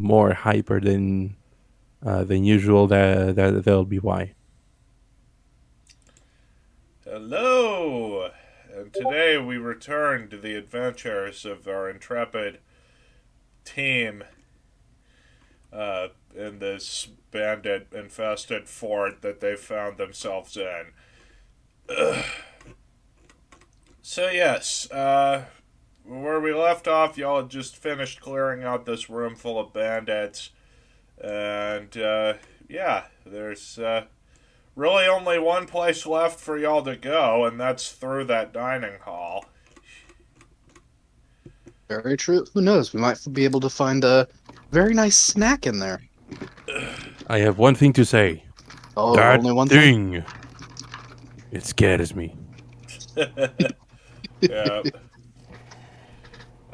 more hyper than usual, that'll be why. Hello! And today we return to the adventures of our intrepid team in this bandit infested fort that they found themselves in. Yes, where we left off, y'all had just finished clearing out this room full of bandits. And, yeah, there's really only one place left for y'all to go, and that's through that dining hall. Very true. Who knows? We might be able to find a very nice snack in there. I have one thing to say. Oh, That only one thing? thing, it scares me. Yeah,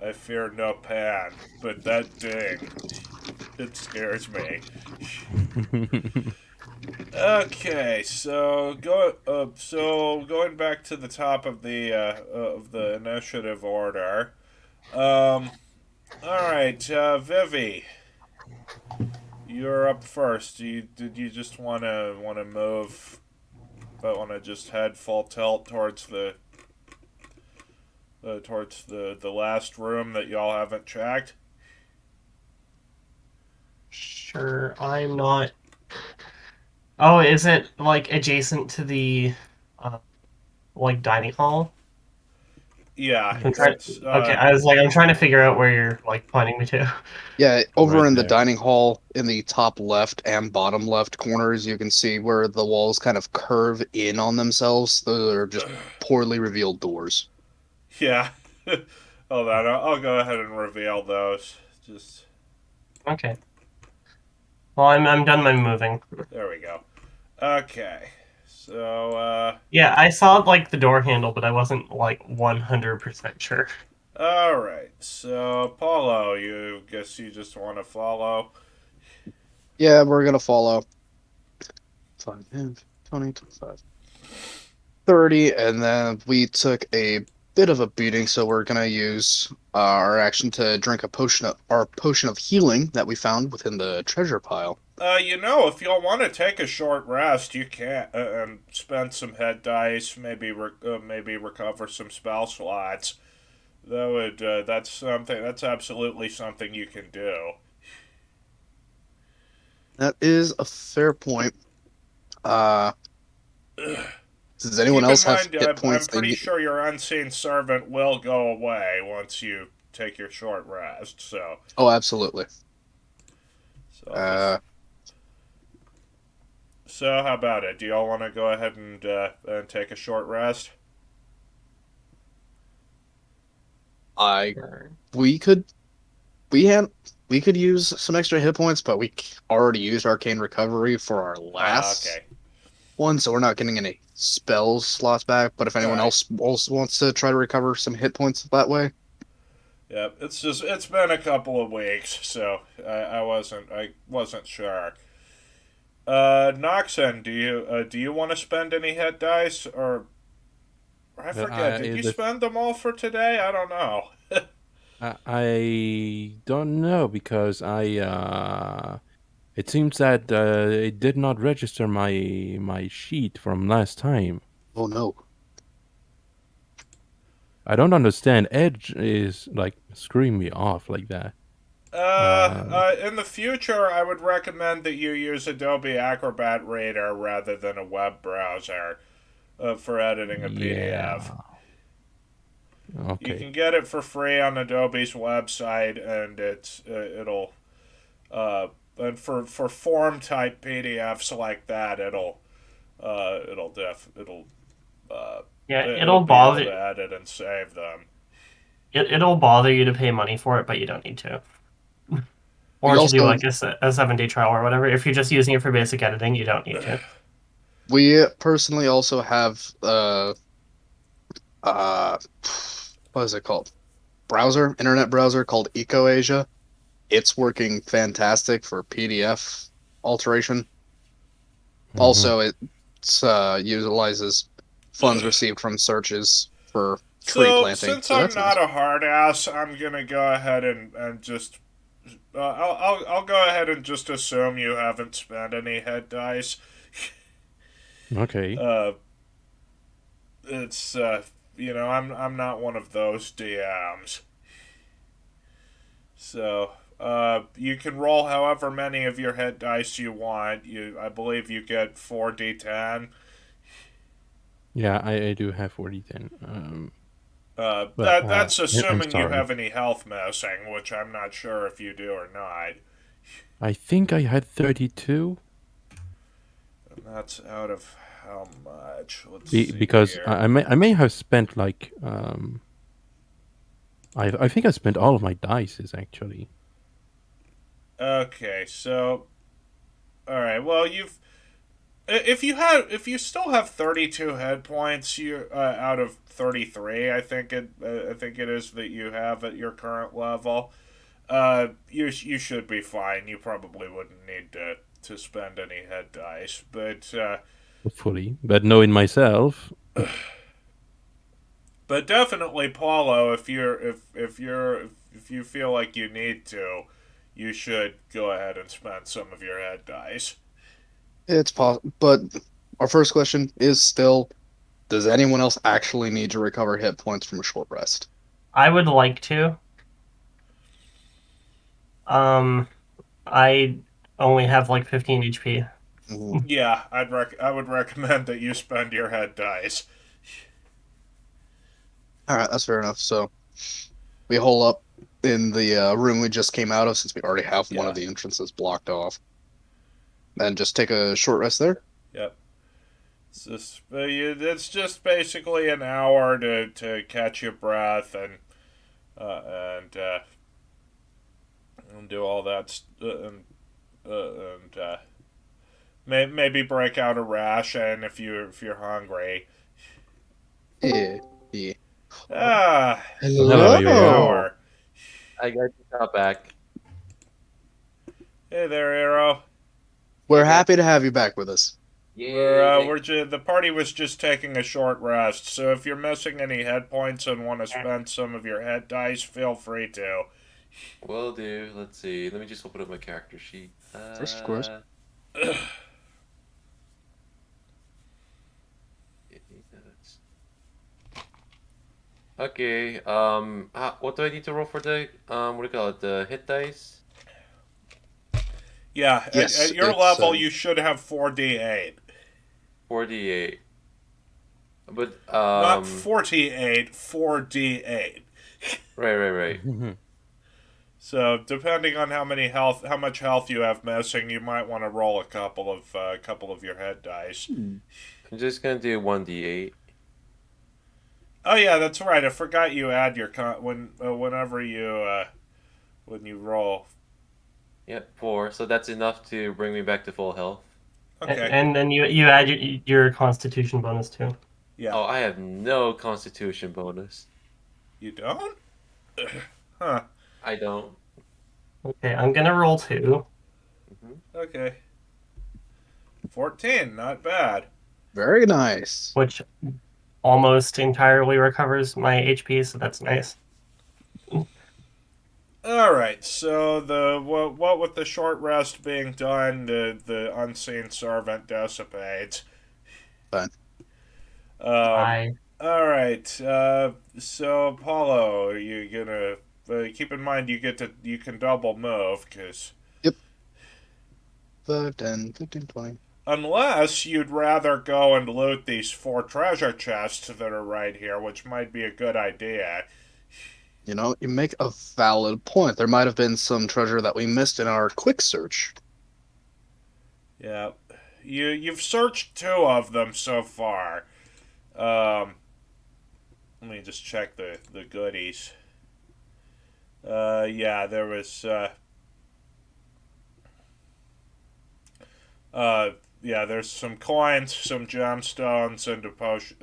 I fear no pan, but that ding, it scares me. Okay, so going back to the top of the initiative order. Um, all right, Vivi, you're up first. Did you just wanna move? But want to just head full tilt towards the last room that y'all haven't checked? Sure, I'm not. Oh, is it like adjacent to the uh, like dining hall? Yeah, I'm trying. it's Okay, I was like, I'm trying to figure out where you're like pointing me to. Yeah, over Right in the there. dining hall, in the top left and bottom left corners, you can see where the walls kind of curve in on themselves. Those are just poorly revealed doors. yeah. Hold on, I'll go ahead and reveal those. Just Okay. Well, I'm done my moving. there we go. Okay, so Yeah, I saw like the door handle, but I wasn't like 100% sure. all right. So Paulo, you guess you just want to follow? Yeah, we're gonna follow 5, 10, 20, 25, 30, and then we took a bit of a beating, so we're gonna use our action to drink our potion of healing that we found within the treasure pile. If y'all want to take a short rest, you can and spend some head dice, maybe recover some spell slots. That's absolutely something you can do. That is a fair point. Uh, does anyone Keep in else have mind, hit I'm points they pretty need? sure your unseen servant will go away once you take your short rest. Oh, absolutely. So I'll just. Uh, So how about it? Do y'all want to go ahead and take a short rest? I Sure. we could we had we could use some extra hit points, but already used Arcane Recovery for our last Okay. one, so we're not getting any spells slots back. But if All anyone right. else also wants to try to recover some hit points that way, Yep. It's been a couple of weeks, so I wasn't sure. Noxen, do you want to spend any hit dice, or I forget? Did you The spend them all for today? I don't know. I don't know because it seems that it did not register my sheet from last time. oh no, I don't understand. Edge is like screwing me off like that. In the future, I would recommend that you use Adobe Acrobat Reader rather than a web browser for editing a PDF. Yeah. You Okay. can get it for free on Adobe's website, and uh, and for form type PDFs like that, uh, Yeah, it'll be able to edit and save them. it'll bother you to pay money for it, but you don't need to. we Or to do also like a 7-day trial or whatever. If you're just using it for basic editing, you don't need to. we personally also have uh what is it called? Internet browser called EcoAsia. It's working fantastic for PDF alteration. Hmm. Also, it utilizes funds received from searches for tree So planting, since so I'm that's not nice. a hard ass, I'm gonna go ahead and just I'll go ahead and just assume you haven't spent any head dice. Okay. Uh, it's I'm not one of those DMs. So you can roll however many of your head dice you want. I believe you get 4d10. Yeah, I do have 40 then. But That's I'm assuming you sorry. have any health missing, which I'm not sure if you do or not. I think I had 32 And that's out of how much? Let's see because here. I may have spent like I think I spent all of my dices actually. Okay, so all right. Well, if you still have 32 head points, you out of 33, I think it is that you have at your current level. You should be fine. You probably wouldn't need to spend any head dice, Hopefully, but knowing myself, but definitely Paulo, if you feel like you need to, you should go ahead and spend some of your head dice. It's possible, but our first question is still: does anyone else actually need to recover hit points from a short rest? I would like to. I only have like 15 HP. Mhm. Yeah, I would recommend that you spend your head dice. All right, that's fair enough. So we hole up in the room we just came out of, since we already have one Yeah. of the entrances blocked off, and just take a short rest there. Yep. It's just basically an hour to catch your breath and do all that and maybe break out a ration if you're hungry. Yeah, yeah. Hello, An Yo-Yo. hour. I got you got back. Hey there, Arrow. We're happy to have you back with us. The party was just taking a short rest, so if you're missing any head points and want to spend some of your head dice, feel free to. Will do. Let's see. Let me just open up my character sheet. First, of course. Okay. What do I need to roll for the what do you call it? The hit dice. Yeah, Yes, at your it's, level, you should have 4d8. 48. But Not 48, 4d8. right. So depending on how much health you have missing, you might want to roll a couple of your head dice. I'm just gonna do 1d8. Oh yeah, that's right. I forgot you add your whenever when you roll. Yep, 4. So that's enough to bring me back to full health. Okay. And then you add your Constitution bonus too. Yeah. Oh, I have no Constitution bonus. You don't? Huh. I don't. Okay, I'm gonna roll 2. Okay. 14, not bad. Very nice. Which almost entirely recovers my HP, so that's nice. All right. So what with the short rest being done, the unseen servant dissipates. Fine. I All right. So Apollo, you gonna keep in mind you can double move because 5, 10, 15, 20. unless you'd rather go and loot these 4 treasure chests that are right here, which might be a good idea. You know, you make a valid point. There might have been some treasure that we missed in our quick search. Yeah, you've searched 2 of them so far. Let me just check the goodies. Yeah, there was. Yeah, there's some coins, some gemstones, and a potion.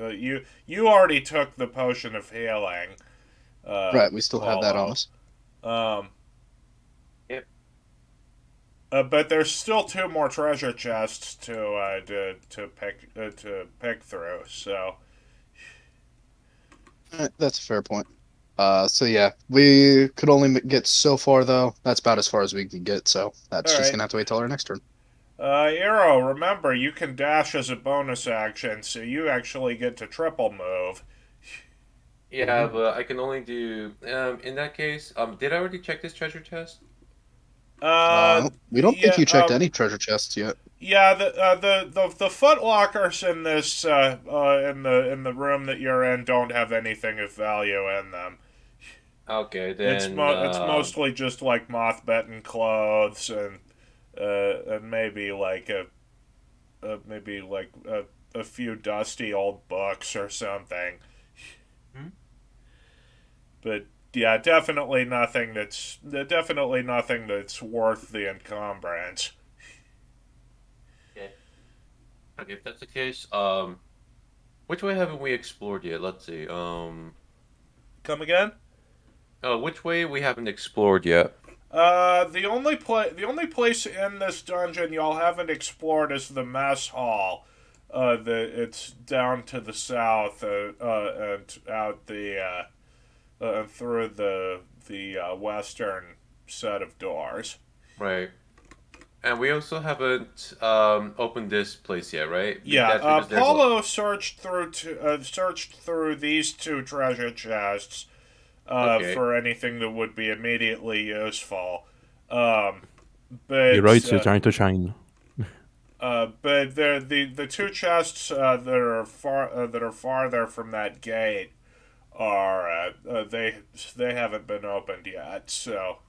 You already took the potion of healing. Right, we still have that on Paulo. us. Yep. But there's still 2 more treasure chests to pick through. So That's a fair point. So yeah, we could only get so far though. That's about as far as we can get. So that's All just right. gonna have to wait till our next turn. Arrow, remember, you can dash as a bonus action, so you actually get to triple move. Yeah, but I can only do. In that case, did I already check this treasure chest? We don't think Yeah, you checked any treasure chests yet. yeah. The foot lockers in this in the room that you're in don't have anything of value in them. Okay, It's then. it's mostly just like moth-bitten clothes and maybe like a few dusty old books or something. Hmm? But yeah, definitely nothing that's worth the encumbrance. Okay. Okay, if that's the case, which way haven't we explored yet? Let's see. Come again? Which way we haven't explored yet? The only place in this dungeon y'all haven't explored is the mess hall. It's down to the south, and out through the western set of doors. Right. And we also haven't opened this place yet, right? Yeah, That's because there's Paulo searched through these two treasure chests okay. for anything that would be immediately useful. Um, but You're right, you're trying to shine. but the two chests that are farther from that gate are they haven't been opened yet. So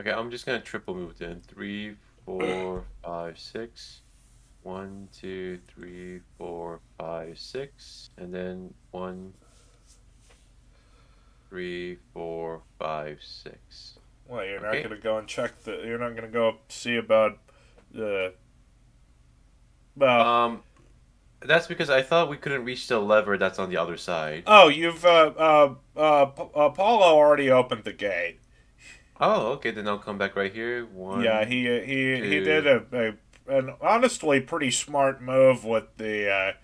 Okay, I'm just gonna triple move then. 3, 4, 5, 6. 1, 2, 3, 4, 5, 6, and then 1, 3, 4, 5, 6. well, you're not Okay. gonna go and check the. You're not gonna go see about the. Well, That's because I thought we couldn't reach the lever that's on the other side. oh, you've Paulo already opened the gate. Oh, okay, then I'll come back right here. Yeah, 1, he 2. did an honestly pretty smart move with the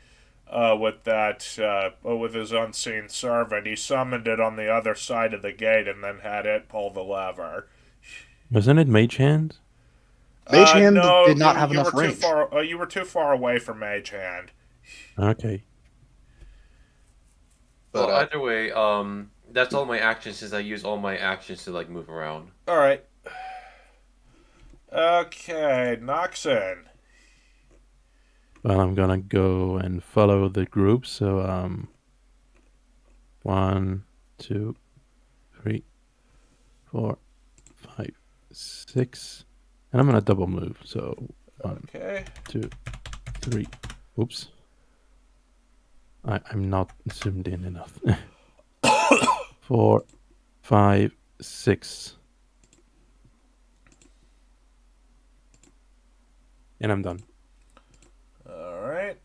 with his unseen servant. He summoned it on the other side of the gate and then had it pull the lever. Wasn't it Mage Hand? Mage Hand No, did not have you enough were too range. far. You were too far away from Mage Hand. Okay. But Well, either way, that's all my actions since I use all my actions to like move around. All right. Okay, Noxon. Well, I'm gonna go and follow the group. So 1, 2, 3, 4, 5, 6, and I'm gonna double move. So 1, Okay. 2, 3. Oops. I'm not zoomed in enough. 4, 5, 6, and I'm done. All right.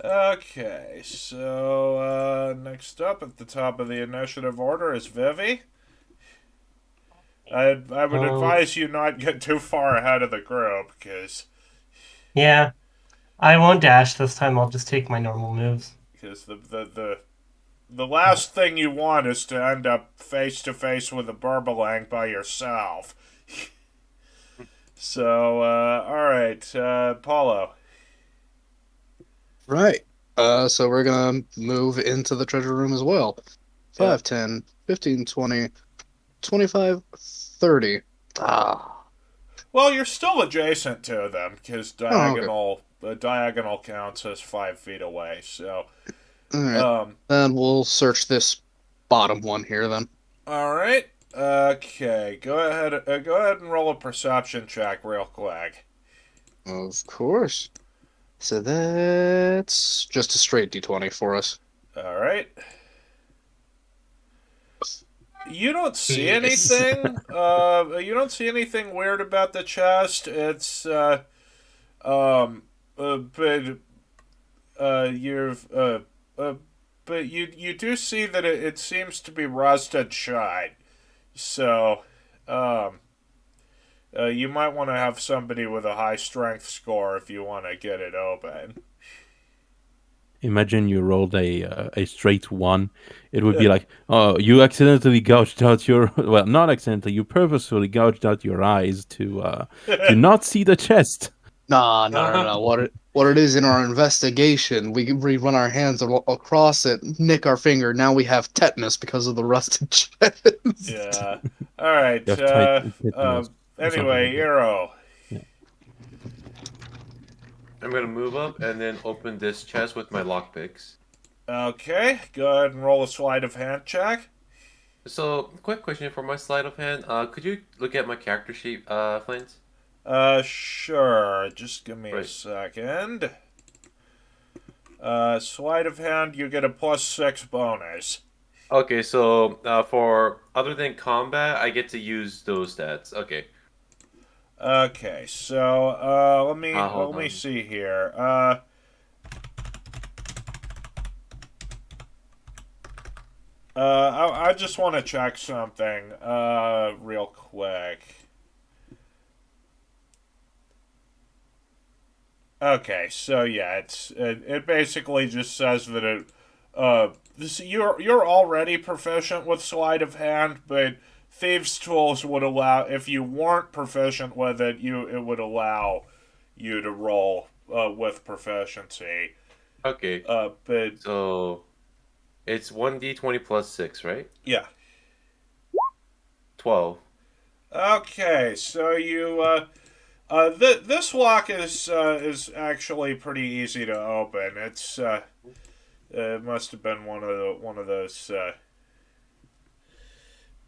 Okay, so next up at the top of the initiative order is Vivi. I would advise you not get too far ahead of the group, because Yeah, I won't dash this time. I'll just take my normal moves. the last thing you want is to end up face to face with a Burbalang by yourself. So, all right, Paulo. right. So we're gonna move into the treasure room as well. 5, 10, 15, 20, 25, 30. Ah. Well, you're still adjacent to them because Oh, okay. diagonal counts as 5 feet away. So, All right. um, Then we'll search this bottom one here then. all right. Okay, go ahead and roll a perception check real quick. Of course. So that's just a straight D20 for us. All right. You don't see Yes. anything. You don't see anything weird about the chest. It's but you've but you do see that it seems to be rusted shut. So, You might want to have somebody with a high strength score if you want to get it open. Imagine you rolled a straight one. It would be like, oh, you accidentally gouged out your well, not accidentally, you purposefully gouged out your eyes to not see the chest. Nah, no. What it is in our investigation, we run our hands across it, nick our finger. Now we have tetanus because of the rusted chest. Yeah. All right. You have tight tetanus or something Anyway, like that. Eero. Yeah. I'm gonna move up and then open this chest with my lockpicks. Okay, go ahead and roll a sleight of hand check. So, quick question for my sleight of hand. Could you look at my character sheet, Flint? Sure. Just give me a Right. second. Sleight of hand, you get a +6 bonus. Okay, so for other than combat, I get to use those stats. Okay. Okay, so Hold let me on. see here. I just want to check something real quick. Okay, so yeah, it basically just says that you're already proficient with sleight of hand, but thieves' tools would allow, if you weren't proficient with it, it would allow you to roll with proficiency. Okay. But So it's 1d20 plus 6, right? yeah. 12. Okay, so this lock is actually pretty easy to open. It must have been one of those.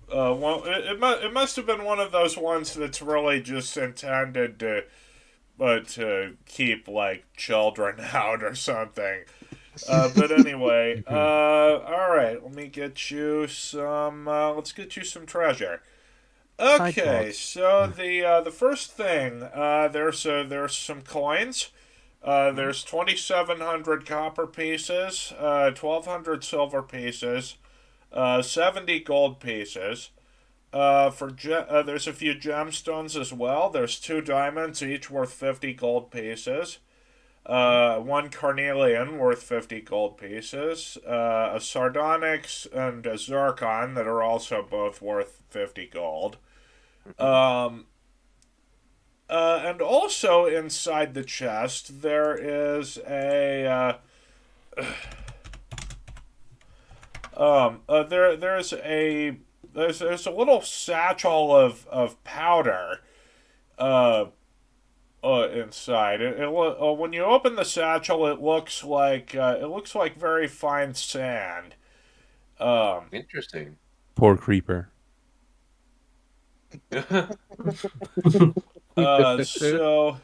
It must have been one of those ones that's really just intended to keep like children out or something. But anyway, all right. Let me get you some. Let's get you some treasure. Okay, thoughts. so the first thing, there's some coins. There's 2,700 copper pieces, 1,200 silver pieces, 70 gold pieces. There's a few gemstones as well. There's 2 diamonds, each worth 50 gold pieces. 1 carnelian worth 50 gold pieces. A sardonyx and a zircon that are also both worth 50 gold. And also inside the chest there is there's a little satchel of powder inside. When you open the satchel, it looks like very fine sand. Interesting. Poor creeper. So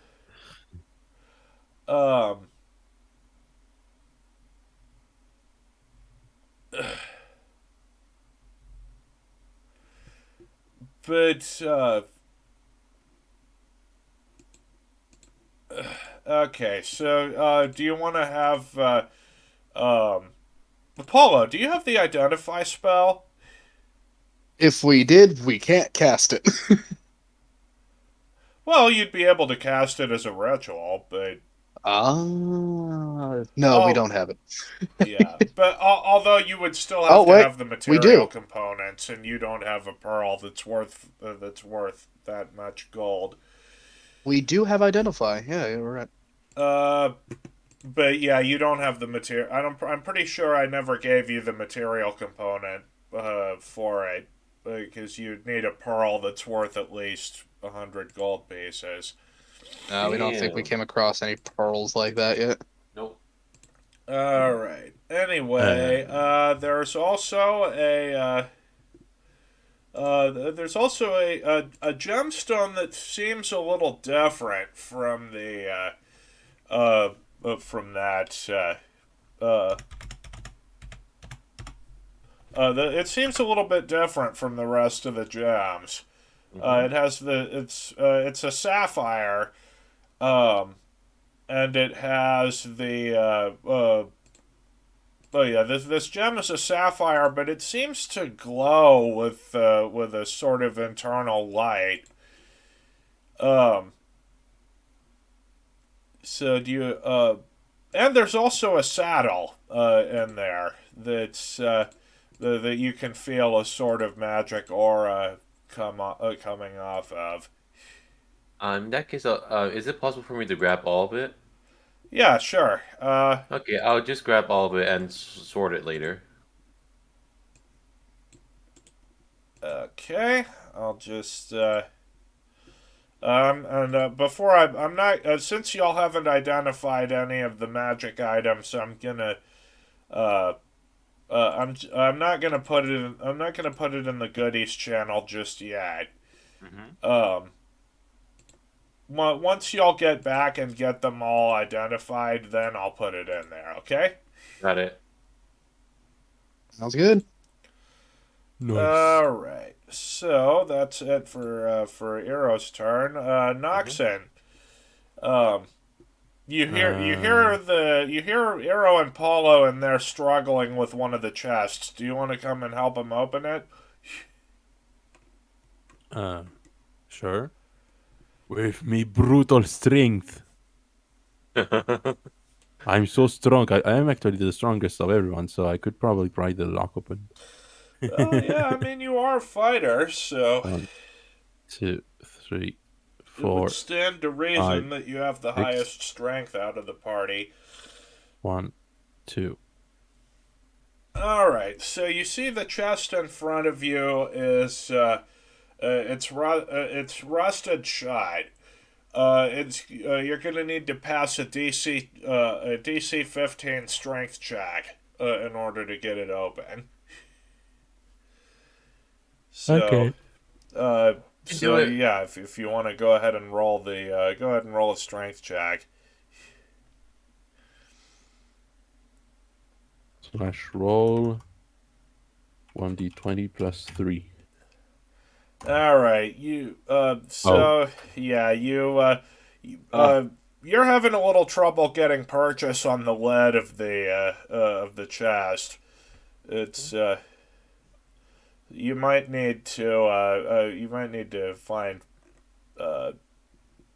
um but okay, so do you want to have Apollo, do you have the identify spell? If we did, we can't cast it. Well, you'd be able to cast it as a ritual, but No, we oh, don't have it. yeah. But although you would still have Oh, to wait, have the we material do. components, and you don't have a pearl that's worth that much gold. We do have identify. Yeah, you're right. Uh, but yeah, you don't have the material. I'm pretty sure I never gave you the material component for it because you'd need a pearl that's worth at least 100 gold pieces. No, we don't think we Damn. came across any pearls like that yet. Nope. All right. Anyway, there's also a gemstone that seems a little different from from that. It seems a little bit different from the rest of the gems. It has it's a sapphire, and it has oh yeah, this gem is a sapphire, but it seems to glow with a sort of internal light. Um, so do you and there's also a saddle in there that's that you can feel a sort of magic aura coming off of. In that case, is it possible for me to grab all of it? Yeah, sure. Okay, I'll just grab all of it and sort it later. Okay, I'll just and before I'm not since y'all haven't identified any of the magic items, I'm gonna uh I'm not gonna put it in, I'm not gonna put it in the goodies channel just yet. Mm-hmm. Once y'all get back and get them all identified, then I'll put it in there. Okay. Got it. Sounds good. Nice. All right. So that's it for Ero's turn. Noxon. You hear Ero and Paulo, and they're struggling with one of the chests. Do you want to come and help them open it? Sure. With me brutal strength. I'm so strong. I am actually the strongest of everyone, so I could probably pry the lock open. Oh yeah, I mean you are a fighter, so 1, 2, 3, it 4. would stand to reason 5, that you have the 6. highest strength out of the party. 1, 2. All right, so you see the chest in front of you is it's rusted shot. You're gonna need to pass a DC 15 strength check in order to get it open. So, Okay. so it. yeah, if you want to go ahead and roll a strength check. Slash roll 1d20 plus 3. All right, yeah, you're having a little trouble getting purchase on the lead of the chest. It's you might need to find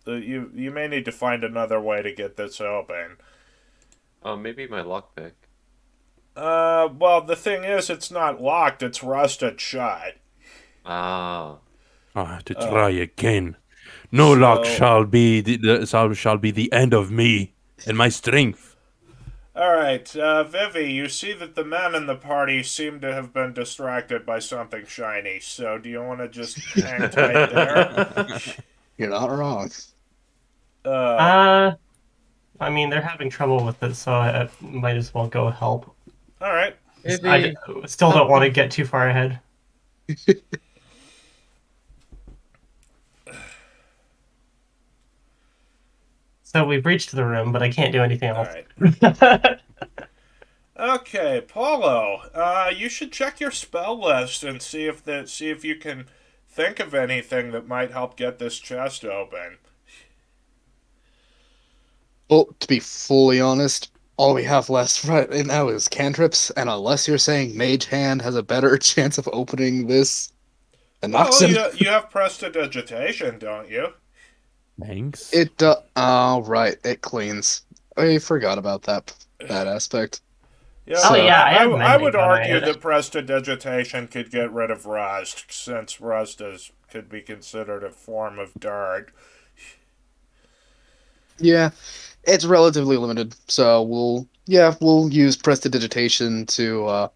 you may need to find another way to get this open. Maybe my lockpick. Well, the thing is, it's not locked; it's rusted shut. Ah. To try again. No lock so- shall be shall be the end of me and my strength. All right, Vivi, you see that the men in the party seem to have been distracted by something shiny. So, do you want to just hang tight there? You're not wrong. I mean, they're having trouble with it, so I might as well go help. All right. I still don't want to get too far ahead. So we've reached the room, but I can't do anything All else. right. Okay, Paulo. You should check your spell list and see if you can think of anything that might help get this chest open. Well, to be fully honest, all we have left right now is cantrips, and unless you're saying Mage Hand has a better chance of opening this than Well, Noxon, you have prestidigitation, don't you? Thanks. right, it cleans. I forgot about that aspect. Yeah, Oh, yeah, I have I would mending, but argue I- that prestidigitation could get rid of rust, since rust could be considered a form of dirt. Yeah, it's relatively limited, so we'll use prestidigitation to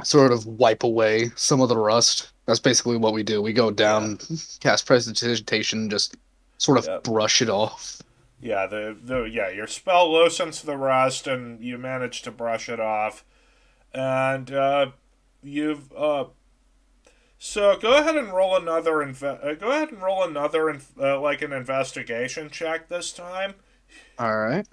sort of wipe away some of the rust. That's basically what we do. We go down, cast prestidigitation, just sort of Yep. brush it off. Yeah, your spell loosens the rust, and you manage to brush it off, and you've So go ahead and roll another like an investigation check this time. All right.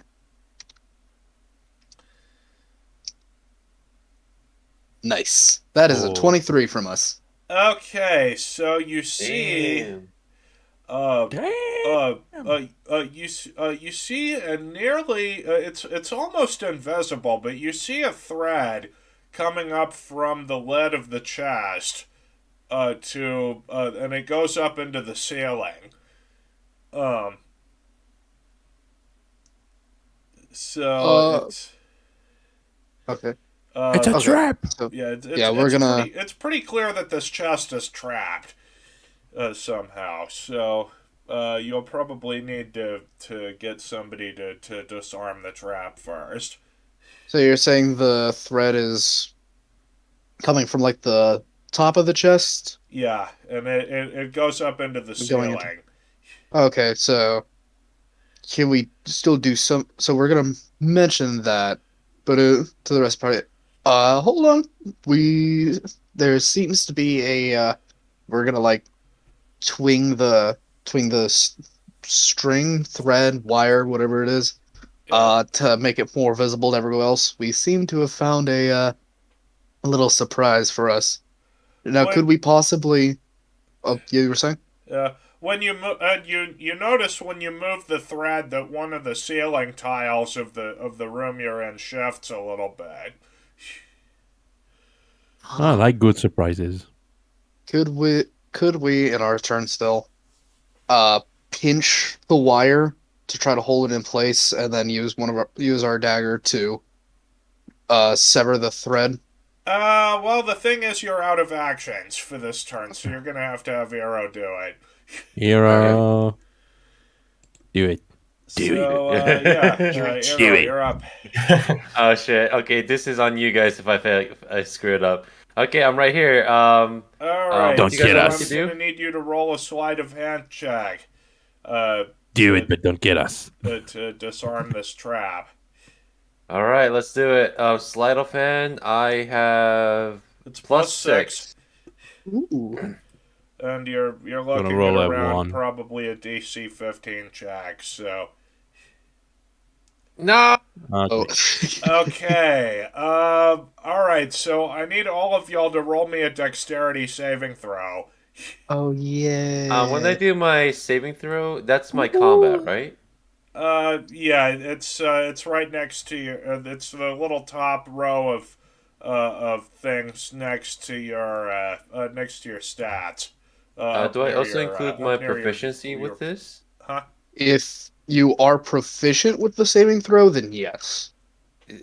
Nice. That is a Oh. 23 from us. Okay, so you see Damn. Damn. You see a nearly it's almost invisible, but you see a thread coming up from the lid of the chest and it goes up into the ceiling. Um, so Uh, it's Okay. It's a uh, Okay. trap. So yeah, yeah, we're gonna. it's pretty clear that this chest is trapped somehow. So you'll probably need to get somebody to disarm the trap first. So you're saying the thread is coming from like the top of the chest, Yeah, and it goes up into the going into. ceiling. Okay, so can we still do some? So we're gonna mention that, but to the rest of the party. Hold on. We there seems to be a. We're gonna like twing the string, thread, wire, whatever it is, Yeah. to make it more visible to everyone else. We seem to have found a little surprise for us. Now, could When we possibly? Oh, you were saying? when you notice when you move the thread that one of the ceiling tiles of the room you're in shifts a little bit. I like good surprises. Could we? Could we, in our turn still, uh, pinch the wire to try to hold it in place, and then use our dagger to sever the thread? Well, the thing is, you're out of actions for this turn, so you're gonna have Arrow do it. Hero, do it. So, yeah, Do Arrow, it. you're up. Oh shit. Okay, this is on you guys if if I screw it up. Okay, I'm right here. Alright, Don't what you guys get want us. me I'm to do? gonna need you to roll a sleight of hand check. Uh, Do to, it, but don't get us. to disarm this trap. All right, let's do it. Sleight of hand. I have It's plus +6. 6. Ooh. And you're Gonna looking roll at a around 1. probably a DC 15 check. So No. Oh. Okay. okay, all right. So I need all of y'all to roll me a dexterity saving throw. Oh yeah. When I do my saving throw, that's my combat, right? Yeah, it's right next to your. It's the little top row of things next to your stats. Up Do I near also your include my up near proficiency with this? huh? If you are proficient with the saving throw, then yes.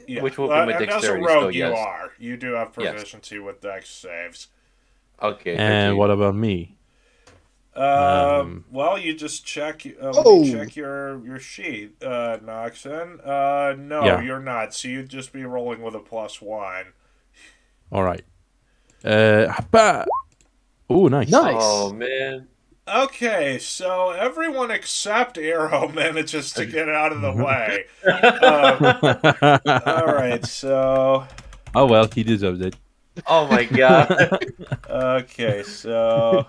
Yeah, Which will be my and as a dexterity, rogue, so you yes. are. You do have Yes. proficiency with dex saves. Okay, thank And you. what about me? Um, Well, you just check. Let Oh. me check your sheet, Noxon. No, Yeah. you're not. So you'd just be rolling with a +1. All right. Oh, nice. Nice. Oh man. Okay, so everyone except Arrow manages to get out of the Mhm. way. All right, so Oh well, he deserves it. Oh my god. okay, so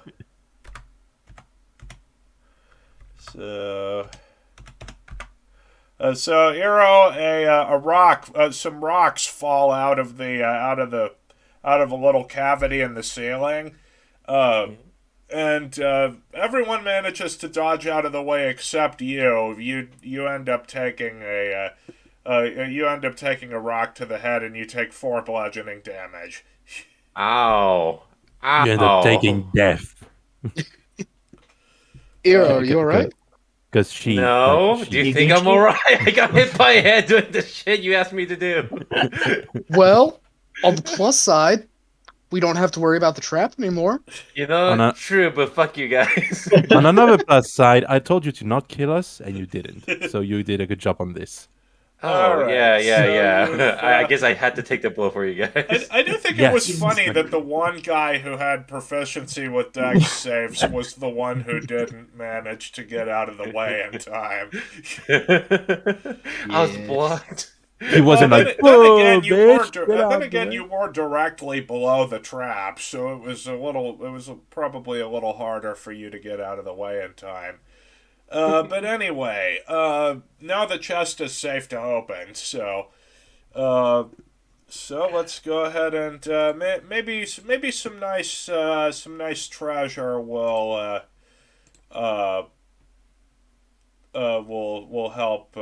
Arrow, a rock, some rocks fall out of a little cavity in the ceiling. And everyone manages to dodge out of the way except you. You end up taking a rock to the head, and you take 4 bludgeoning damage. Ow. Ow. You end up taking death. Iro, are you alright? Because she. No, she- do you think I'm alright? I got hit by a head doing the shit you asked me to do. Well, on the plus side, we don't have to worry about the trap anymore. You know, On a- true, but fuck you guys. On another plus side, I told you to not kill us, and you didn't. So you did a good job on this. Oh, Alright, yeah. so you've, I guess I had to take the blow for you guys. I do think Yes. it was funny that the one guy who had proficiency with dex saves was the one who didn't manage to get out of the way in time. I was Yeah. blocked. He wasn't then, like, then "Whoa, again, bitch, get out then the again, way." you were directly below the trap, so it was probably a little harder for you to get out of the way in time. But anyway, now the chest is safe to open, so let's go ahead and maybe some nice treasure uh, will help.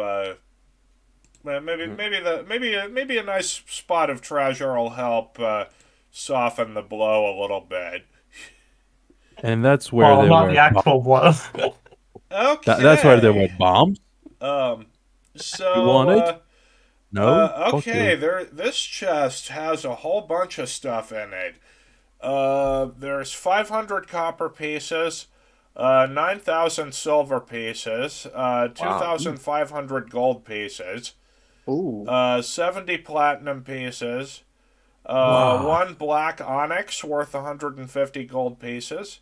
Maybe a nice spot of treasure will help soften the blow a little bit. And that's where Well, there not were the actual blow. that's where there were Okay. bombs. Um. You want it? So. No? Fuck Okay. you. This chest has a whole bunch of stuff in it. There's 500 copper pieces, 9,000 silver pieces, Wow. 2,500 gold pieces, Ooh. 70 platinum pieces, Wow. one black onyx worth 150 gold pieces,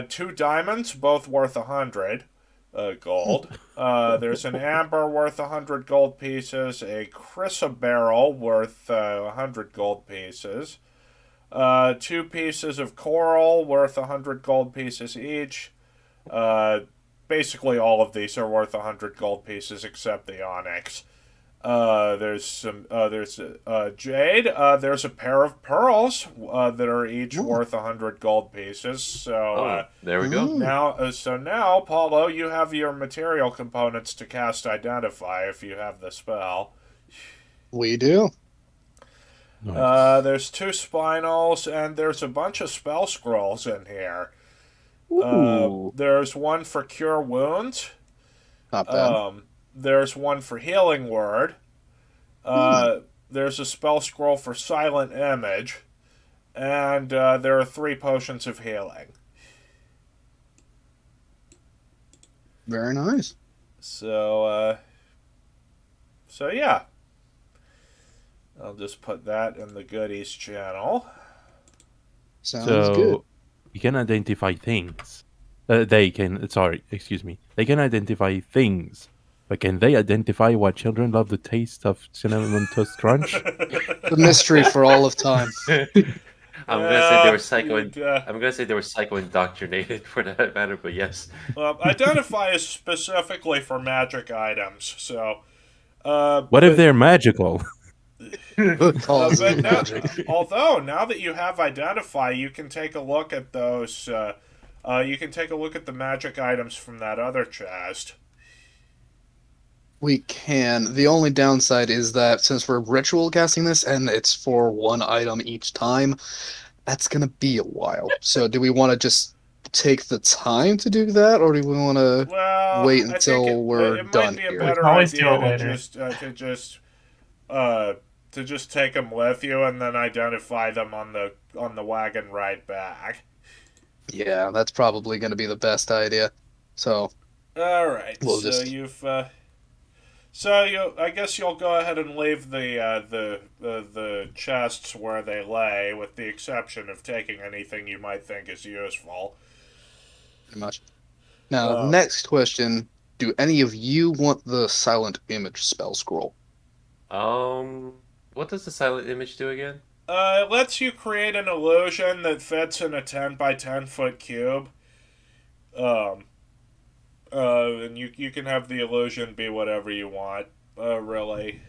two diamonds both worth 100 gold. There's an amber worth 100 gold pieces, a chrysoberyl worth 100 gold pieces. Two pieces of coral worth 100 gold pieces each. Basically, all of these are worth 100 gold pieces except the onyx. There's jade. There's a pair of pearls that are each Ooh. worth 100 gold pieces. So There we go. now, Paulo, you have your material components to cast Identify if you have the spell. We do. Nice. There's two spinals, and there's a bunch of spell scrolls in here. Ooh. There's one for Cure Wounds. Not bad. There's one for Healing Word. There's a spell scroll for Silent Image. And there are 3 potions of healing. Very nice. So yeah. I'll just put that in the goodies channel. Sounds So good. you can identify things. They can. Sorry, excuse me. They can identify things, but can they identify why children love the taste of cinnamon toast crunch? The mystery for all of time. I'm gonna say they were you'd, I'm gonna say they were psycho indoctrinated for that matter, but yes. Identify is specifically for magic items, so. What if they're magical? Calls but it now, magic. although now that you have Identify, you can take a look at those. You can take a look at the magic items from that other chest. We can. The only downside is that since we're ritual casting this and it's for one item each time, that's gonna be a while. So do we want to just take the time to do that, or do we want to Well, wait I think until we're it done might be a here? better can always do idea it later. to just take them with you and then identify them on the wagon ride back. Yeah, that's probably going to be the best idea. So All right, We'll so just- you've. So I guess you'll go ahead and leave the chests where they lay, with the exception of taking anything you might think is useful. pretty much. Now, Uh, next question: do any of you want the silent image spell scroll? What does the silent image do again? It lets you create an illusion that fits in a 10 by 10 foot cube. And you can have the illusion be whatever you want. Really.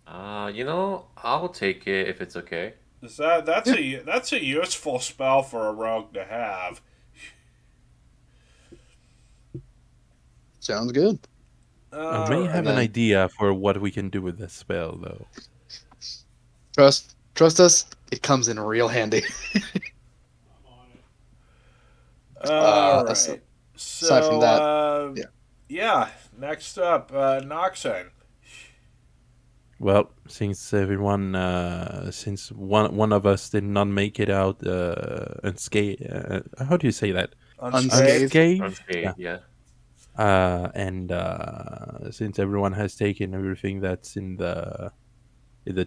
I'll take it if it's okay. That's a useful spell for a rogue to have. Sounds good. I may have then- an idea for what we can do with this spell, though. Trust us. It comes in real handy. All that's- right. So, aside from that, yeah. Next up, Noxen. Well, since everyone, since one of us did not make it out unscathed, how do you say that? Unscathed. Unscathed, yeah. And since everyone has taken everything that's in the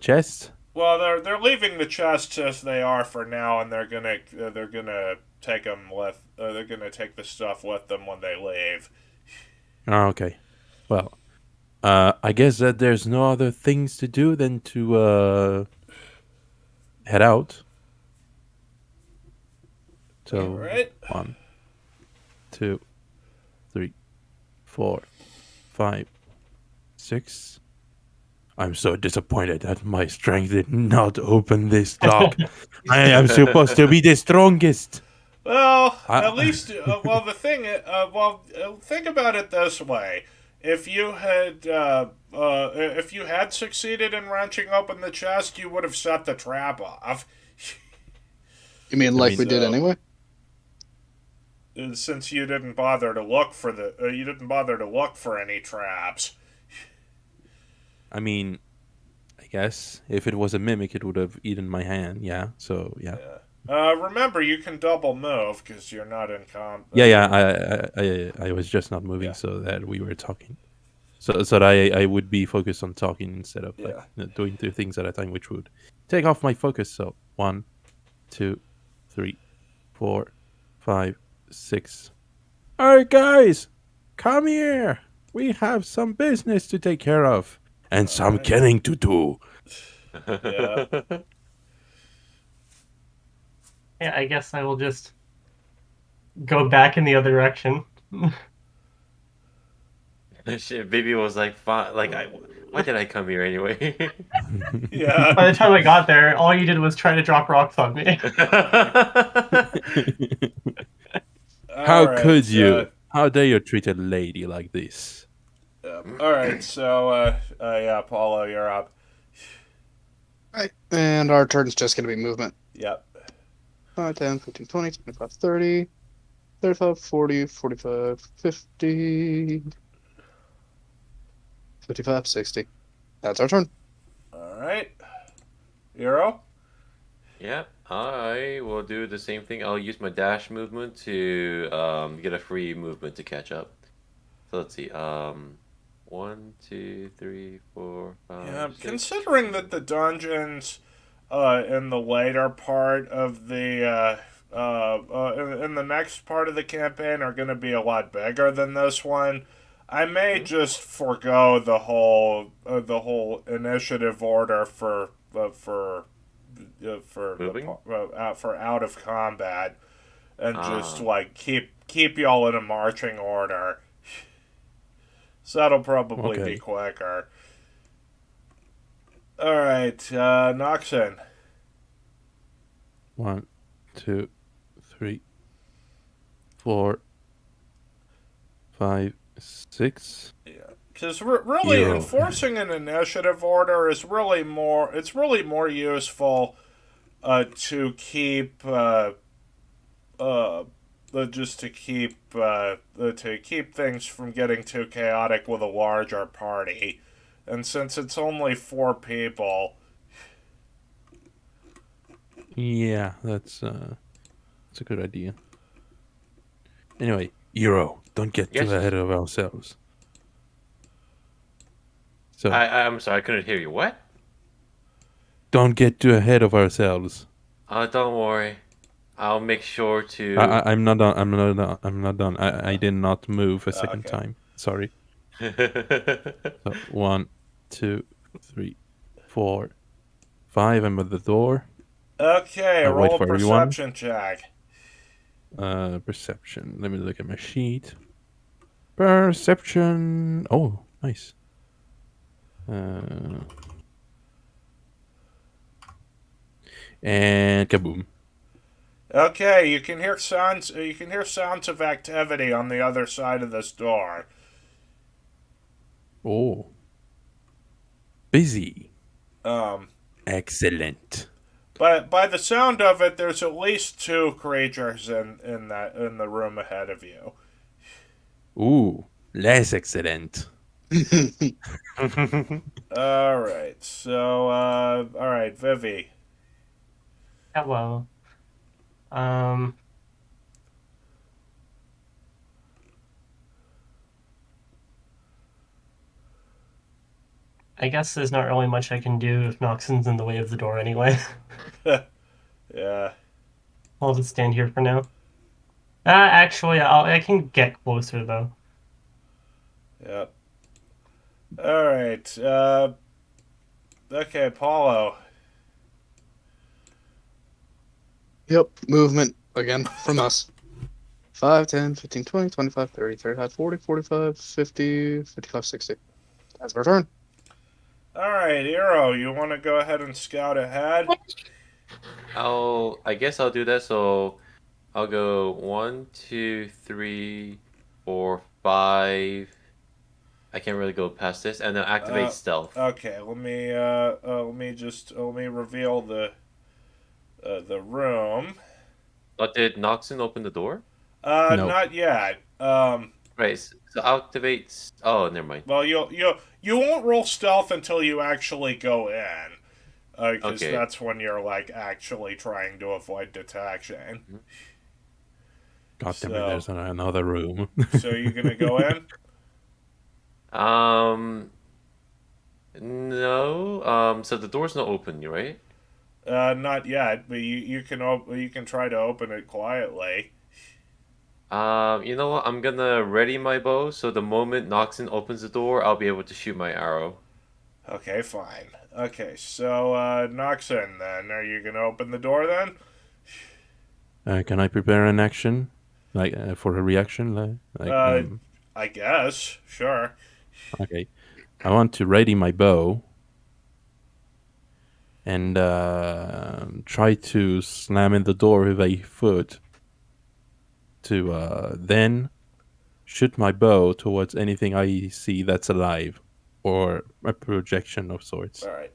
chest, Well, they're leaving the chests as they are for now, and they're gonna take them with. They're gonna take the stuff with them when they leave. okay. Well, I guess that there's no other things to do than to head out. So All right. 1, 2, 3, 4, 5, 6. I'm so disappointed that my strength did not open this lock. I am supposed to be the strongest. Well, I, at least, well, the thing, think about it this way: if you had succeeded in wrenching open the chest, you would have set the trap off. You mean I like mean, we did So, anyway? since you didn't bother to look for you didn't bother to look for any traps. I mean, I guess if it was a mimic, it would have eaten my hand. Yeah. So yeah. Yeah. Remember, you can double move because you're not in combat. Yeah, yeah. I was just not moving Yeah. so that we were talking. So that I would be focused on talking instead of like Yeah. doing two things at a time, which would take off my focus. So 1, 2, 3, 4, 5, 6. All right, guys, come here. We have some business to take care of and some Alright. killing to do. Yeah. Yeah, I guess I will just go back in the other direction. Shit, baby was like, fine. Like, why did I come here anyway? Yeah. By the time I got there, all you did was try to drop rocks on me. How Alright, could you? How dare you treat a lady like this? Alright, so, yeah, Paulo, you're up. Right. And our turn's just going to be movement. Yep. 5, 10, 15, 20, 25, 30, 35, 40, 45, 50, 55, 60. That's our turn. Alright. Hero? Yeah, I will do the same thing. I'll use my dash movement to get a free movement to catch up. So let's see. 1, 2, 3, 4, 5. Yeah, 6. considering that the dungeons in the later part of the in the next part of the campaign are going to be a lot bigger than this one, I may just forego the whole initiative order for Moving? for out of combat, and just Ah. like keep y'all in a marching order. So that'll probably Okay. be quicker. All right, Noxon. 1, 2, 3, 4, 5, 6. Because really, Hero. enforcing an initiative order is really more. It's really more useful to keep just to keep things from getting too chaotic with a larger party. And since it's only 4 people, Yeah, that's a good idea. Anyway, Euro, don't get Yes. too ahead of ourselves. So I'm sorry, I couldn't hear you. What? don't get too ahead of ourselves. Don't worry. I'll make sure to. I'm not done. I'm not done. I'm not done. I did not move a second okay. time. Sorry. So 1, 2, 3, 4, 5. I'm at the door. okay, I'll wait roll a for everyone. perception check. Perception. Let me look at my sheet. Perception. Oh, nice. And kaboom. Okay, you can hear sounds. You can hear sounds of activity on the other side of this door. Oh. Busy. Um, Excellent. but by the sound of it, there's at least 2 creatures in the room ahead of you. Ooh, less excellent. All right, so all right, Vivi. Hello. I guess there's not really much I can do if Noxon's in the way of the door anyway. Yeah. I'll just stand here for now. Actually, I can get closer though. Yep. All right. Okay, Paulo. Yep, movement again from us. 5, 10, 15, 20, 25, 30, 35, 40, 45, 50, 55, 60. That's our turn. All right, Hero. You want to go ahead and scout ahead? I guess I'll do that. So, I'll go 1, 2, 3, 4, 5. I can't really go past this, and then activate stealth. Okay, let me reveal the room. But did Noxon open the door? No. Not yet. Right. So activate. Oh, never mind. Well, you won't roll stealth until you actually go in, because Okay. that's when you're like actually trying to avoid detection. God damn it, So- there's another room. So you gonna go in? No. So the door's not open, right? Not yet, but you can try to open it quietly. You know what? I'm gonna ready my bow, so the moment Noxon opens the door, I'll be able to shoot my arrow. Okay, fine. Okay, so Noxon, then are you gonna open the door then? Can I prepare an action, like for a reaction? I guess. Sure. Okay, I want to ready my bow and try to slam in the door with a foot to then shoot my bow towards anything I see that's alive or a projection of sorts. All right.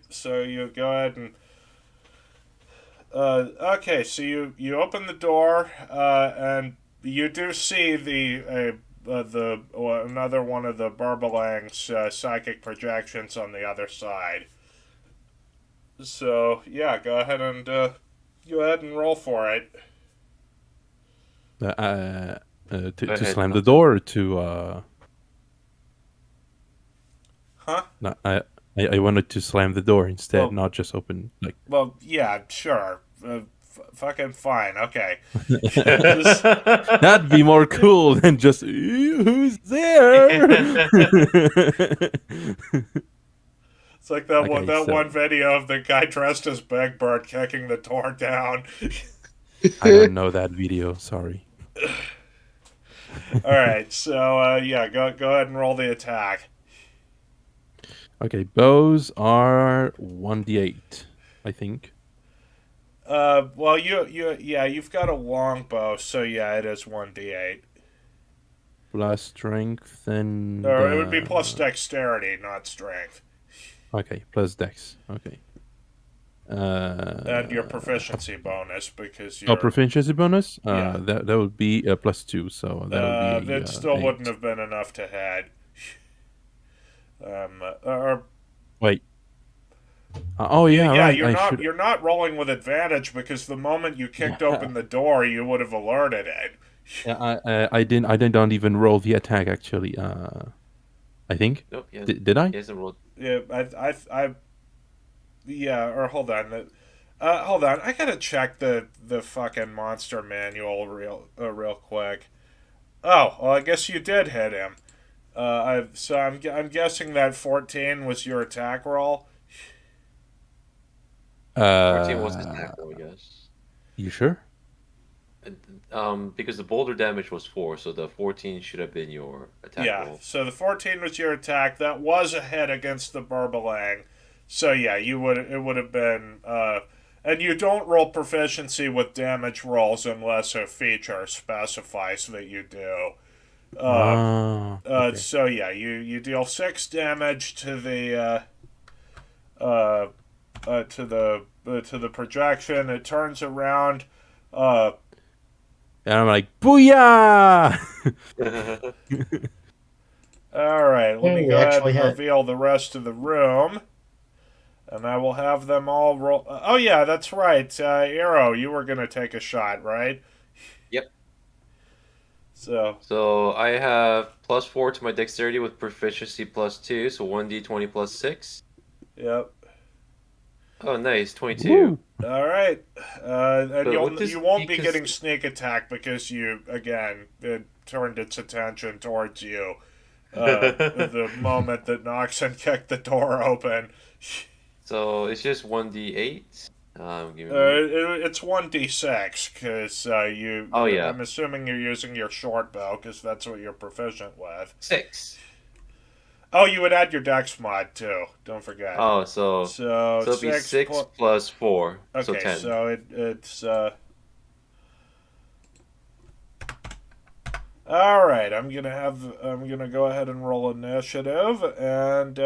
So you go ahead and. Okay, so you open the door, and you do see another one of the Burbalang's psychic projections on the other side. So yeah, go ahead and roll for it. To ahead, slam the Nelson. door or to Huh? no, I wanted to slam the door instead, Well- not just open like Well, yeah, sure. Fucking fine. Okay. that'd be more cool than just who's there. It's like that Okay, so- one video of the guy dressed as Big Bird kicking the door down. I don't know that video. Sorry. All right, so yeah, go ahead and roll the attack. Okay, bows are 1d8, I think. Well, you've got a long bow, so yeah, it is 1d8. Plus strength and Or it would be plus dexterity, not strength, okay, plus dex. Okay. and your proficiency bonus because you're. Oh, proficiency bonus. Yeah. That would be +2, so that would be. It still 8. wouldn't have been enough to hit. Or Wait. Oh yeah, yeah, right. you're not rolling with advantage because the moment you kicked open the door, you would have alerted it. Yeah, I don't even roll the attack actually. I think. Nope. He Did I? hasn't rolled. Yeah, yeah. Or hold on, hold on. I gotta check the fucking monster manual real quick. Oh, well, I guess you did hit him. I'm guessing that 14 was your attack roll. 14 was his attack roll, I guess. You sure? Because the boulder damage was 4, so the 14 should have been your attack Yeah, roll. so the 14 was your attack. That was a hit against the Burbalang. So yeah, it would have been and you don't roll proficiency with damage rolls unless a feature specifies that you do. Okay. So yeah, you deal 6 damage to the to the projection. It turns around. And I'm like, booyah! All right, let me You go ahead actually and hit. reveal the rest of the room. And I will have them all roll. Oh, yeah, that's right. Arrow, you were going to take a shot, right? Yep. So, So I have +4 to my dexterity with proficiency +2, so 1d20 +6. yep. Oh, nice, 22. Woo. All right. And But what does you won't be because- getting sneak attack because it turned its attention towards you the moment that Noxon kicked the door open. So it's just 1d8. Give me It's 1d6 because you. Oh, yeah. I'm assuming you're using your short bow because that's what you're proficient with. 6. Oh, you would add your dex mod too. Don't forget. Oh, so So it'll be 6 pl- plus 4, Okay, so 10. so it's All right, I'm gonna go ahead and roll initiative, and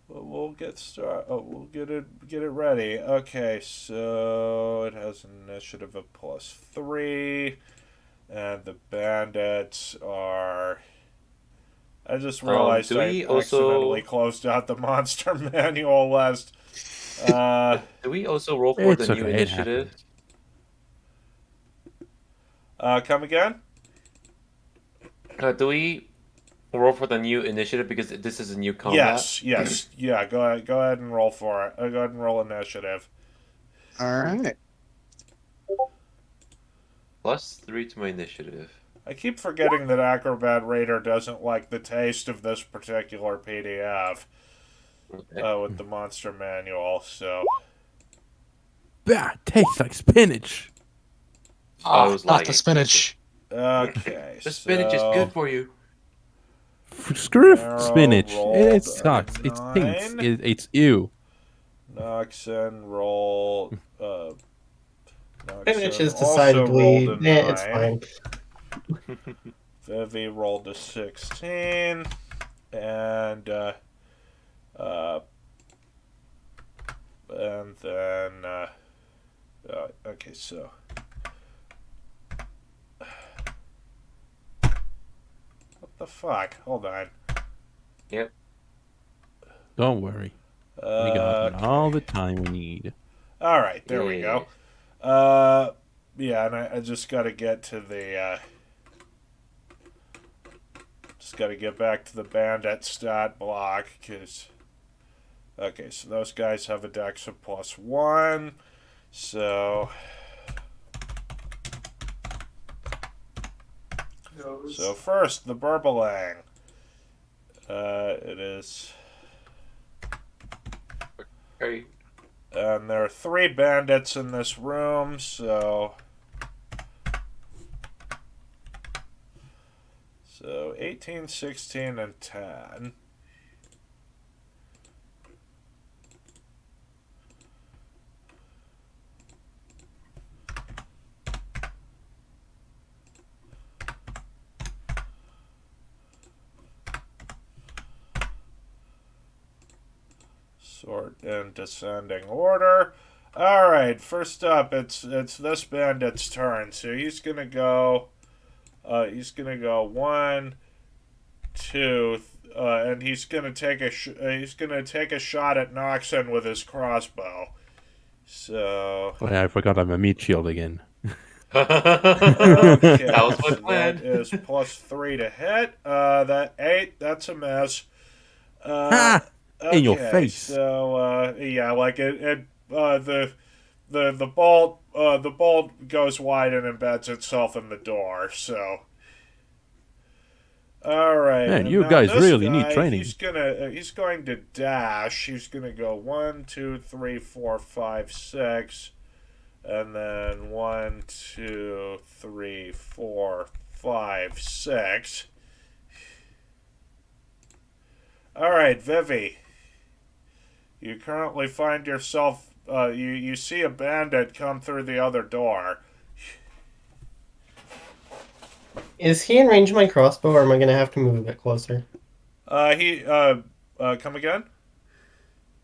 we'll get start. Oh, we'll get it ready. Okay, so it has an initiative of +3, and the bandits are. I just realized Do I we accidentally also closed out the monster manual last. do we also roll for the It's new okay. It initiative? happens. Come again? Do we roll for the new initiative because this is a new combat? Yes, yeah. Go ahead and roll for it. Go ahead and roll initiative. All right. +3 to my initiative. I keep forgetting that Acrobat Reader doesn't like the taste of this particular PDF Okay. with the monster manual. So Bah, tastes like spinach. Oh, it was Not the lagging. spinach. okay, The spinach is good for you. Screw Arrow spinach. It rolled sucks. a It stinks. 9. It's ew. Noxen rolled. Spinach Noxen is also rolled a decidedly. It's 9. fine. Vivi rolled a 16, and then okay, so what the fuck? Hold on. Yep. Don't worry. We got all the time we need. All right, there we Yeah. go. Yeah, and I just got to get to the. Just got to get back to the bandit stat block, because. Okay, so those guys have a dex of +1. So. So first, the Burbalang. It is. Okay. And there are 3 bandits in this room, so. So 18, 16, and 10. Sort in descending order. All right, first up, it's this bandit's turn. So he's gonna go. He's gonna go 1, 2, and he's gonna take a shot at Noxen with his crossbow. So Oh, yeah, I forgot I'm a meat shield again. okay, That was my so plan. that is +3 to hit. That 8, that's a miss. Ha! In your face. So yeah, like the bolt goes wide and embeds itself in the door. So. All right. Man, and you now guys this really need guy, training. He's going to dash. He's gonna go 1, 2, 3, 4, 5, 6, and then 1, 2, 3, 4, 5, 6. All right, Vivi. You currently find yourself. You see a bandit come through the other door. Is he in range of my crossbow, or am I gonna have to move a bit closer? Come again?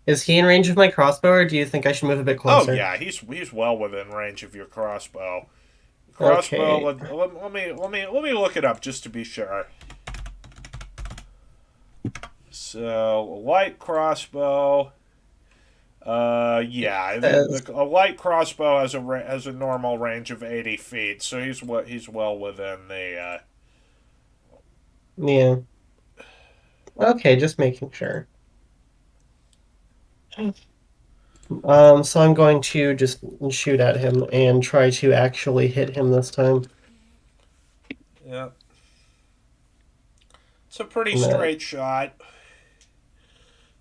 Is he in range of my crossbow, or do you think I should move a bit closer? Oh yeah, he's well within range of your crossbow. Crossbow. Okay. Let me look it up just to be sure. So light crossbow. Yeah, a light crossbow has a normal range of 80 feet, so he's well within the. Yeah. Okay, just making sure. So I'm going to just shoot at him and try to actually hit him this time. Yeah. It's a pretty No. straight shot.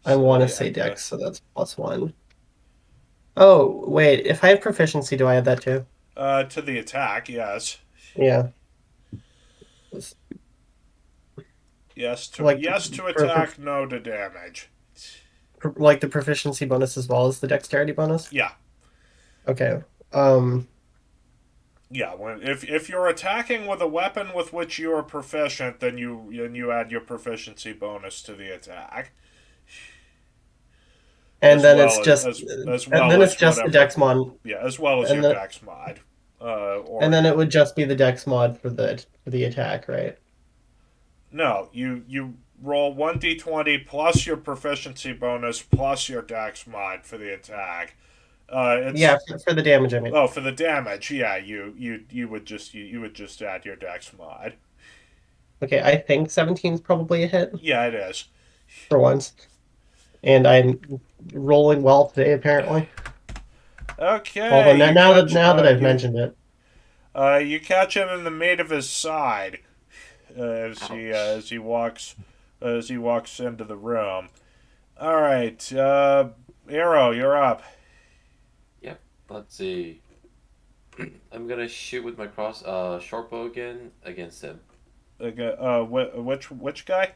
I want to yeah, say dex, so that's +1. Oh, wait, if I have proficiency, do I add that too? To the attack, yes. Yeah. Yes to Like, attack, no to damage. Like the proficiency bonus as well as the dexterity bonus? Yeah. Okay. Yeah, if you're attacking with a weapon with which you are proficient, then you add your proficiency bonus to the attack, And as then it's well just as and well then it's as just the whatever. dex mod, Yeah, as well as and your then dex mod, and or then your it would just be the dex mod for the attack, right? no. You roll 1d20 plus your proficiency bonus plus your dex mod for the attack. Yeah, It's for the damage, I mean. oh for the damage. Yeah, you would just add your dex mod. Okay, I think 17 is probably a hit Yeah, it is. for once. And I'm rolling well today, apparently. Although Okay, now that I've mentioned it, you catch him in the meat of his side Ouch. as he walks into the room. All right, Arrow, you're up. Yep. Let's see. I'm gonna shoot with my short bow again against him. Okay, which guy?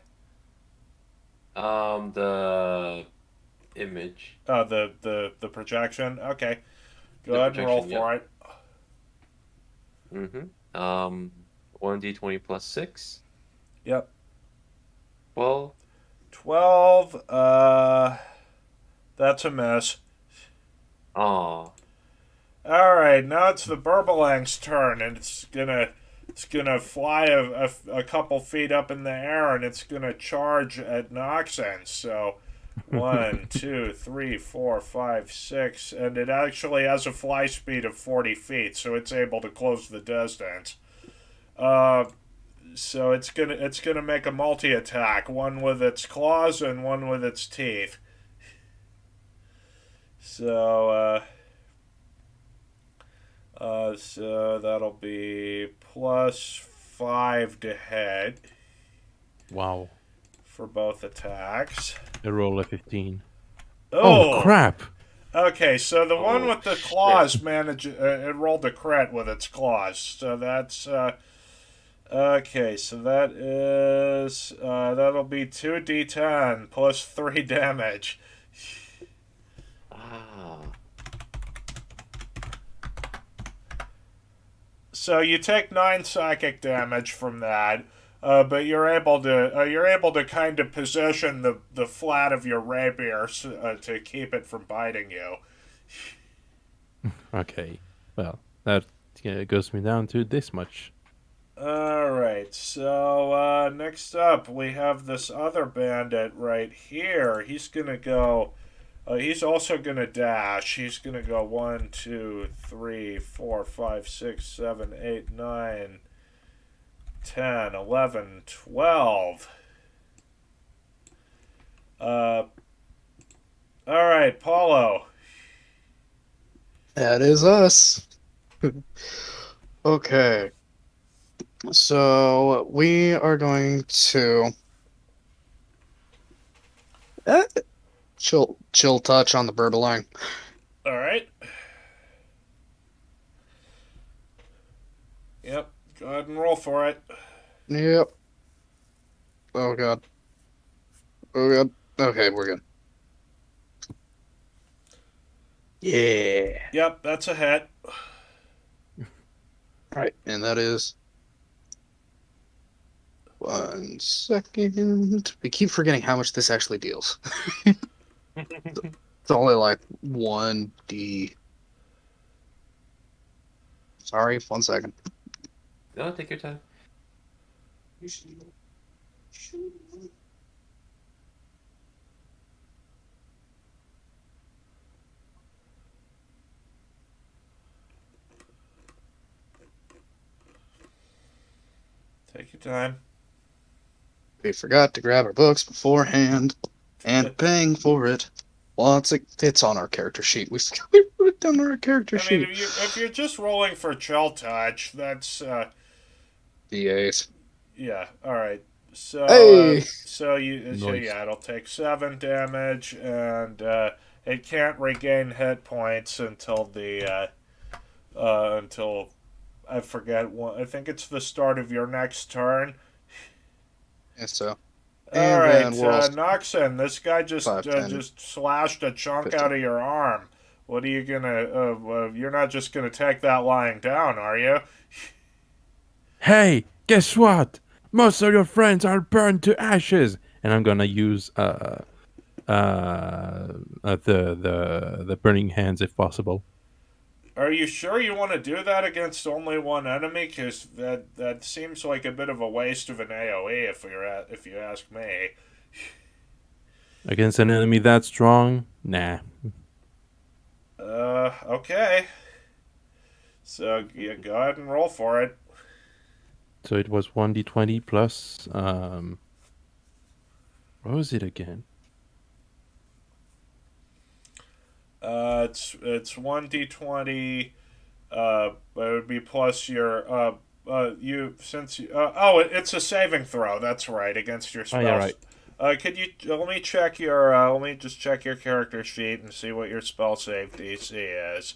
The image, The projection. Okay, go the ahead and roll projection. Yep. for it. Mm-hmm. 1d20 plus 6. Yep, Well, 12. That's a miss. aw. All right, now it's the Burbalang's turn, and it's gonna fly a couple feet up in the air, and it's gonna charge at Noxen. So, 1, 2, 3, 4, 5, 6, and it actually has a fly speed of 40 feet, so it's able to close the distance. Uh, so it's gonna make a multi attack, one with its claws and one with its teeth. So so that'll be +5 to hit Wow. for both attacks. I roll a 15. Oh, Oh, crap. okay. So the one Oh, with the shit. claws it rolled a crit with its claws. So that's okay. So that'll be 2d10 plus 3 damage. Ah. So you take 9 psychic damage from that, but you're able to kind of position the flat of your rapier to keep it from biting you. Okay. Well, that goes me down to this much. All right. So next up, we have this other bandit right here. He's gonna go. He's also gonna dash. He's gonna go 1, 2, 3, 4, 5, 6, 7, 8, 9, 10, 11, 12. Uh, all right, Paulo. That is us. Okay. So we are going to eh, chill touch on the Burbalang. All right. Yep. Go ahead and roll for it. Yep. Oh god. Oh god. Okay, we're good. Yeah. Yep, that's a hit. Right, and that is 1 second. We keep forgetting how much this actually deals. It's only like 1d. Sorry, 1 second. No, take your time. Take your time. We forgot to grab our books beforehand and paying for it. Once it's on our character sheet. We put it down on our character I mean, sheet. if you're just rolling for chill touch, that's D8. yeah. All right. So Hey! Nice. yeah, it'll take 7 damage, and it can't regain hit points until until I forget. I think it's the start of your next turn. And so, All and right, then we're all Noxon, this guy just 5, 10, just slashed a chunk 15. out of your arm. What are you gonna? You're not just gonna take that lying down, are you? Hey, guess what? Most of your friends are burned to ashes, and I'm gonna use the burning hands if possible. Are you sure you want to do that against only one enemy? Because that seems like a bit of a waste of an AOE if you ask me. Against an enemy that strong? Nah. Okay. So yeah, go ahead and roll for it. So it was 1d20 plus what was it again? It's 1d20. It would be plus your you since you, it's a saving throw. That's right, against your Oh yeah, spells. right. Could you let me check your let me just check your character sheet and see what your spell save DC is.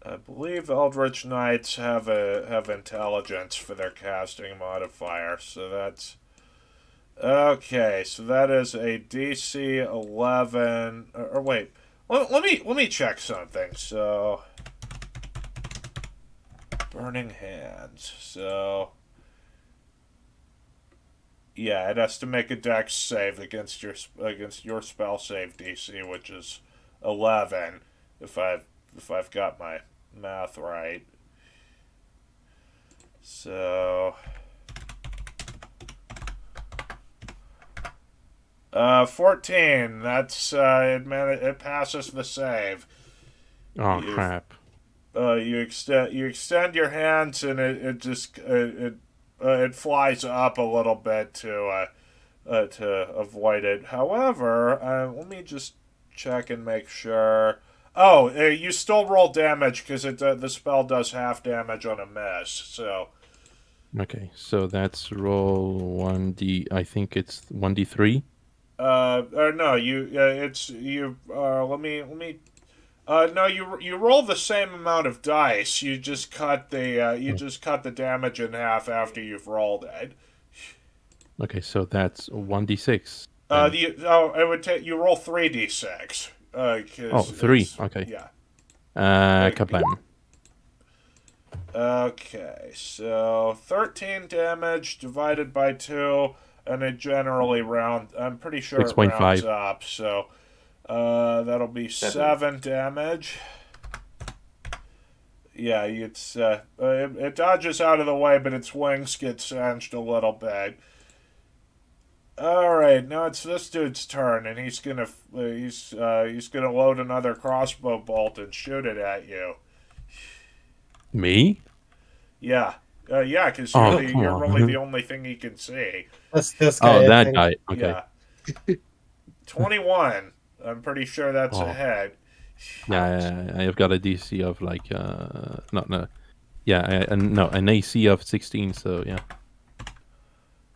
I believe Eldritch Knights have intelligence for their casting modifier, so that's okay. So that is a DC 11. Or wait, let me check something. So Burning Hands. So yeah, it has to make a Dex save against your spell save DC, which is 11. If I've got my math right. So 14. That's it passes the save. Oh You- crap. You extend your hands and it flies up a little bit to avoid it. However, let me just check and make sure. Oh, you still roll damage because the spell does half damage on a miss. So Okay, so that's roll 1d. I think it's 1d3. or no, it's you. Let me. No, you roll the same amount of dice. You just cut the damage in half after you've rolled it. Okay, so that's 1d6. then. It would take you roll 3d6. Oh, 3. Okay. Yeah. Kablam. Okay, so 13 damage divided by 2, and it generally I'm pretty sure it 6.5. rounds up, so that'll be 7 damage. Yeah, it dodges out of the way, but its wings get singed a little bit. Alright, now it's this dude's turn, and he's gonna load another crossbow bolt and shoot it at you. Me? Yeah. Yeah, because Oh, you're come on. really the only thing he can see. This guy. Oh, I that think. guy. Okay. Yeah. 21. I'm pretty sure that's Oh. a hit. Yeah, I've got a DC of like no. Yeah, an AC of 16. So yeah.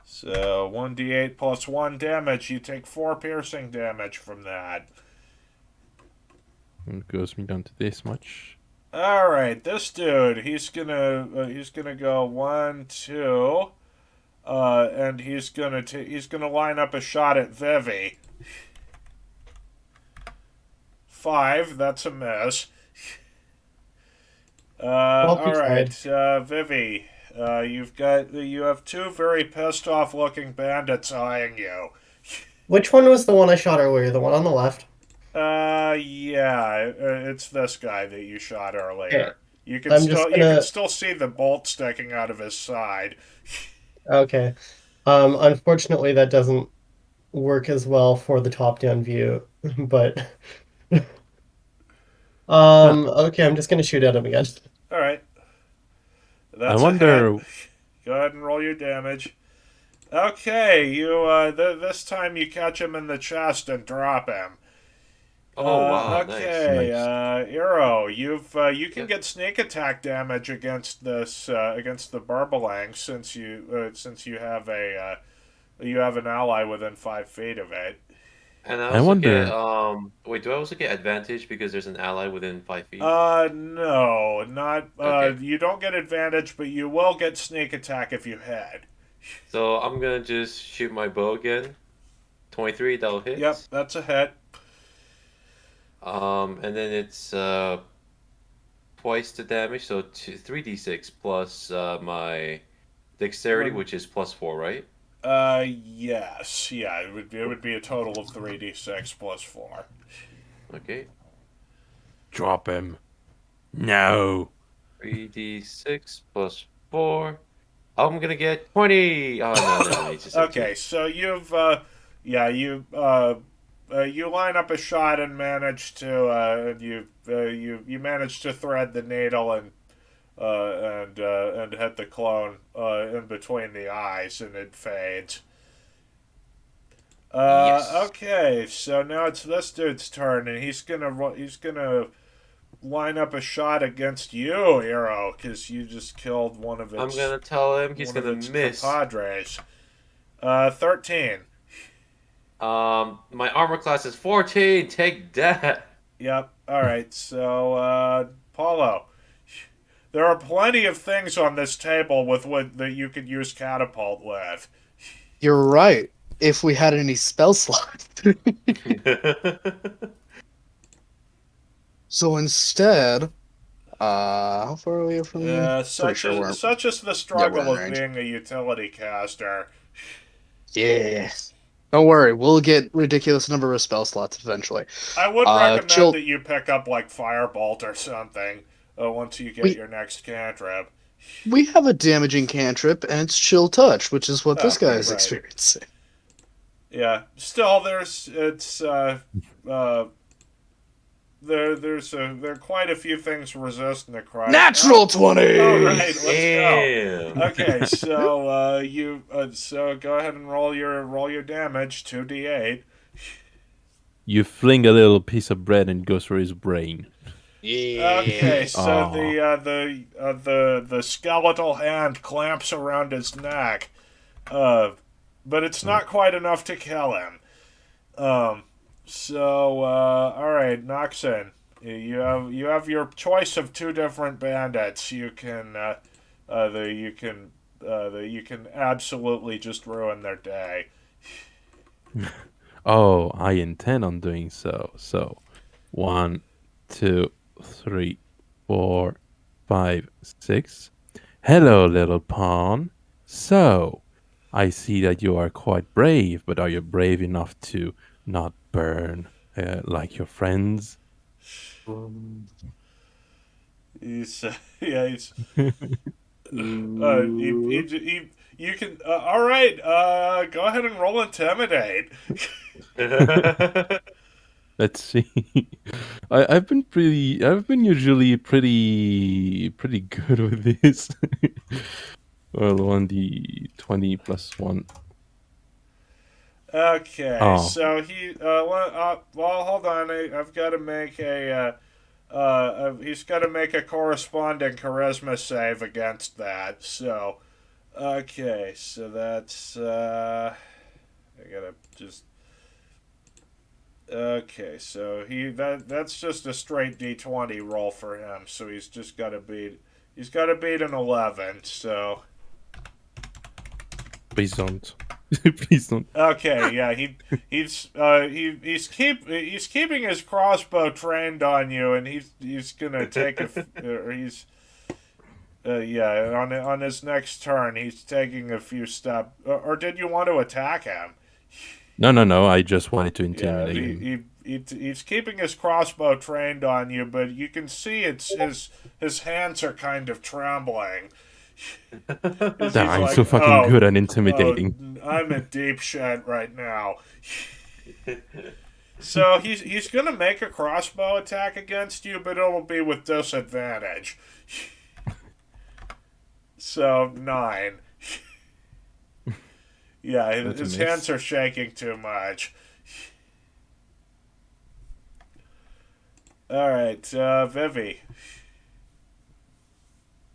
So 1d8 plus 1 damage. You take 4 piercing damage from that. It goes me down to this much. All right, this dude, he's gonna go 1, 2, and he's gonna line up a shot at Vivi. 5, that's a miss. Well, All right, Vivi, you have 2 very pissed off looking bandits eyeing you. Which one was the one I shot earlier? The one on the left? Yeah, it's this guy that you shot earlier. Okay. You can I'm still just you can gonna- still see the bolt sticking out of his side. Okay. Unfortunately, that doesn't work as well for the top-down view, but okay, I'm just gonna shoot at him again. All right. I That's wonder. a hit. Go ahead and roll your damage. Okay, this time you catch him in the chest and drop him. Oh wow, Okay, Nice. Eero, you can get sneak attack damage against against the Burbalang since you have an ally within 5 feet of it. And I I also wonder- get wait, do I also get advantage because there's an ally within 5 feet? No, not Okay. you don't get advantage, but you will get sneak attack if you hit. So I'm gonna just shoot my bow again. 23, that'll hit. Yep, that's a hit. And then it's twice the damage, so 3d6 plus my dexterity, Would- which is +4, right? Yes. Yeah, it would be a total of 3d6 plus 4. Okay. Drop him. No. 3d6 plus 4. I'm gonna get 20. Oh no, never mind. It's just Okay, so you line up a shot and manage to you manage to thread the needle and hit the clone in between the eyes, and it fades. Yes. Okay, so now it's this dude's turn, and he's gonna line up a shot against you, Hero, because you just killed one of its I'm gonna tell him he's one of gonna its miss. compadres. 13. My armor class is 14. Take that. Yep. All right. So, Paulo, there are plenty of things on this table with what that you could use catapult with. You're right. If we had any spell slots. So instead, how far are we from? Such sure we're- as such as the struggle in of range. being a utility caster. Yeah. Don't worry, we'll get ridiculous number of spell slots eventually. I would recommend chill- that you pick up like Firebolt or something once you get We- your next cantrip. We have a damaging cantrip, and it's Chill Touch, which is what this Okay, guy is right. experiencing. Yeah. Still, there are quite a few things resist necrotic. Natural 20! All right, let's go. Damn. Okay, so go ahead and roll your damage, 2d8. You fling a little piece of bread and it goes through his brain. Okay, so Aw. the skeletal hand clamps around his neck, but it's not quite enough to kill him. All right, Noxon, you have your choice of two different bandits. You can you can absolutely just ruin their day. Oh, I intend on doing so. So, 1, 2, 3, 4, 5, 6. Hello, little pawn. So, I see that you are quite brave, but are you brave enough to not burn like your friends? He's yeah, he's you can all right. Go ahead and roll intimidate. Let's see. I've been usually pretty good with this. Well, 1d20 plus 1. Okay, Oh. so well, hold on. I've got to make he's got to make a corresponding charisma save against that. So, okay, so that's I gotta just. Okay, so that's just a straight d20 roll for him. So he's got to beat an 11. So. Please don't. Please don't. Okay, yeah, he's keeping his crossbow trained on you, and he's gonna take on his next turn he's taking a few steps. Or did you want to attack him? No. I just wanted to Yeah, intimidate him. he's keeping his crossbow trained on you, but you can see his hands are kind of trembling. He's I'm like, so fucking good at intimidating. I'm in deep shit right now. So he's gonna make a crossbow attack against you, but it'll be with disadvantage. So 9. Yeah, That's a his miss. hands are shaking too much. All right, Vivi.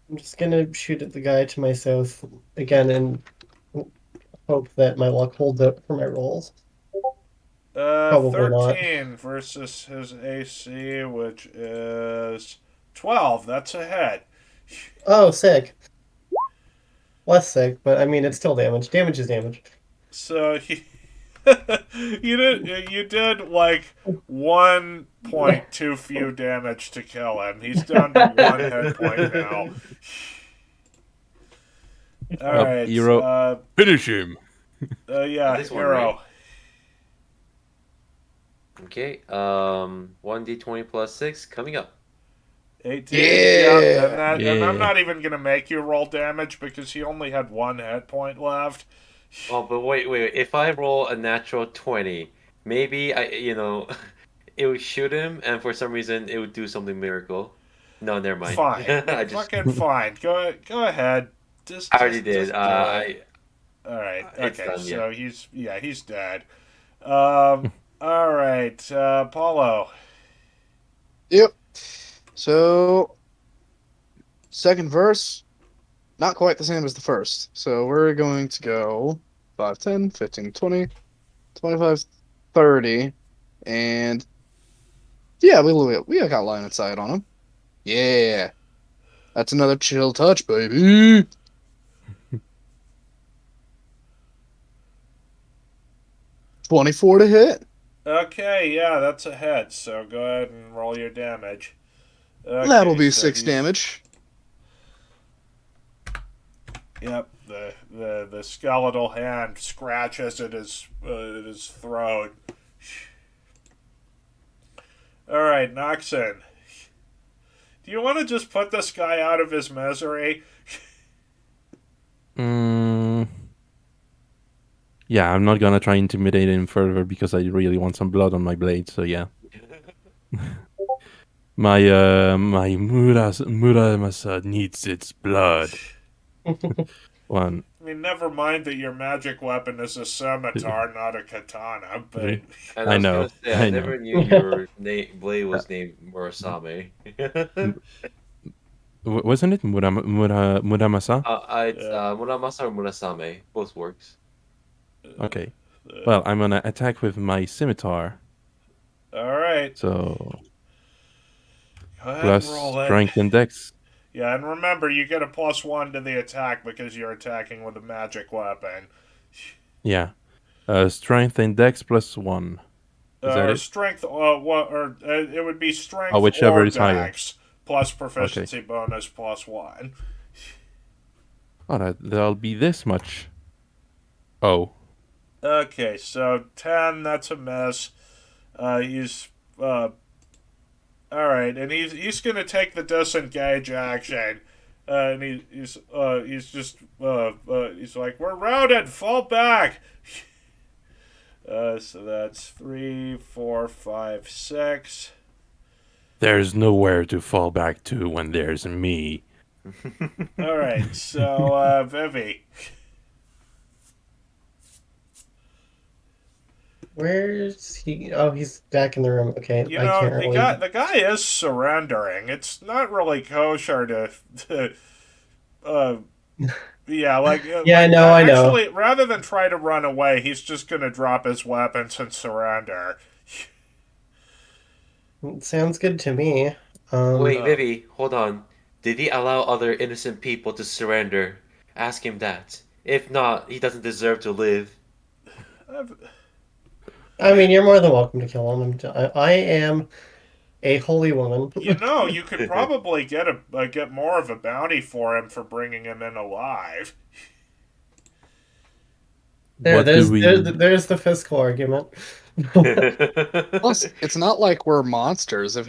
I'm just gonna shoot at the guy to my south again and hope that my luck holds out for my rolls. Probably not. 13 versus his AC, which is 12. That's a hit. Oh, sick. Less sick, but I mean, it's still damage. Damage is damage. So You did like 1 point too few damage to kill him. He's down to 1 hit point now. All right, Hero. Finish him. yeah, This one, Hero. right? Okay, 1d20 plus 6 coming up. 18. Yeah. And I'm Yeah. not even gonna make you roll damage because he only had 1 hit point left. Oh, but wait. If I roll a natural 20, maybe it would shoot him, and for some reason it would do something miracle. No, never mind. Fine, I just fucking fine. Go ahead. I already did. Just do it. I All right. it's Okay. done, So he's dead. All right. Paulo. Yep. So, second verse, not quite the same as the first. So we're going to go 5, 10, 15, 20, 25, 30, and yeah, we got line of sight on him. Yeah. That's another chill touch, baby. $24 to hit. Okay. Yeah, that's a hit. So go ahead and roll your damage. Okay, That'll be so 6 he's- damage. Yep. The skeletal hand scratches at his throat. All right, Noxon. Do you want to just put this guy out of his misery? Yeah, I'm not gonna try intimidate him further because I really want some blood on my blade. So yeah, my Muramasa needs its blood. One. I mean, never mind that your magic weapon is a scimitar, not a katana. But Really? And I was know, gonna say, I I know. never knew your blade was named Murasame. Wasn't it Muramasa? It's Muramasa or Murasame. Both works. Okay. Well, I'm gonna attack with my scimitar. all right, So go ahead plus and roll it. strength and dex. Yeah, and remember, you get a +1 to the attack because you're attacking with a magic weapon. Yeah. Strength and dex +1. Is that Or it? strength, it would be strength Oh, whichever or is higher. dex plus proficiency bonus +1. Oh, that'll be this much. Oh. Okay, so 10, that's a miss. He's all right, and he's gonna take the disengage action, and he's like, we're routed, fall back. So that's 3, 4, 5, 6. There's nowhere to fall back to when there's me. All right, so Vivi. Where's he? Oh, he's back in the room. Okay, You I know, can't really. the guy is surrendering. It's not really kosher to yeah, like Yeah, I know, I know. Actually, rather than try to run away, he's just gonna drop his weapons and surrender. Sounds good to me. Wait, Vivi, hold on. Did he allow other innocent people to surrender? Ask him that. If not, he doesn't deserve to live. I mean, you're more than welcome to kill him. I am a holy woman. You know, you could probably get more of a bounty for him for bringing him in alive. There's we... there's the fiscal argument. Plus, it's not like we're monsters. If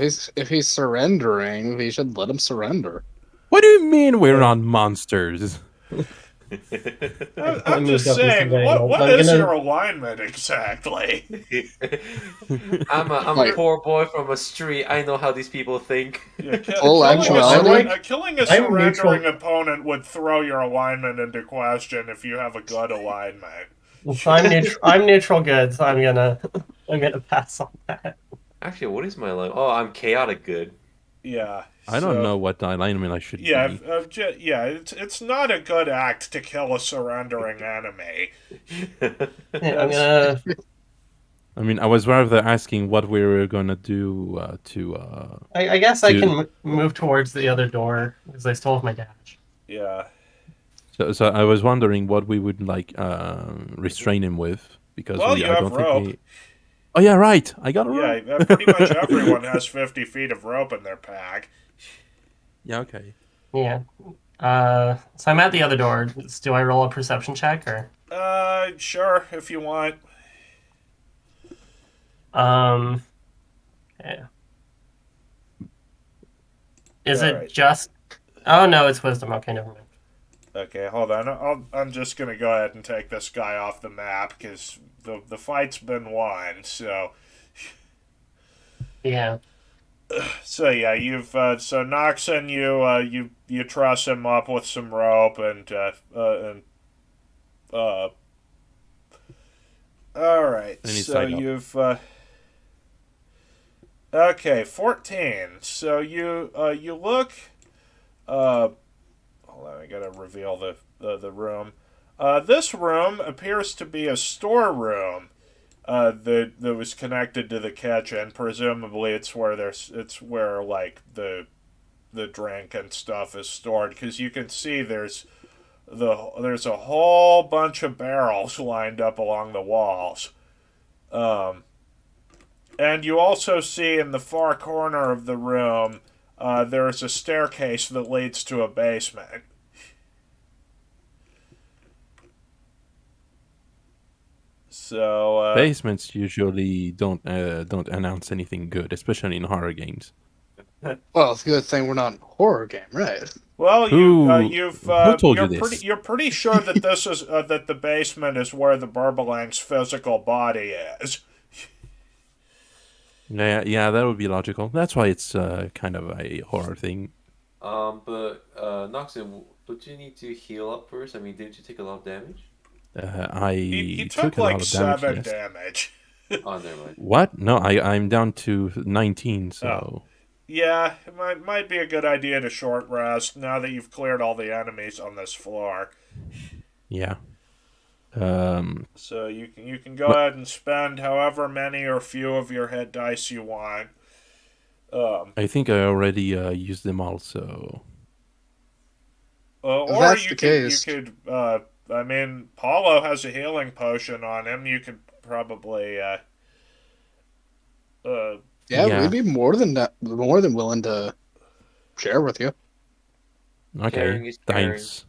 he's surrendering, we should let him surrender. What do you mean we're not monsters? I'm just saying, what is your alignment exactly? I'm a poor boy from a street. I know how these people think. Yeah, killing a surrendering opponent would throw your alignment into question if you have a good alignment. I'm neutral good, so I'm gonna pass on that. Actually, what is my alignment? Oh, I'm chaotic good. Yeah. I don't know what alignment I should be. It's not a good act to kill a surrendering enemy. Yeah, I mean, I was rather asking what we were gonna do I guess I can move towards the other door because I still have my dash. Yeah. So I was wondering what we would restrain him with. because Well, you I have don't rope. think we. Oh yeah, right. I got a rope. Yeah, pretty much everyone has 50 feet of rope in their pack. Yeah. Okay. Yeah. So I'm at the other door. Do I roll a perception check or? Sure, if you want. Yeah. Is All it right. just? Oh no, it's wisdom. Okay, never mind. Okay, hold on. I'm just gonna go ahead and take this guy off the map because the fight's been won. So Yeah. yeah, you've so Noxon, you truss him up with some rope and all right. And he's So tied up. you've okay, 14. So you look hold on, I gotta reveal the room. This room appears to be a storeroom that was connected to the kitchen. Presumably, it's where like the drink and stuff is stored because you can see there's a whole bunch of barrels lined up along the walls. And you also see in the far corner of the room there's a staircase that leads to a basement. So Basements usually don't announce anything good, especially in horror games. Well, it's a good thing we're not in a horror game, right? well, Who told you this? You're pretty sure that this is that the basement is where the Burbalang's physical body is. Yeah, that would be logical. That's why it's kind of a horror thing. But Noxon, don't you need to heal up first? I mean, didn't you take a lot of damage? I He took took a lot like of damage. 7 Yes. damage. Oh, never mind. What? No, I'm down to 19. So Oh. Yeah, it might be a good idea to short rest now that you've cleared all the enemies on this floor. yeah. So you can go ahead and spend however many or few of your hit dice you want. I think I already used them all. So If Or that's you the could case. I mean, Paulo has a healing potion on him. You could probably Yeah, Yeah. we'd be more than willing to share with you. okay, Caring is caring. thanks.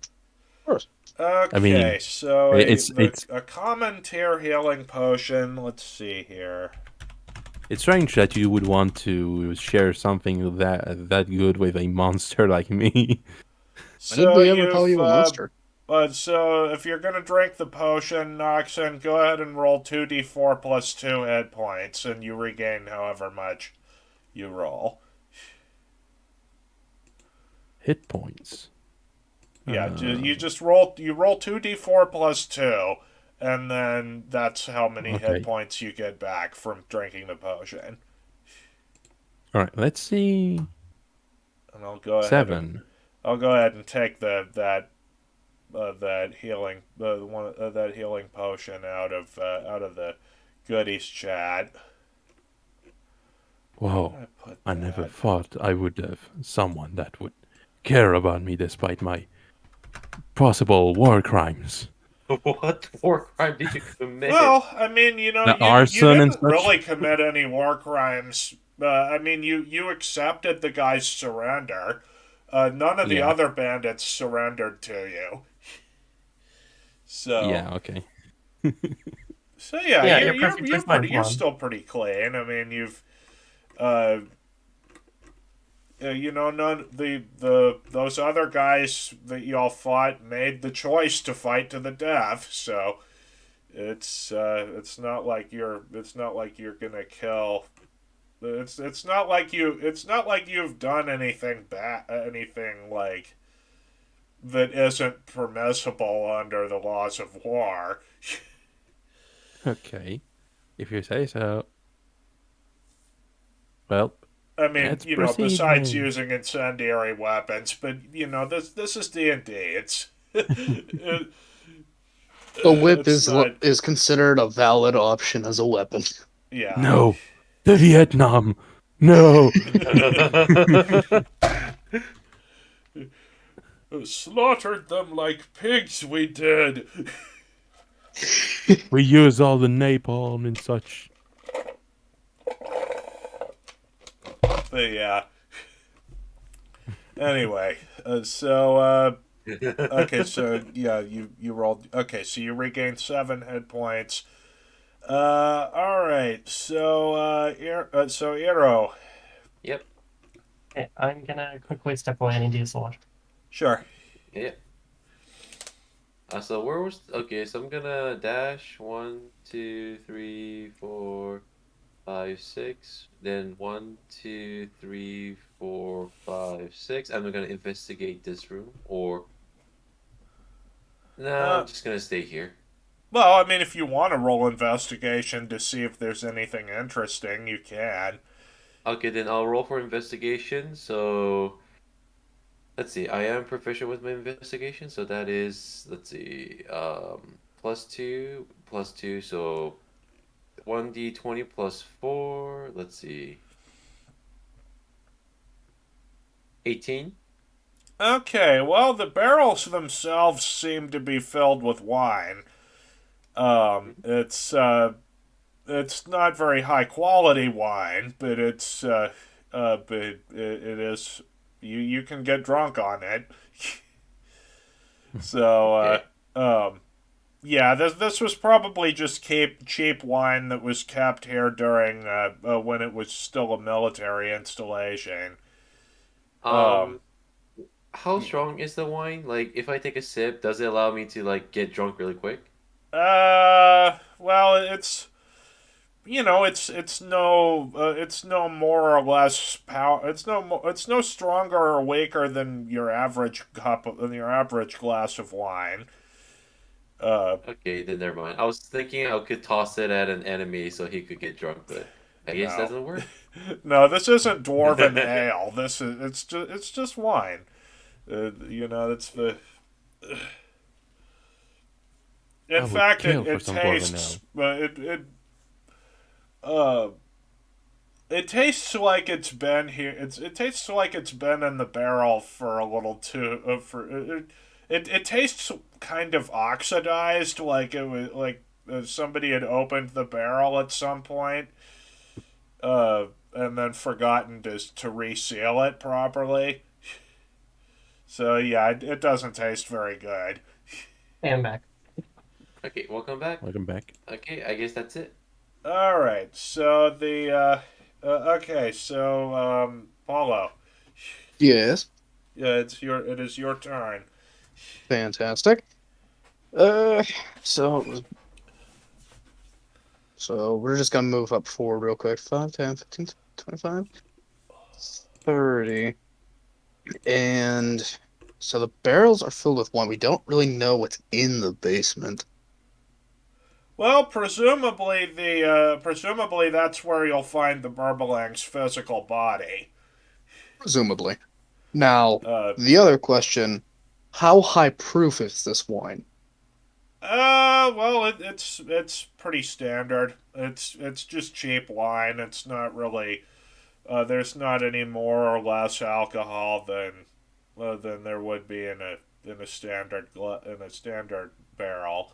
Okay, I mean, so it's a common tier healing potion. Let's see here. It's strange that you would want to share something that good with a monster like me. When did we ever call you a you've, monster? So if you're gonna drink the potion, Noxon, go ahead and roll 2d4 plus 2 hit points, and you regain however much you roll. Hit points. Yeah, you just roll 2d4 plus 2, and then that's how many Okay. hit points you get back from drinking the potion. All right, let's see. And I'll go ahead. 7. I'll go ahead and take that healing that healing potion out of the goodies chat. Whoa! I put I never that? thought I would have someone that would care about me despite my possible war crimes. What war crime did you commit? Well, I mean, you The you arson and didn't such? really commit any war crimes. I mean, you accepted the guy's surrender. None of the Yeah. other bandits surrendered to you. So Yeah. Okay. So yeah, Yeah, you're you're perfectly fine, you're Juan. still pretty clean. I mean, you've those other guys that y'all fought made the choice to fight to the death. So it's not like you're gonna kill. It's not like you've done anything anything like that isn't permissible under the laws of war. Okay. If you say so. Well, I mean, let's besides proceed. using incendiary weapons, but this is D&D. It's The whip it's not- is considered a valid option as a weapon. yeah. No, the Vietnam. No. Slaughtered them like pigs. We did. We use all the napalm and such. But yeah. Anyway, okay, so yeah, you rolled. Okay, so you regained 7 hit points. All right. So so Eero. Yep. Okay, I'm gonna quickly step away and use the water. Sure. Yeah. So where was okay? So I'm gonna dash 1, 2, 3, 4, 5, 6. Then 1, 2, 3, 4, 5, 6. I'm gonna investigate this room, or no, I'm Uh, just gonna stay here. well, I mean, if you want to roll investigation to see if there's anything interesting, you can. Okay, then I'll roll for investigation. So let's see. I am proficient with my investigation, so that is let's see, +2, +2. So 1d20 +4. Let's see, 18. Okay. Well, the barrels themselves seem to be filled with wine. It's not very high quality wine, but it is. You can get drunk on it. So Okay. yeah, this was probably just cheap wine that was kept here during when it was still a military installation. Um, Um, how strong is the wine? Like, if I take a sip, does it allow me to like get drunk really quick? well, it's no more or less power. It's no stronger or weaker than your average glass of wine. Uh, Okay, then never mind. I was thinking I could toss it at an enemy so he could get drunk, but I guess that no, doesn't work. no, this isn't dwarven ale. It's just wine. That's the. I In would fact, kill for it some dwarven tastes. ale. Uh, it tastes like it's been here. It tastes like it's been in the barrel for a little too. It tastes kind of oxidized, like it was like somebody had opened the barrel at some point, and then forgotten to reseal it properly. So yeah, it doesn't taste very good. And back. Okay, welcome back. Welcome back. Okay, I guess that's it. All right, so okay, so Paulo, Yes. yeah, it is your turn. Fantastic. Uh, so so we're just gonna move up forward real quick. 5, 10, 15, 25, 30. And so the barrels are filled with wine. We don't really know what's in the basement. Well, presumably that's where you'll find the Burbelang's physical body. Presumably. Now, Uh, the other question, how high proof is this wine? well, it's pretty standard. It's just cheap wine. It's not really. There's not any more or less alcohol than there would be in a standard barrel.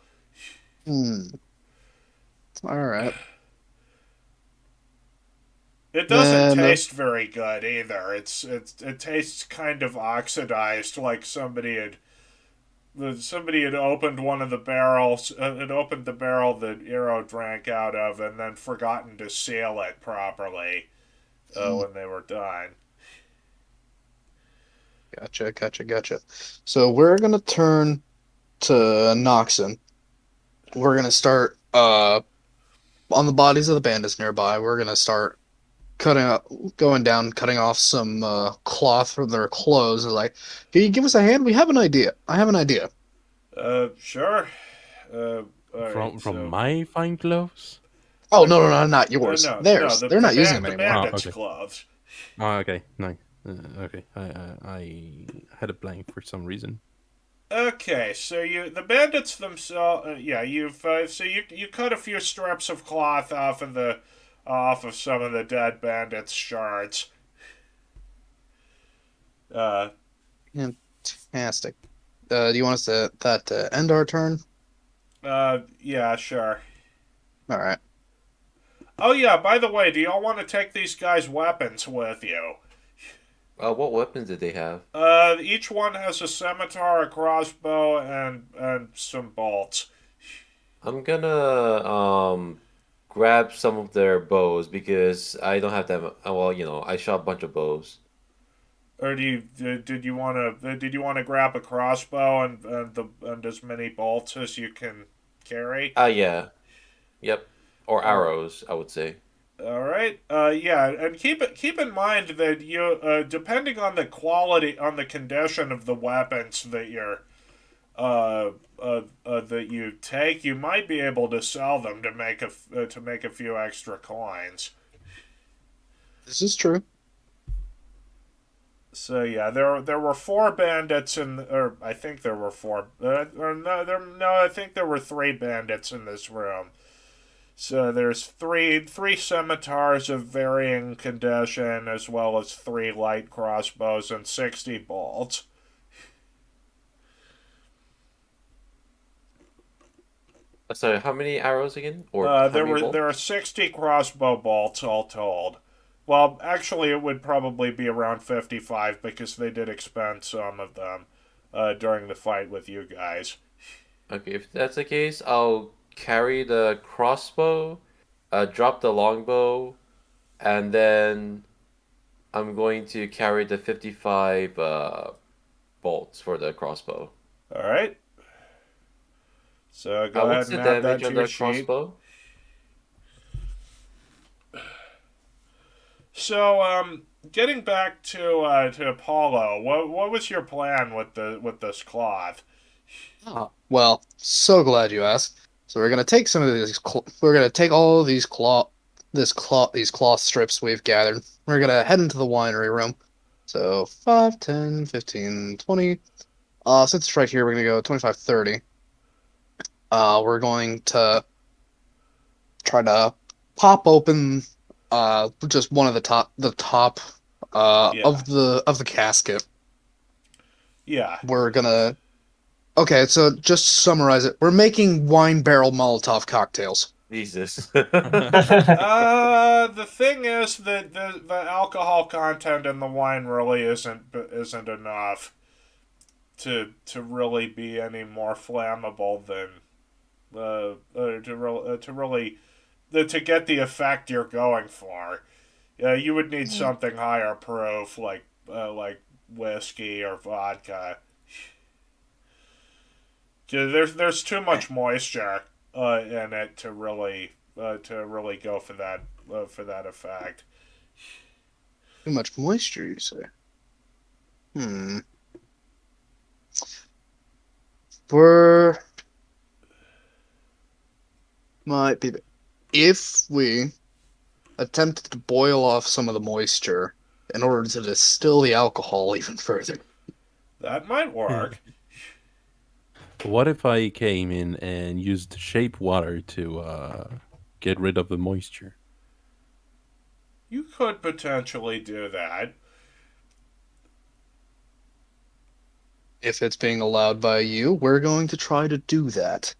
Hmm. All right. It doesn't Then, taste very good either. It tastes kind of oxidized, like somebody had opened one of the barrels, had opened the barrel that Eero drank out of, and then forgotten to seal it properly when they were done. gotcha. So we're gonna turn to Noxon. We're gonna start on the bodies of the bandits nearby. We're gonna start going down, cutting off some cloth from their clothes. And like, can you give us a hand? We have an idea. I have an idea. Sure. All right. From So my fine clothes? Oh no, not yours. no, Theirs. They're not using them the anymore. bandits' okay. gloves. Oh, okay. No. Okay. I had a blank for some reason. Okay, so the bandits themselves, yeah, you cut a few strips of cloth off of some of the dead bandits' shards. Uh, Fantastic. Do you want us to end our turn? Yeah, sure. All right. Oh yeah, by the way, do y'all want to take these guys' weapons with you? What weapons did they have? Each one has a scimitar, a crossbow, and some bolts. I'm gonna grab some of their bows because I don't have them. Well, I shot a bunch of bows. Or did you want to grab a crossbow and as many bolts as you can carry? Yeah, yep, or Or arrows, I would say. All right. Yeah, and keep in mind that depending on the quality, on the condition of the weapons that that you take, you might be able to sell them to make a few extra coins. This is true. So yeah, there were four bandits or I think there were four. Or no, I think there were three bandits in this room. So there's three scimitars of varying condition, as well as three light crossbows and 60 bolts. Sorry, how many arrows again? Or how many bolts? There are 60 crossbow bolts all told. Well, actually, it would probably be around 55 because they did expend some of them during the fight with you guys. Okay, if that's the case, I'll carry the crossbow, drop the longbow, and then I'm going to carry the 55 bolts for the crossbow. All right. So go What's ahead the and add that damage to on your the sheet. crossbow? So, getting back to Apollo, what was your plan with this cloth? Oh, well, so glad you asked. So we're gonna take some of these. We're gonna take all of these cloth strips we've gathered. We're gonna head into the winery room. So 5, 10, 15, 20. Since it's right here, we're gonna go 25, 30. We're going to try to pop open just one of the top Yeah, of the casket. yeah. We're gonna Okay, so just to summarize it. We're making wine barrel Molotov cocktails. Jesus. The thing is that the alcohol content in the wine really isn't enough to really be any more flammable than to really to get the effect you're going for. You would need something higher proof like whiskey or vodka. There's too much moisture in it to really go for that effect. Too much moisture, you say? Hmm. We're might be if we attempted to boil off some of the moisture in order to distill the alcohol even further. That might work. What if I came in and used shape water to get rid of the moisture? You could potentially do that. If it's being allowed by you, we're going to try to do that.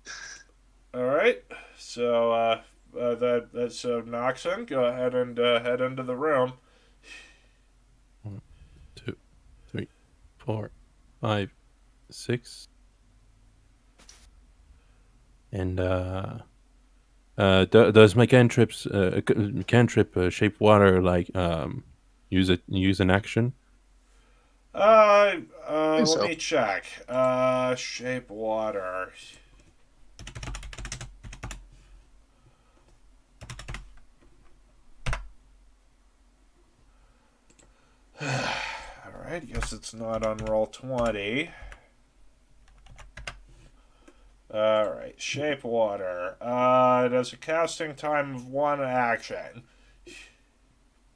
All right. So that's Noxon. Go ahead and head into the room. 1, 2, 3, 4, 5, 6. And does my cantrip shape water like use an action? I think Let so. me check. Shape water. All right. Guess it's not on roll 20. All right. Shape water. It has a casting time of 1 action.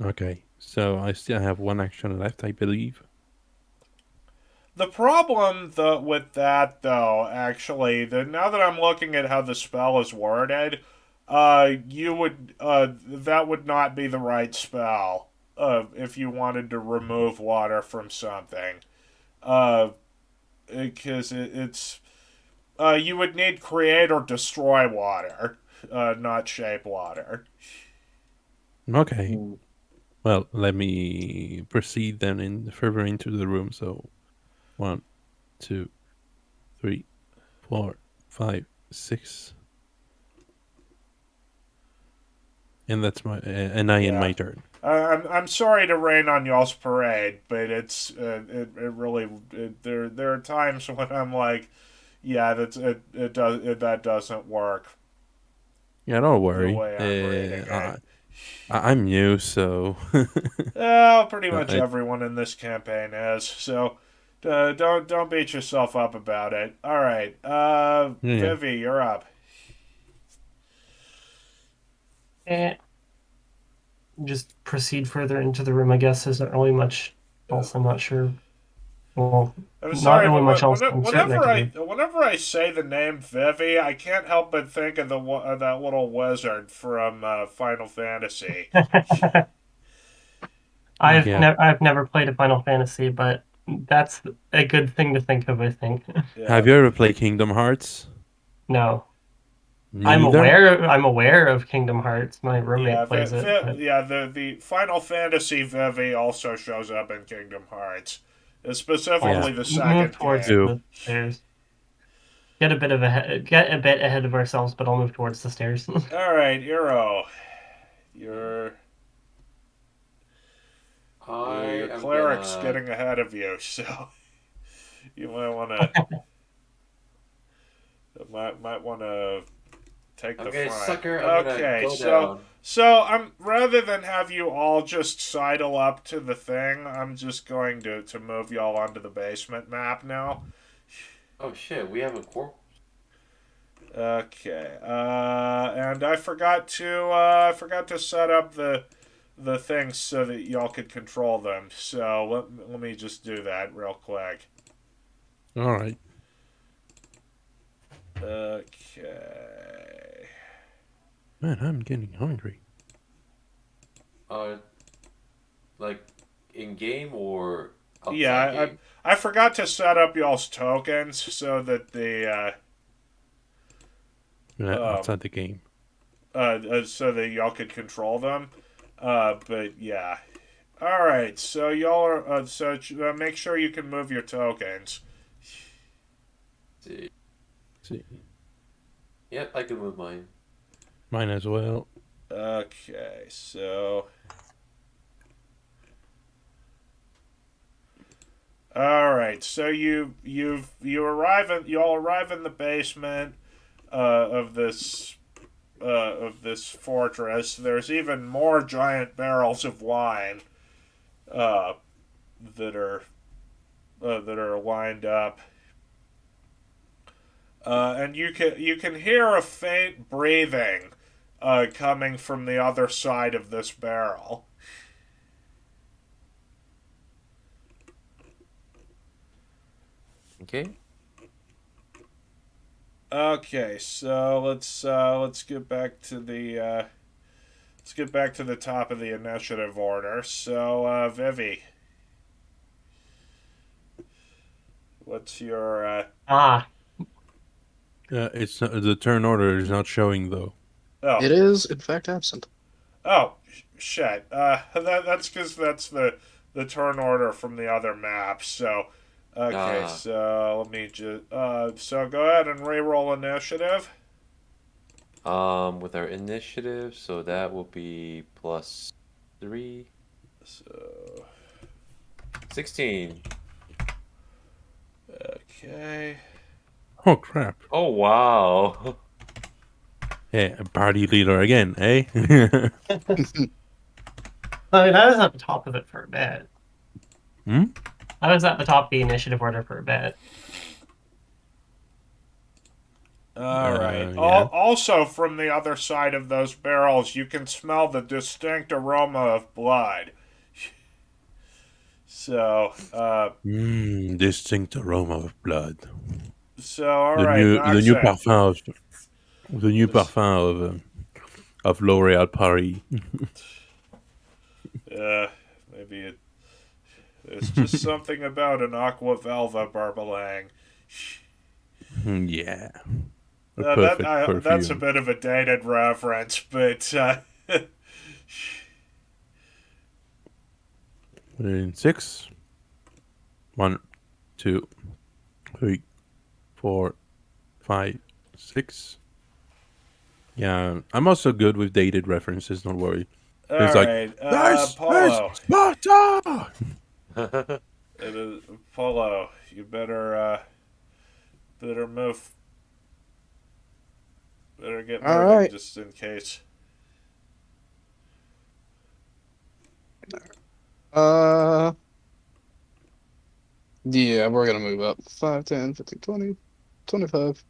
Okay, so I still have one action left, I believe. The problem with that, though, actually, now that I'm looking at how the spell is worded, that would not be the right spell if you wanted to remove water from something, because it's You would need create or destroy water, not shape water. Okay. Hmm. Well, let me proceed then further into the room. So, 1, 2, 3, 4, 5, 6, and that's my and I end Yeah. my turn. I'm sorry to rain on y'all's parade, but it really there are times when I'm like, yeah, that doesn't work Yeah, don't the worry. way I'm reading it. I'm new, so Well, pretty much I, everyone in this campaign is. So, don't beat yourself up about it. All right, yeah. Vivi, you're up. Eh, just proceed further into the room. I guess there's not really much else. I'm not sure. Well, I'm not sorry, really but much else I'm certain I can whenever I say the name Vivi, I can't help but think of that little wizard from Final Fantasy. do. Yeah. I've never played a Final Fantasy, but that's a good thing to think of, I think. Yeah. Have you ever played Kingdom Hearts? No. Neither. I'm aware of Kingdom Hearts. My Yeah, roommate plays it, but yeah. The Final Fantasy Vivi also shows up in Kingdom Hearts, Yeah. specifically let's the move second towards game. Two. the stairs. Get a bit ahead of ourselves, but I'll move towards the stairs. All right, Hero, your I your am cleric's gonna. getting ahead of you, so you might want to take I'm the gonna front. sucker. I'm gonna Okay, go down. so I'm rather than have you all just sidle up to the thing, I'm just going to move y'all onto the basement map now. Oh shit, we have a corp. Okay, and I forgot to set up the things so that y'all could control them. So let me just do that real quick. All right. Okay. Man, I'm getting hungry. Uh, like in game or Yeah, outside game? I forgot to set up y'all's tokens so that um, Outside the game. so that y'all could control them. But yeah. All right, so y'all are make sure you can move your tokens. See. See, Yep, I can move mine. mine as well. Okay, so all right, so y'all arrive in the basement of this fortress. There's even more giant barrels of wine uh, that are lined up, and you can hear a faint breathing coming from the other side of this barrel. Okay. Okay, so let's get back to the top of the initiative order. So, Vivi, what's your Ah, It's not, the turn order is not showing though. oh It is, in fact, absent. oh shit that's because that's the turn order from the other map. So, okay, Ah, so let me just so go ahead and re-roll initiative. with our initiative, so that will be +3, So 16. okay. Oh crap! Oh wow. Yeah, party leader again, eh? I mean, I was at the top of it for a bit. Hmm? I was at the top of the initiative order for a bit. All right. Yeah. Also, from the other side of those barrels, you can smell the distinct aroma of blood. So, Distinct aroma of blood. all right, The new Noxon. parfum of the new parfum of L'Oréal Paris. Maybe there's just something about an aqua velva burbling. Yeah. A perfect that's a perfume. bit of a dated reference, but In 6. 1, 2, 3, 4, 5, 6. Yeah, I'm also good with dated references. Don't worry. all It's like, right, this is Polo. Sparta! It is Polo. You better move. Better get All moving right. just in case. Uh, yeah, we're gonna move up. 5, 10, 15, 20, 25,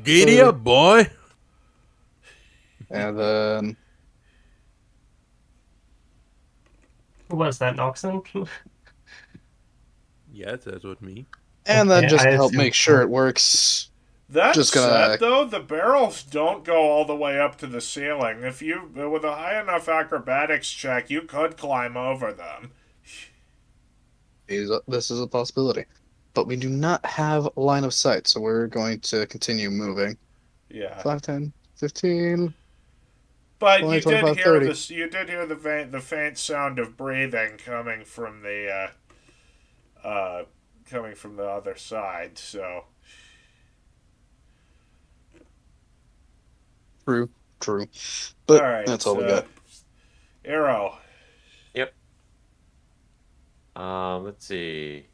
Giddy 30, up, boy! and then Who was that, Noxon? Yeah, that's what me. Okay, just I to help assume make sure so. it works, That just gonna said, though, the barrels don't go all the way up to the ceiling. If you, with a high enough acrobatics check, you could climb over them. this is a possibility. But we do not have line of sight, so we're going to continue moving. Yeah, 5, 10, 15, but 20, you did 25, hear 30. this. You did hear the faint sound of breathing uh, coming from the other side. So True, true. all But that's right, all we got. Arrow. Yep. Let's see.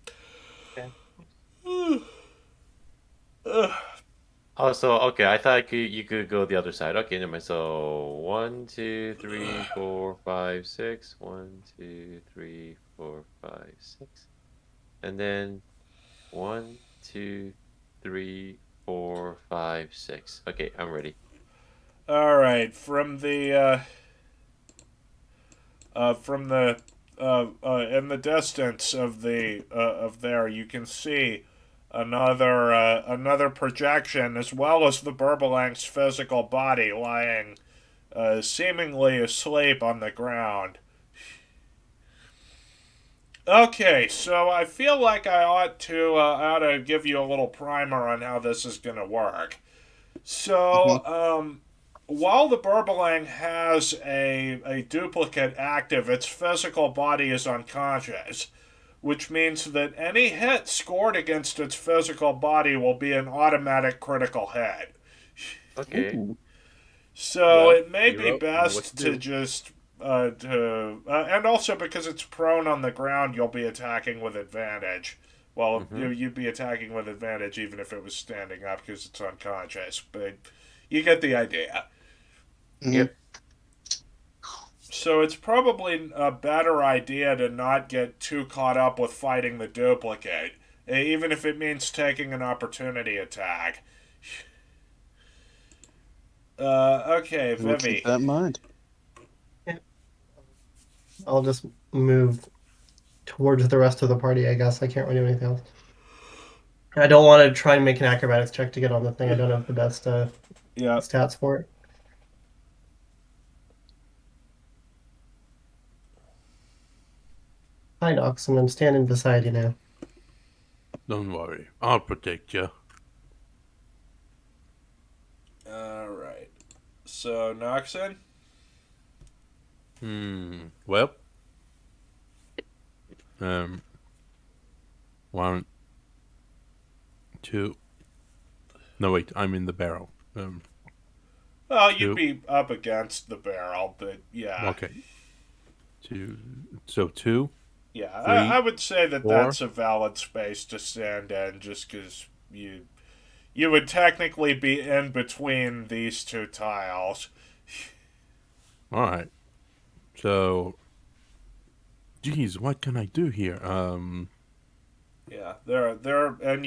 Oh, so okay. I thought you could go the other side. Okay, never mind. So 1, 2, 3, 4, 5, 6. 1, 2, 3, 4, 5, 6. And then 1, 2, 3, 4, 5, 6. Okay, I'm ready. All right, from the in the distance of there, you can see another projection, as well as the Burbalang's physical body lying seemingly asleep on the ground. Okay, so I feel like I ought to give you a little primer on how this is gonna work. Hmm. So, while the Burbalang has a duplicate active, its physical body is unconscious, which means that any hit scored against its physical body will be an automatic critical hit. Okay. So Well, it may be hero, you know what to best to do. just and also because it's prone on the ground, you'll be attacking with advantage. Well, Mm-hmm. you'd be attacking with advantage even if it was standing up because it's unconscious. But you get the idea. Hmm. Yep. So it's probably a better idea to not get too caught up with fighting the duplicate, even if it means taking an opportunity attack. Okay, We'll keep Vivi. that in mind. I'll just move towards the rest of the party, I guess. I can't really do anything else. I don't want to try and make an acrobatics check to get on the thing. I don't have the best Yeah. stats for it. Hi, Nox, and I'm standing beside you now. Don't worry. I'll protect you. All right. So Noxon. Well, um, 1, 2. No, wait. I'm in the barrel. Well, you'd 2. be up against the barrel, but yeah, Okay. 2. So 2, yeah. 3, I would say that 4. that's a valid space to stand in, just because you would technically be in between these two tiles. All right. So, geez, what can I do here? Yeah, and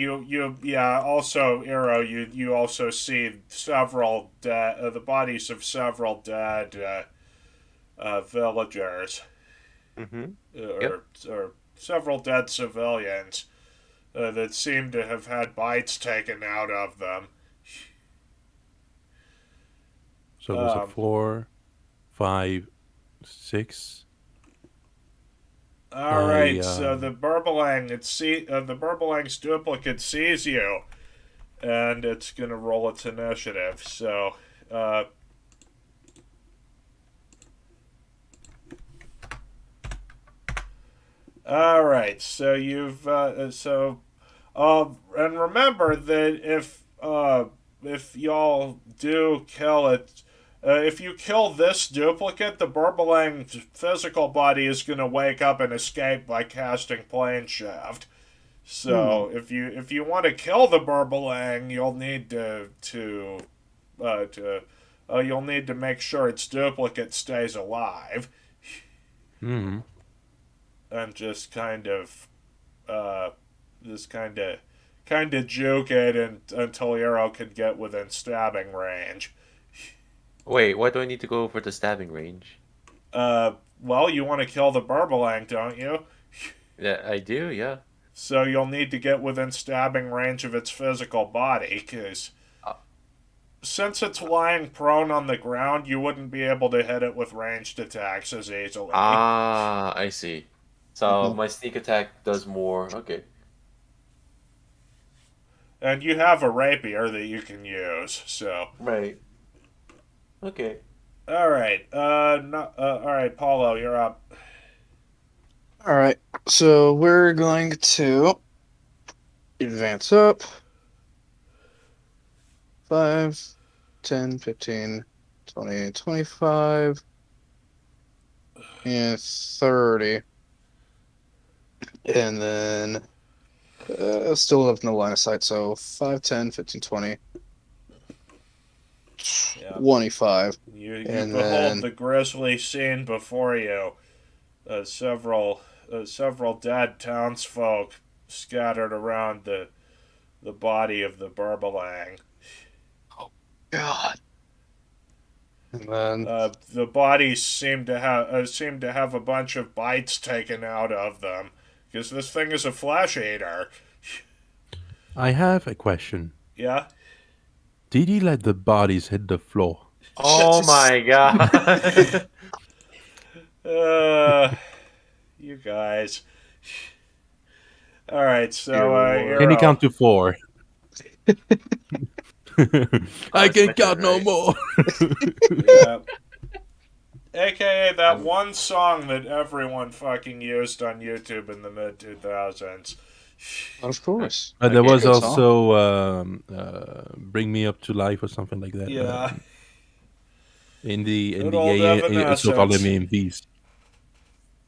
yeah. Also, Arrow, you also see several the bodies of several dead villagers, Mm-hmm. Yep. or several dead civilians that seem to have had bites taken out of them. So was it Um, 4, 5, 6? All I right, so the the Burbalang's duplicate sees you, and it's gonna roll its initiative. So, all right, so and remember that if y'all do kill it, if you kill this duplicate, the Burbalang's physical body is gonna wake up and escape by casting plane shaft. So if you want to kill the Burbalang, you'll need you'll need to make sure its duplicate stays alive, Hmm. and just kind of juke it until Arrow can get within stabbing range. Wait, why do I need to go for the stabbing range? Well, you want to kill the Burbalang, don't you? Yeah, I do. Yeah. So you'll need to get within stabbing range of its physical body, because Uh, since it's lying prone on the ground, you wouldn't be able to hit it with ranged attacks as easily. Ah, I see. So Mhm. my sneak attack does more. Okay. And you have a rapier that you can use, so. Right. Okay. Alright, no, alright, Paulo, you're up. All right. So we're going to advance up. 5, 10, 15, 20, 25, and 30. And then still have no line of sight, so 5, 10, 15, 20, Yeah. 25. You And behold then- the grisly scene before you. Several dead townsfolk scattered around the body of the Burbalang. God. And then The bodies seem to have a bunch of bites taken out of them, because this thing is a flesh eater. I have a question. Yeah. Did he let the bodies hit the floor? Oh my god. You guys. All right, so Dear Can he Hero. count to 4? I can count no right. more. Yeah. AKA that one song that everyone fucking used on YouTube in the mid 2000s. of course. There Okay. was Good song. also "Bring Me Up to Life" or something like that. Yeah. In the Good old so-called Evanescence. MMVs.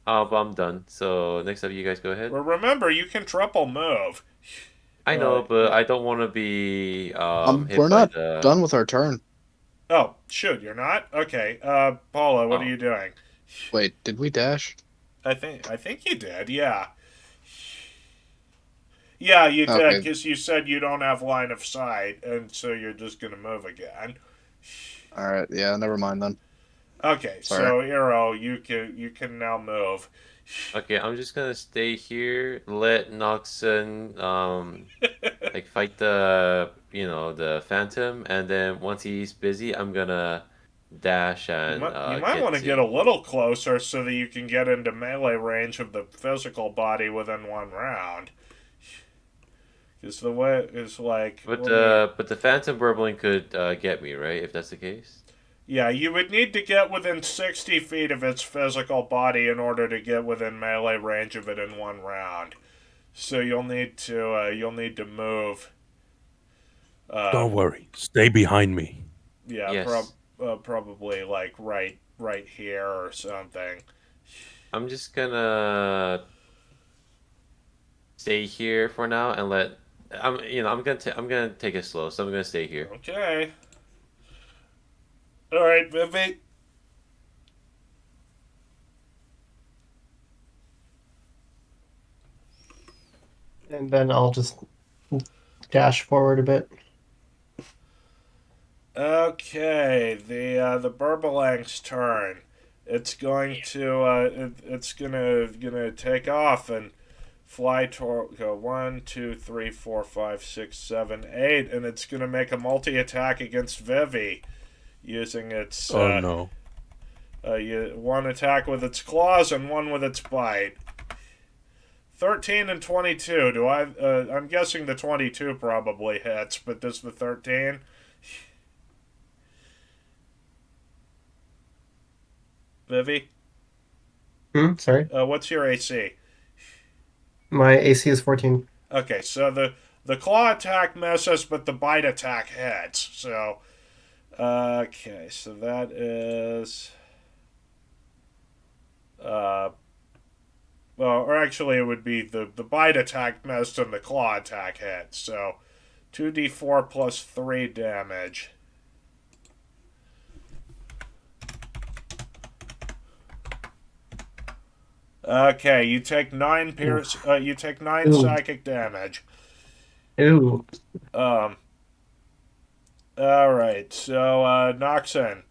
Oh, but I'm done. So next up, you guys go ahead. Well, remember, you can triple move. I know, but I don't want to be hit We're by not the. done with our turn. Oh, shoot, you're not? Okay. Paula, what Oh. are you doing? Wait, did we dash? I think you did, yeah. Yeah, you did, Okay. because you said you don't have line of sight, and so you're just gonna move again. All right. Yeah. Never mind then. Okay, so Sorry. Hero, you can now move. Okay, I'm just gonna stay here. Let Noxon like fight the the Phantom, and then once he's busy, I'm gonna dash and You might want to get a little closer so that you can get into melee range of the physical body within one round. Because the way is like. But let me- the Phantom Burbling could get me, right? If that's the case. Yeah, you would need to get within 60 feet of its physical body in order to get within melee range of it in one round. So you'll need to move. Don't worry. Stay behind me. Yeah, Yes. probably like right here or something. I'm just gonna stay here for now and let. I'm gonna take it slow, so I'm gonna stay here. Okay. All right, Vivi. And then I'll just dash forward a bit. Okay, the Burbalang's turn. It's going to it's gonna take off and fly toward go 1, 2, 3, 4, 5, 6, 7, 8, and it's gonna make a multi attack against Vivi, using its Oh no. one attack with its claws and one with its bite. 13 and 22. Do I? I'm guessing the 22 probably hits, but does the 13? Vivi, Sorry. what's your AC? My AC is 14. Okay, so the claw attack misses, but the bite attack hits. So, okay, so that is. Well, or actually, it would be the bite attack missed and the claw attack hit. So, 2d4 plus 3 damage. Okay, you take 9 pierce. You take 9 Ooh. psychic damage. Ooh. All right. So, Noxon.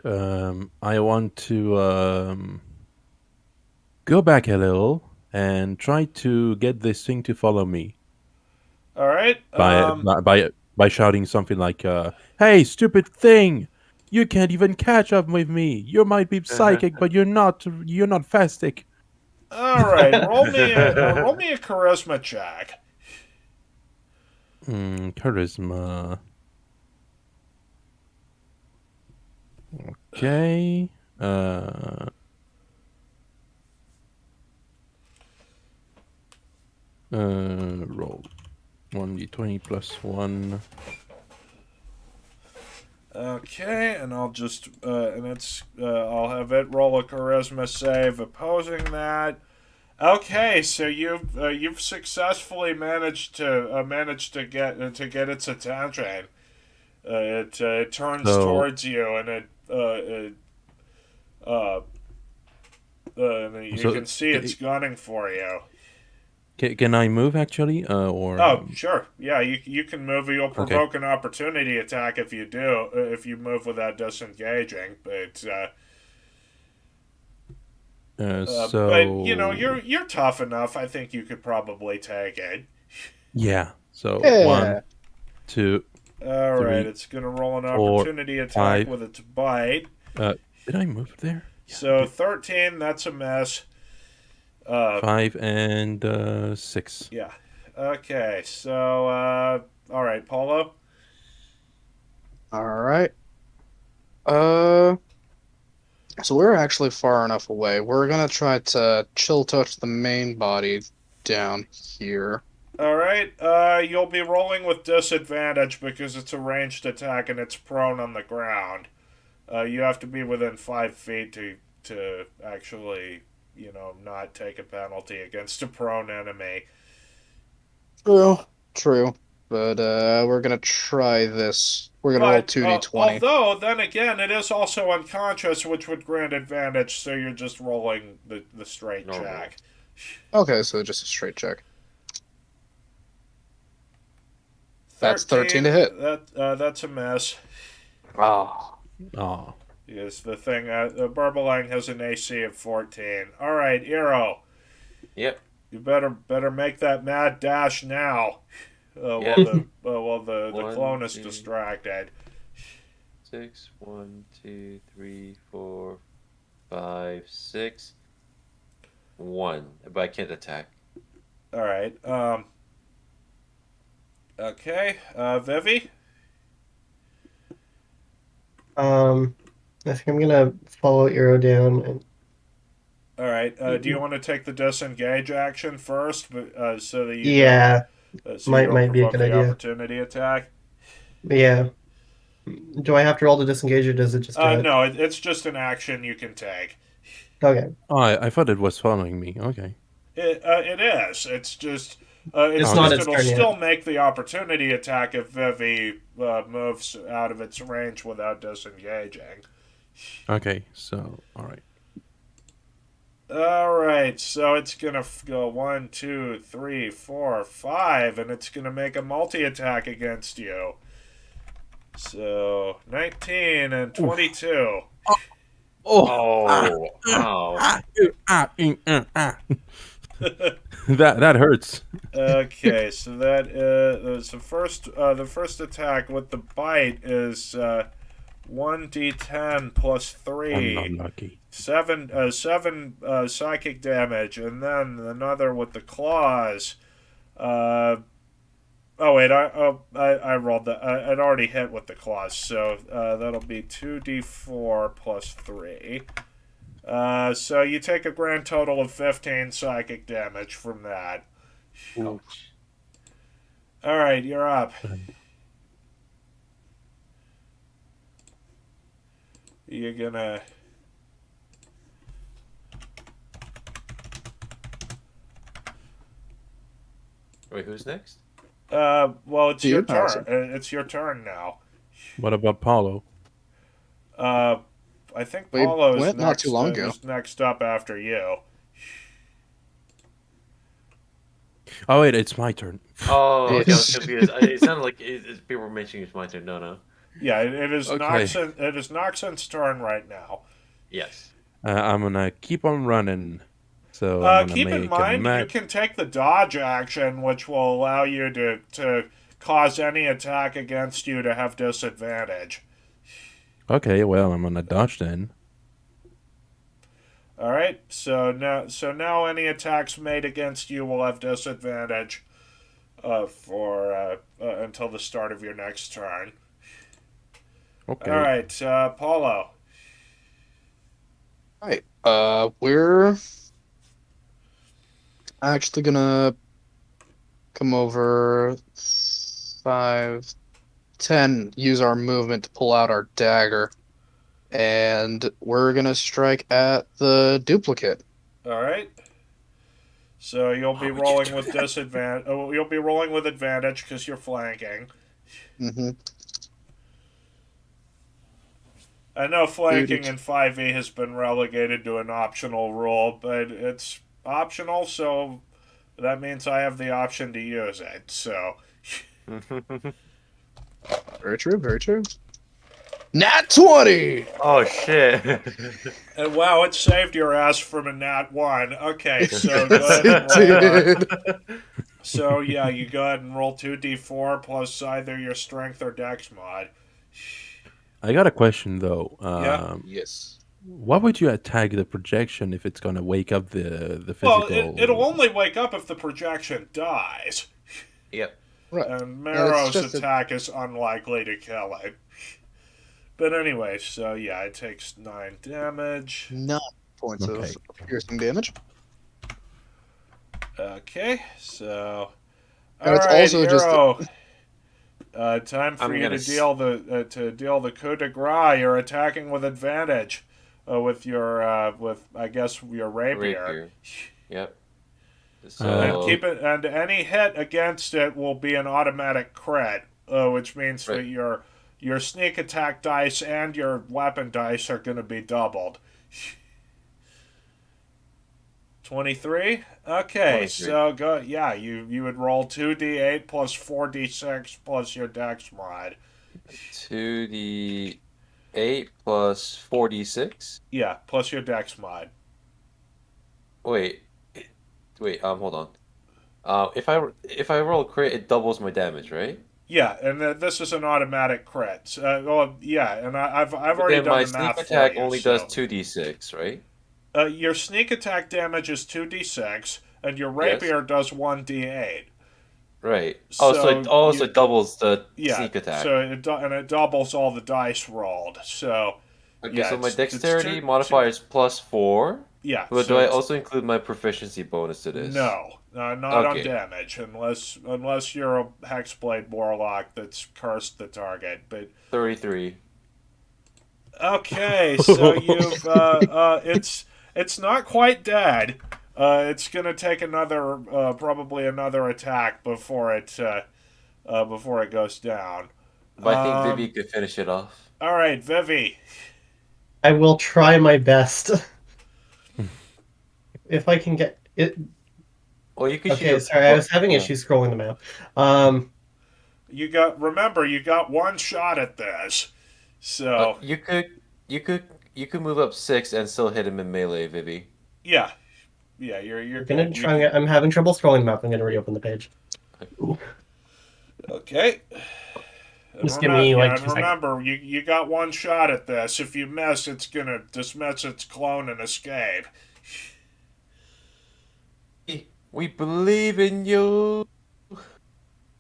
I want to go back a little and try to get this thing to follow me All right. by shouting something like, "Hey, stupid thing! You can't even catch up with me. You might be psychic, but you're not. You're not fastic." All right. Roll me a charisma check. Charisma. Okay. Roll 1d20 plus 1. Okay, and I'll just and it's I'll have it roll a charisma save opposing that. Okay, so you've successfully managed to get its attention. It turns towards you and you can see it's gunning for you. Can I move actually, or? Oh, sure. Yeah, you can move. You'll provoke an opportunity attack if you do. If you move without disengaging, but but you know you're tough enough. I think you could probably take it. Yeah. So Yeah. 1, 2. All 3, right, it's gonna roll an 4, opportunity attack 5. with its bite. Did I move there? Yeah, So 13, that's a miss. 5 and 6. Yeah. Okay. So all right, Paulo. All right. So we're actually far enough away. We're gonna try to chill touch the main body down here. All right. You'll be rolling with disadvantage because it's a ranged attack and it's prone on the ground. You have to be within 5 feet to actually, not take a penalty against a prone enemy. True. But we're gonna try this. We're gonna roll 2d20. Although, then again, it is also unconscious, which would grant advantage, so you're just rolling the straight check. Okay, so just a straight check. That's 13 to hit. That's a miss. Oh. Oh. Because the thing, Burbalang has an AC of 14. All right, Eero. Yep. You better make that mad dash now. Yep. While the One, clone is two. distracted. 6, 1, 2, 3, 4, 5, 6, 1. But I can't attack. All right. Okay. Vivi. I think I'm gonna follow Eero down and All right. Do you want to take the disengage action first, so that you yeah, so you don't might be a provoke good the idea. opportunity attack? Yeah. Do I have to roll to disengage or does it just do it? No, it's just an action you can take. Okay. Oh, I thought it was following me. Okay. It is. It's just. It's not its it'll turn yet. still make the opportunity attack if Vivi moves out of its range without disengaging. Okay. So, all right. All right, so it's gonna go 1, 2, 3, 4, 5, and it's gonna make a multi-attack against you. So 19 and 22. Oh, ow. That hurts. Okay, so that is the first attack with the bite is 1d10 plus I'm 3. not lucky. 7 psychic damage, and then another with the claws. Oh wait, I rolled that. I'd already hit with the claws, so that'll be 2d4 plus 3. So you take a grand total of 15 psychic damage from that. Ouch. All right, you're up. You're gonna. Wait, who's next? Well, it's You, your turn. Allison. It's your turn now. What about Paulo? I think We Paulo is went not next. too long ago. Is next up after you. Oh wait, it's my turn. Oh, okay, I was Yes. confused. It sounded like people were mentioning it's my turn. No. Yeah, it is Okay. Noxon's turn right now. Yes. I'm gonna keep on running. So I'm gonna Keep in make a mind, you match. can take the dodge action, which will allow you to cause any attack against you to have disadvantage. Okay, well I'm gonna dodge then. All right. So now any attacks made against you will have disadvantage for until the start of your next turn. Okay. All right, Paulo. Right. We're actually gonna come over 5, 10, use our movement to pull out our dagger. And we're gonna strike at the duplicate. All right. So you'll be Why would you rolling do with that? disadvantage. Oh, you'll be rolling with advantage because you're flanking. Mm-hmm. I know flanking in 5e has been relegated to an optional rule, but it's optional, so that means I have the option to use it. So, Very true, very true. Nat 20! Oh shit. and wow, it saved your ass from a nat 1. Okay, so go Yes, ahead and roll. it did. So yeah, you go ahead and roll 2d4 plus either your strength or dex mod. I got a question though. Yeah. Yes. Why would you attack the projection if it's gonna wake up the Well, physical? it'll only wake up if the projection dies. Yep. Right. And Yeah, it's Marrow's just attack is unlikely to kill it. But anyway, so yeah, it takes 9 damage. 9 points Okay. of piercing damage. Okay, so And it's alright, also just- Hero. Time for I'm you gonna to deal the coup de grace. You're attacking with advantage, with your with I guess your rapier. Rapier. Yep. And So keep it, and any hit against it will be an automatic crit, which means Right. that your sneak attack dice and your weapon dice are going to be doubled. 23. Okay, 23. so go. Yeah, you would roll 2d8 plus 4d6 plus your dex mod. 2d8 plus 4d6. Yeah, plus your dex mod. Wait. Hold on. If I roll a crit, it doubles my damage, right? Yeah, and this is an automatic crit. Well, yeah, and I've already Then done my the sneak math attack for you, only so. does 2d6, right? Your sneak attack damage is 2d6, and your rapier does 1d8. Right. Oh, so it also you- doubles the Yeah, sneak attack. so it doubles all the dice rolled. So Okay, yeah, so my it's dexterity two- modifier is +4. yeah. But so do I it's- also include my proficiency bonus to this? No, not on Okay. damage, unless you're a hexblade warlock that's cursed the target. But 33. okay, so you've it's not quite dead. It's gonna take another probably another attack before it goes down. But I think Vivi could finish it off. All right, Vivi. I will try my best. If I can get it. Well, you could Okay, sorry, I was having issues scrolling the map. You got one shot at this, so You could move up 6 and still hit him in melee, Vivi. yeah, you're I'm gonna good. try. I'm having trouble scrolling the map. I'm gonna reopen the page. Okay. Just give me like and 2 seconds. remember, you got one shot at this. If you miss, it's gonna dismiss its clone and escape. We believe in you.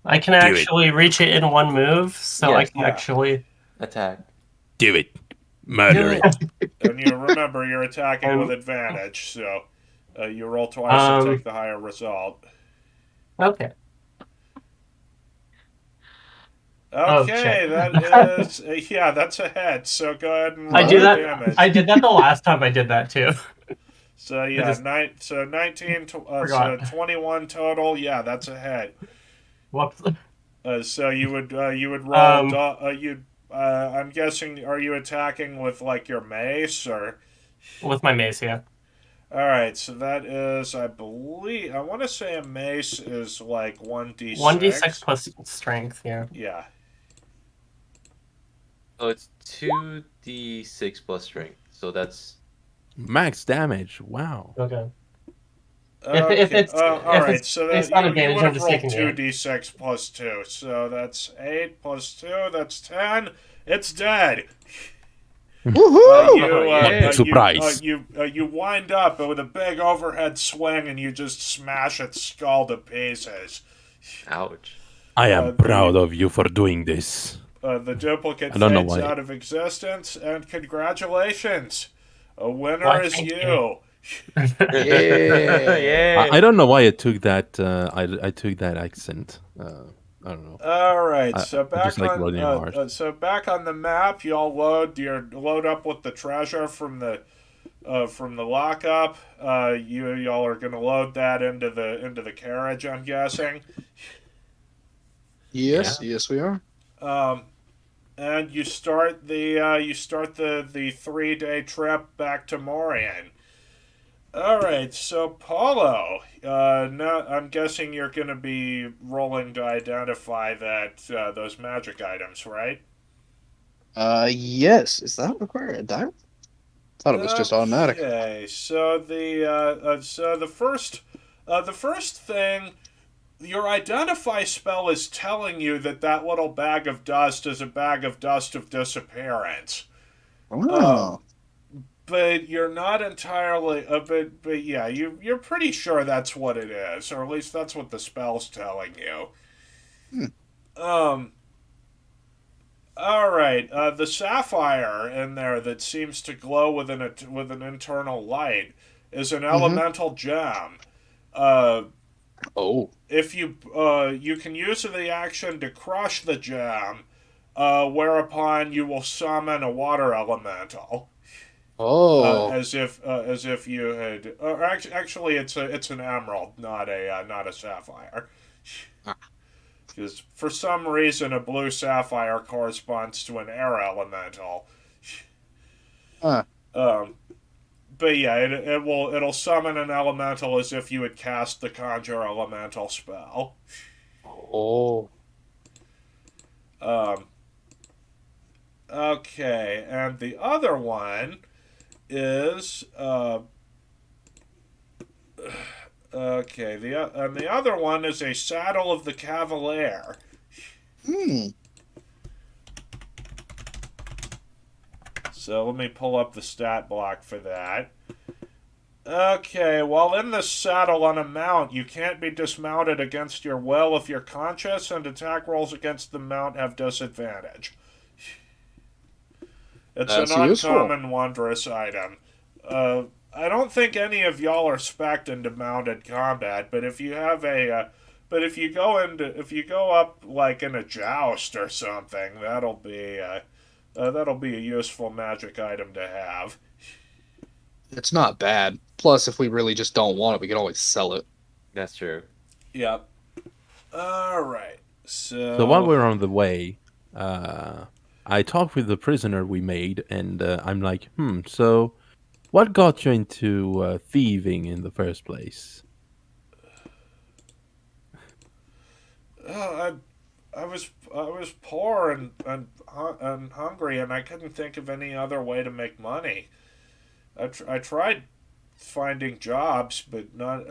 I can it. actually reach it in one move, so I Yes, can yeah. actually Attack. Do it. Murder Do it. And you remember, you're attacking with advantage, so you roll twice and take the higher result. Okay. Okay, shit. that is yeah, that's a hit. So go ahead and I roll do the that. damage. I did that the last time I did that too. So yeah, just 19, so forgot. 21 total. Yeah, that's a hit. Whoops. So you would roll. Um, I'm guessing. Are you attacking with like your mace or? With my mace, yeah. All right, so that is, I believe, I want to say a mace is like 1d6. 1d6 plus strength, yeah. Yeah. Oh, it's 2d6 plus strength. So that's Max damage. Wow. Okay. Okay. If it's all right. So that based on you advantage, would I'm have just rolled taking the 2d6 plus 2. So that's 8 plus 2. That's 10. It's dead. Woohoo! Surprise. You wind up with a big overhead swing and you just smash its skull to pieces. ouch. I am proud of you for doing this. The duplicate I don't know fades why. out of existence, and congratulations, a winner Why, is thank you. Yeah. Yay. I don't know why I took that. I took that accent. I don't know. All right, I so back just like on Rodney Marsh. so back on the map, y'all load up with the treasure from the lockup. Y'all are gonna load that into the carriage, I'm guessing. Yes, yes, we are. And you start the 3-day trip back to Morian. All right, so Paulo, now I'm guessing you're going to be rolling to identify those magic items, right? Yes. Is that required a die? Thought it was just automatic. Okay, so the first thing, your identify spell is telling you that little bag of dust is a bag of dust of disappearance. Oh. But you're not entirely. But yeah, you're pretty sure that's what it is, or at least that's what the spell's telling you. All right. The sapphire in there that seems to glow with an internal light is an elemental gem. Oh. If you can use the action to crush the gem, whereupon you will summon a water elemental. Oh. As if you had, actually, it's an emerald, not a sapphire. Because for some reason, a blue sapphire corresponds to an air elemental. Huh. But yeah, it'll summon an elemental as if you had cast the conjure elemental spell. Oh. Okay, and the other one is okay. The other one is a saddle of the cavalier. So let me pull up the stat block for that. Okay, while in the saddle on a mount, you can't be dismounted against your will if you're conscious, and attack rolls against the mount have disadvantage. It's That's an useful. uncommon, wondrous item. I don't think any of y'all are spec'd into mounted combat, but if you have if you go up like in a joust or something, that'll be a useful magic item to have. It's not bad. Plus, if we really just don't want it, we can always sell it. That's true. Yep. All right. So while we're on the way, I talked with the prisoner we made, and I'm like, so what got you into thieving in the first place? I was poor and hungry, and I couldn't think of any other way to make money. I tried finding jobs, but not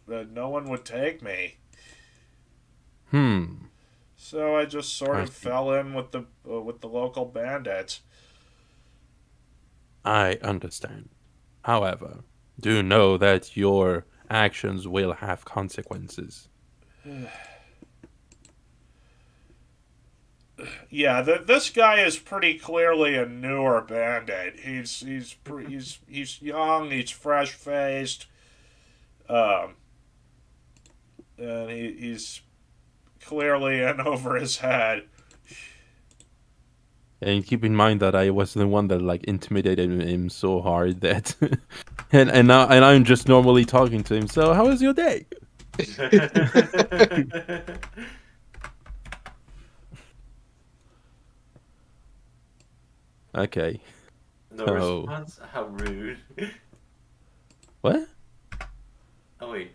but no one would take me. So I just sort I of see. fell in with the local bandits. I understand. However, do know that your actions will have consequences. Yeah, this guy is pretty clearly a newer bandit. He's young. He's fresh faced. Um, and he's clearly in over his head. And keep in mind that I was the one that like intimidated him so hard that and I'm just normally talking to him. So how was your day? Okay. No Oh. response? How rude. What? Oh, wait.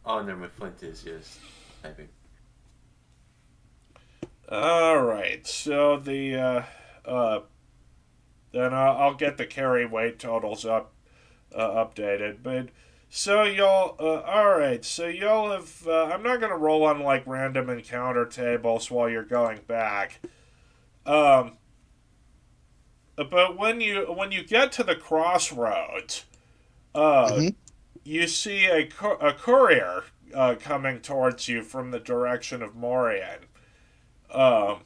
Oh, no, my Flint is just typing. All right, so then I'll get the carry weight totals updated. But so y'all, all right. So y'all have. I'm not gonna roll on like random encounter tables while you're going back. Um, but when you get to the crossroads, Hmm. you see a courier coming towards you from the direction of Morian. Um,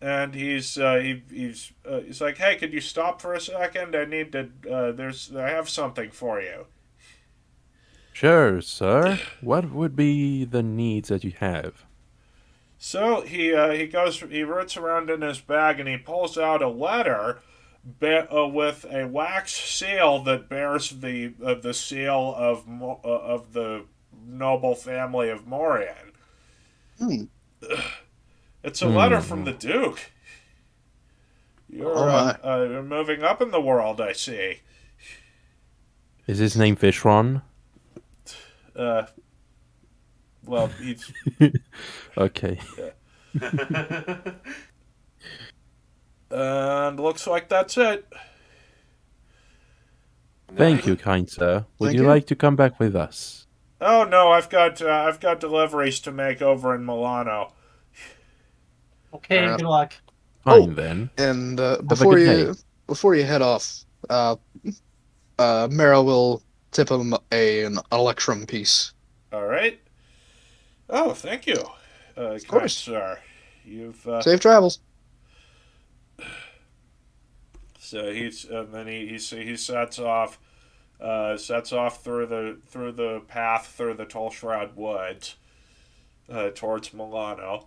and he's like, "Hey, could you stop for a second? I need to. I have something for you." Sure, sir. What would be the needs that you have? So he roots around in his bag and he pulls out a letter, with a wax seal that bears the seal of the noble family of Morian. Hmm. It's a letter from Hmm. the Duke. Oh my. You're moving up in the world, I see. Is his name Fishron? Uh, well, he's Okay. and looks like that's it. Thank Nice. you, kind sir. Would Thank you you. like to come back with us? Oh no, I've got deliveries to make over in Milano. Okay, Fair good luck. Fine then. And Have a before good day. you head off, Mara will tip him an electrum piece. All right. Oh, thank you, Of kind course. sir. You've Safe travels. so he's and then he sets off through the path through the Tall Shroud Woods towards Milano.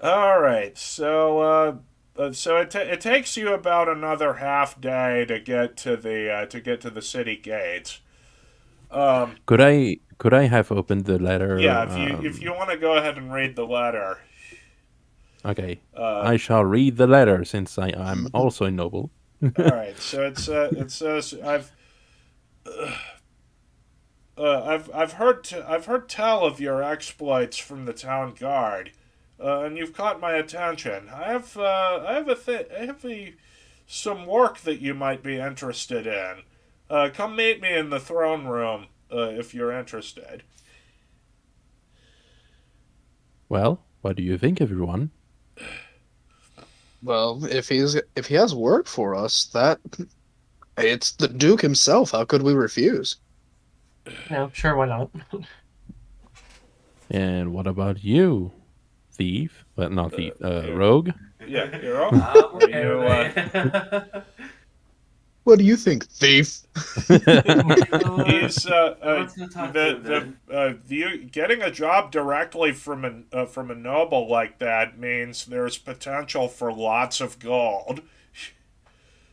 All right, so it takes you about another half day to get to the city gates. Could I have opened the letter? Yeah, if you want to go ahead and read the letter. Okay. Uh, I shall read the letter since I am also a noble. all right, so it says I've heard tell of your exploits from the town guard, and you've caught my attention. I have some work that you might be interested in. Come meet me in the throne room if you're interested. Well, what do you think, everyone? Well, if he has work for us, that it's the Duke himself. How could we refuse? No, sure, why not? And what about you, thief? Well, not thief, Yeah. rogue? Yeah, hero. What do you think, thief? He's Let's go talk to him then. getting a job directly from a noble like that means there's potential for lots of gold.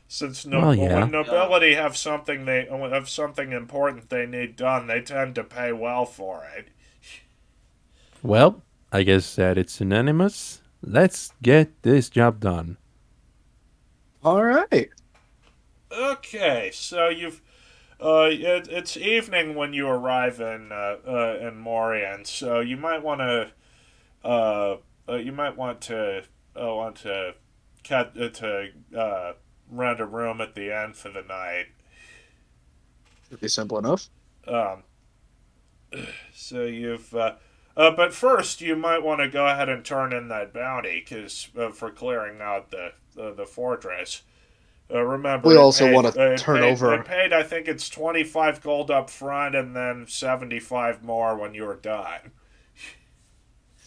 Since Well, yeah. when nobility have something important they need done, they tend to pay well for it. Well, I guess that it's unanimous. Let's get this job done. All right. Okay, so it's evening when you arrive in Morian, so you might want to rent a room at the inn for the night. Should be simple enough. Um, so you've But first, you might want to go ahead and turn in that bounty, cause for clearing out the fortress. Remember, We also want to turn It over paid. I think it's 25 gold up front, and then 75 more when you were done.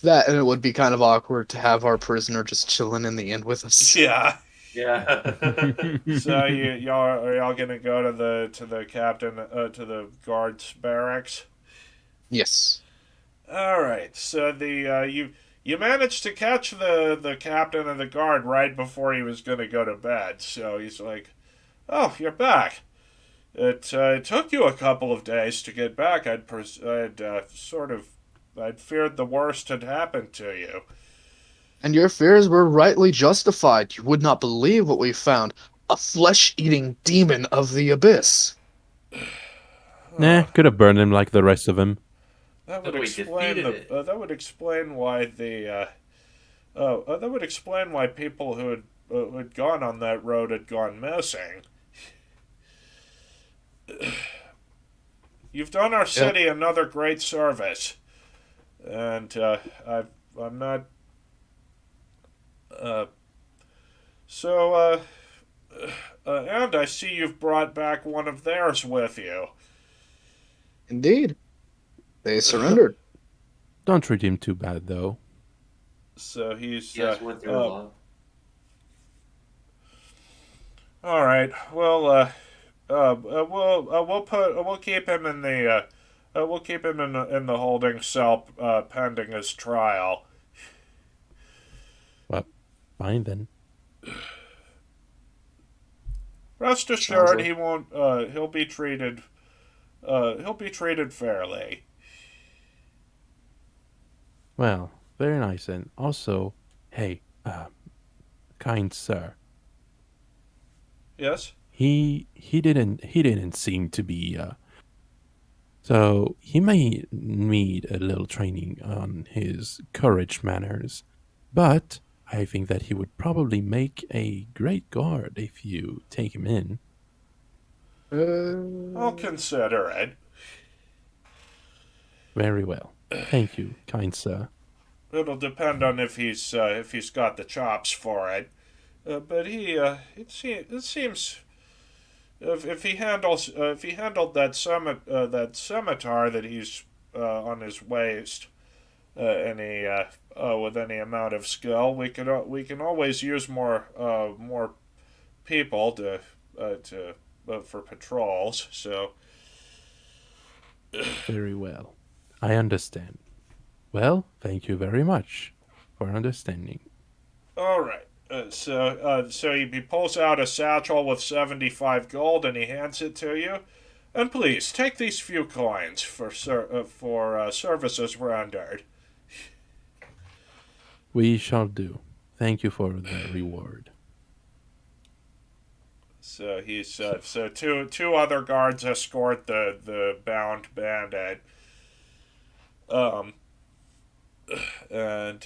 that, and it would be kind of awkward to have our prisoner just chilling in the inn with us. Yeah. Yeah. So y'all are y'all gonna go to the captain to the guards barracks? Yes. All right. So you managed to catch the captain of the guard right before he was gonna go to bed. So he's like, "Oh, you're back. It took you a couple of days to get back. I'd feared the worst had happened to you." And your fears were rightly justified. You would not believe what we found. A flesh-eating demon of the abyss. Nah, could have burned him like the rest of him. That would So we explain defeated the. it. That would explain why the. That would explain why people who had gone on that road had gone missing. You've done our city another great service, and I'm not. Uh, so, and I see you've brought back one of theirs with you. Indeed. They surrendered. Don't treat him too bad, though. So he's. Yes, went through a lot. All right. Well, we'll keep him in the we'll keep him in the holding cell pending his trial. Fine then. Rest Sounds assured, like- he won't. He'll be treated. He'll be treated fairly. Well, very nice. And also, hey, kind sir, Yes. he didn't seem to be so he may need a little training on his courage manners, but I think that he would probably make a great guard if you take him in. I'll consider it. Very well. Thank you, kind sir. It'll depend on if he's got the chops for it. But it seems if he handled that that scimitar that he's on his waist with any amount of skill, we can always use more people to for patrols. So Very well. I understand. Well, thank you very much for understanding. all right. So he pulls out a satchel with 75 gold and he hands it to you. And please take these few coins for services rendered. We shall do. Thank you for the reward. So so two other guards escort the bound bandit. Um and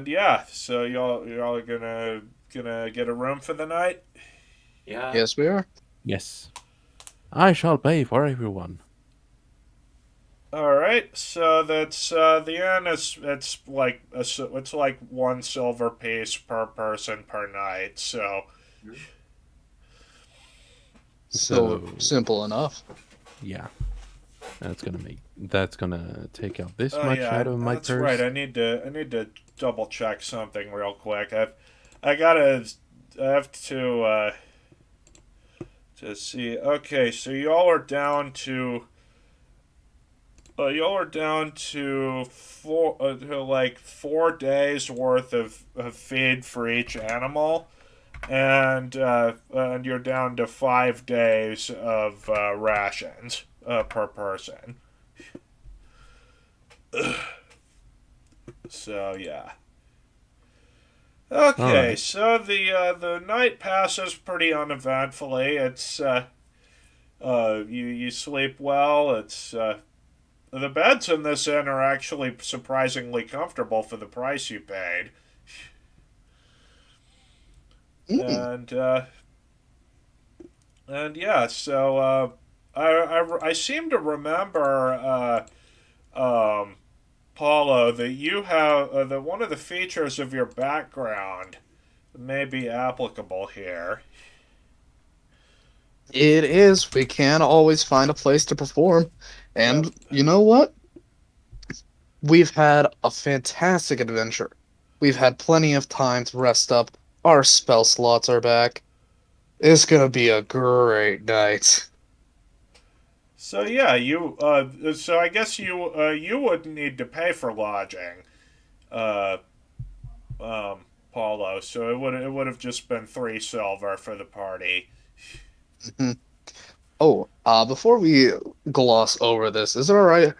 yeah, so y'all are gonna get a room for the night. Yeah. Yes, we are. Yes. I shall pay for everyone. All right, so that's the inn is it's like 1 silver piece per person per night. So So So- simple enough. Yeah. That's gonna take out this much yeah, out of my that's purse. right. I need to double check something real quick. I gotta I have to see. Okay, so y'all are down to like 4 days worth of feed for each animal, and you're down to 5 days of rations per person. So yeah. Okay, Alright. so the night passes pretty uneventfully. It's you sleep well. It's the beds in this inn are actually surprisingly comfortable for the price you paid. Mm. And yeah, so I seem to remember Paulo, that you have that one of the features of your background may be applicable here. It is. We can always find a place to perform. Yep. And you know what? We've had a fantastic adventure. We've had plenty of time to rest up. Our spell slots are back. It's gonna be a great night. So yeah, you. So I guess you wouldn't need to pay for lodging, uh, Paulo. So it would have just been 3 silver for the party. Mhm. Oh, before we gloss over this, is it alright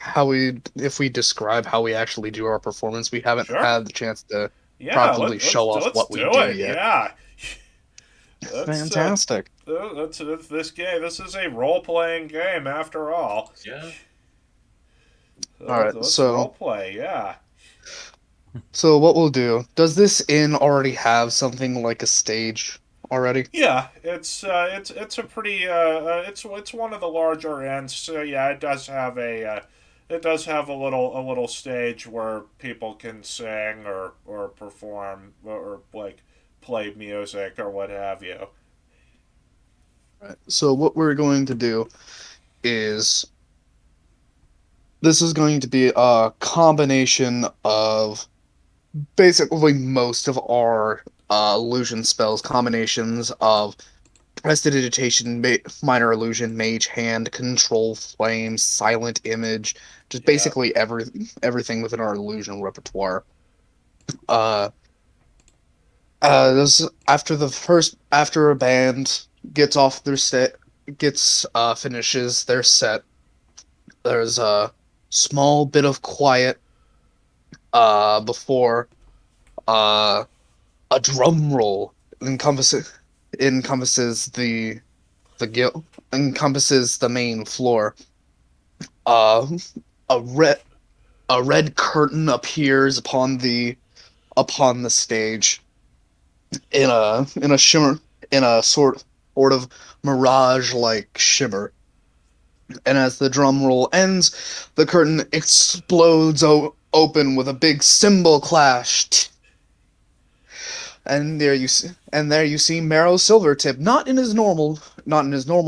if we describe how we actually do our performance? We haven't Sure. had the chance to Yeah. properly show off Let's what we do do it. yet. Yeah. That's Fantastic. that's this game. This is a role playing game after all. Yeah. Alright, Let's role play. Yeah. so what we'll do, does this inn already have something like a stage already? Yeah, it's a pretty it's one of the larger ends. So yeah, it does have a little stage where people can sing or perform or like play music or what have you. Right. So what we're going to do is this is going to be a combination of basically most of our illusion spells, combinations of prestidigitation, minor illusion, mage hand, control flame, silent image, just Yeah, basically everything within our illusion repertoire. Uh, this after a band gets off their set, gets finishes their set. There's a small bit of quiet before uh a drum roll encompasses the guild encompasses the main floor. Uh, a red curtain appears upon the stage in a shimmer in a sort of mirage like shimmer. And as the drum roll ends, the curtain explodes open with a big cymbal clash. And there you see Marrow Silvertip, not in his normal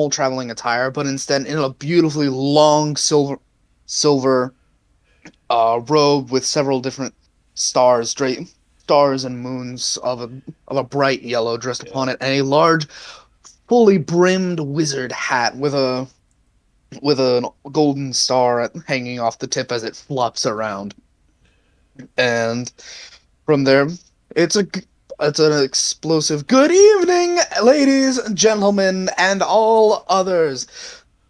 traveling attire, but instead in a beautifully long silver robe with several different stars and moons of a bright yellow dressed yeah, upon it, and a large, fully brimmed wizard hat with a golden star hanging off the tip as it flops around. And from there, it's a it's an explosive good evening, ladies, gentlemen, and all others.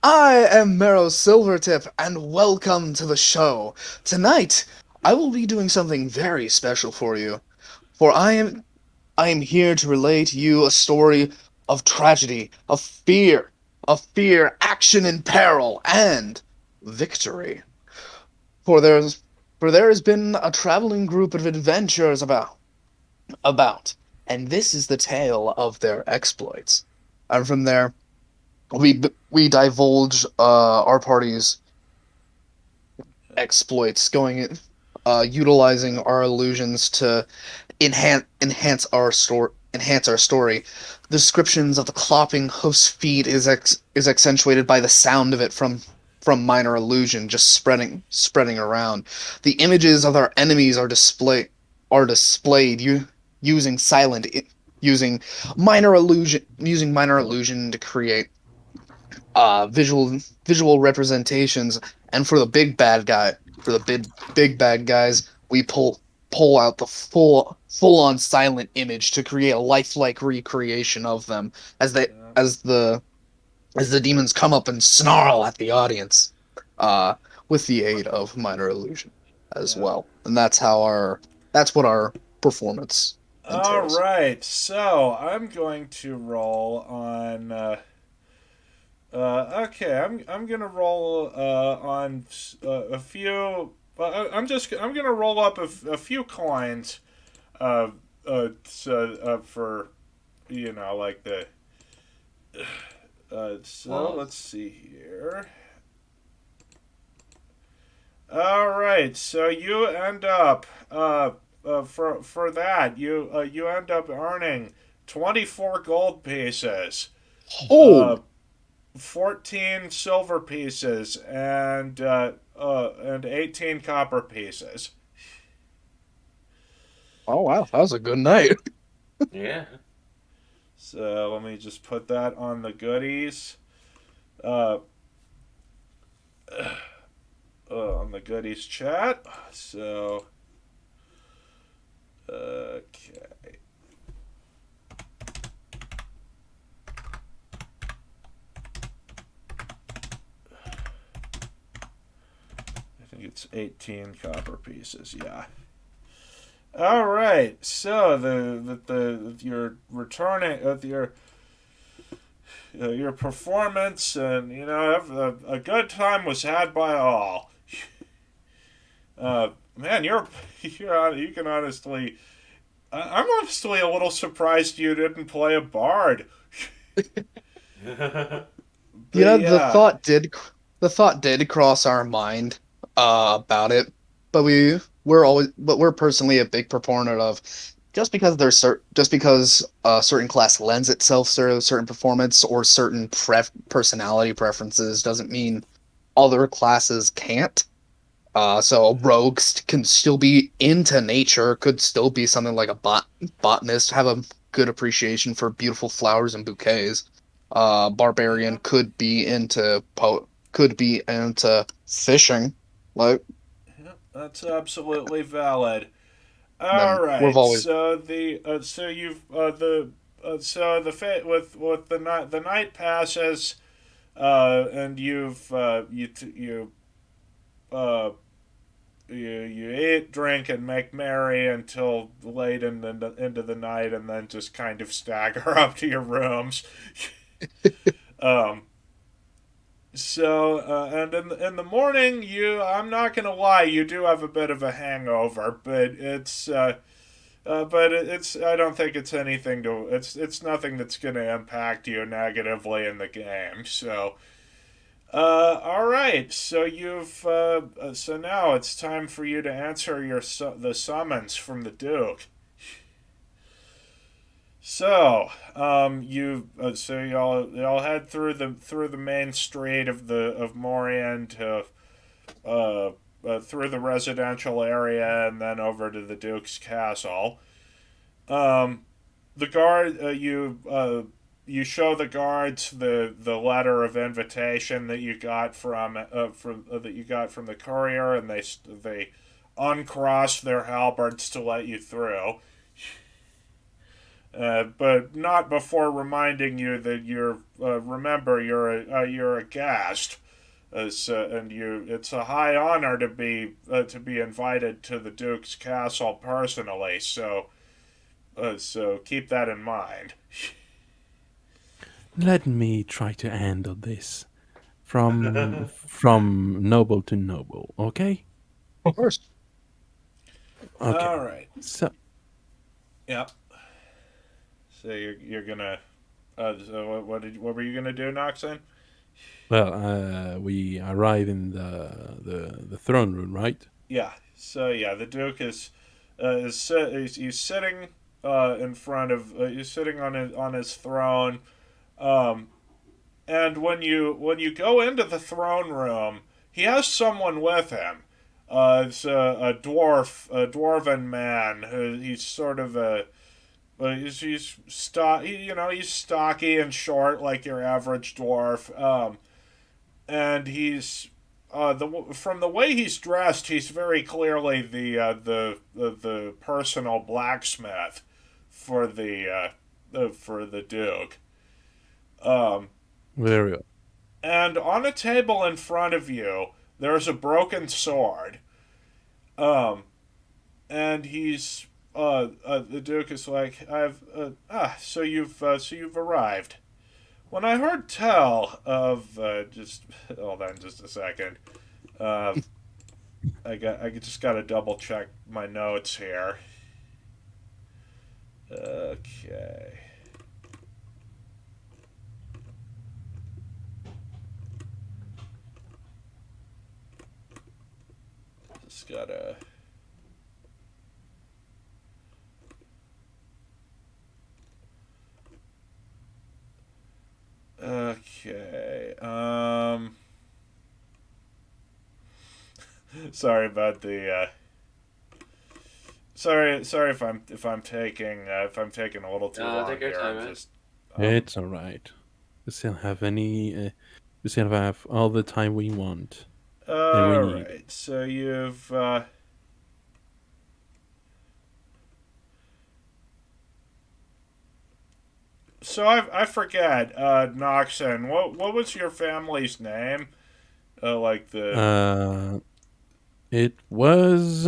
I am Marrow Silvertip, and welcome to the show. Tonight, I will be doing something very special for you, for I am here to relay to you a story of tragedy, of fear, action in peril, and victory. For there's for there has been a traveling group of adventurers about, and this is the tale of their exploits. And from there, we divulge our party's exploits, utilizing our illusions to enhance our story. Descriptions of the clopping hoof's feet is accentuated by the sound of it from minor illusion just spreading around. The images of our enemies are displayed using silent using minor illusion to create visual representations. And for the big bad guys, we pull out the full on silent image to create a lifelike recreation of them as they yeah, as the demons come up and snarl at the audience, uh, with the aid of minor illusion as yeah. well. And that's what our performance All entails. right, so I'm going to roll on. Okay, I'm gonna roll on a few. I'm gonna roll up a few coins, for like the. So Well, let's see here. All right, so you end up for that you end up earning 24 gold pieces, Oh, 14 silver pieces, and 18 copper pieces. oh wow, that was a good night. Yeah. So let me just put that on the goodies. Uh, on the goodies chat. So okay. I think it's 18 copper pieces. Yeah. All right. So the your returning your performance, and a good time was had by all. Man, you can honestly. I'm honestly a little surprised you didn't play a bard. But Yeah, yeah, the thought did cross our mind about it, but we're personally a big proponent of just because a certain class lends itself to a certain performance or certain personality preferences doesn't mean other classes can't. So rogues can still be into nature, could still be something like a botanist, have a good appreciation for beautiful flowers and bouquets. Barbarian yeah, could be into fishing. Like, yeah, that's absolutely valid. and then All we've right, always so the so you've so the with the night passes, and uh you eat, drink, and make merry until late into the night, and then just kind of stagger up to your rooms. um, and in the morning, I'm not gonna lie, you do have a bit of a hangover, but it's I don't think it's anything to it's nothing that's gonna impact you negatively in the game. So all right. So now it's time for you to answer the summons from the Duke. So y'all head through the main street of Morian to uh, through the residential area and then over to the Duke's castle. Um, the guard you show the guards the letter of invitation that you got from the courier, and they uncross their halberds to let you through. But not before reminding you that remember you're a guest, and it's a high honor to be invited to the Duke's castle personally. So keep that in mind. Let me try to handle this from noble to noble. Okay. of course. Okay. All right. So Yep. So you're gonna. So what were you gonna do, Noxon? well, we arrive in the throne room, right? Yeah. So yeah, the Duke he's sitting in front of he's sitting on his throne. Um, and when you go into the throne room, he has someone with him. It's a dwarven man who he's sort of a he's stocky and short like your average dwarf. And he's from the way he's dressed, he's very clearly the personal blacksmith for the Duke. Um, Very well. and on a table in front of you, there's a broken sword. Um, and the Duke is like, so you've arrived. When I heard tell of just hold on just a second. Uh, I just got to double check my notes here. Okay. just gotta. Okay. Sorry about the. Sorry if I'm taking a little too long take your here. time, I'm man. just. It's all right. We still have we still have all the time we want and we All need. right. So you've. So I forget, Noxon. What was your family's name? Like the It was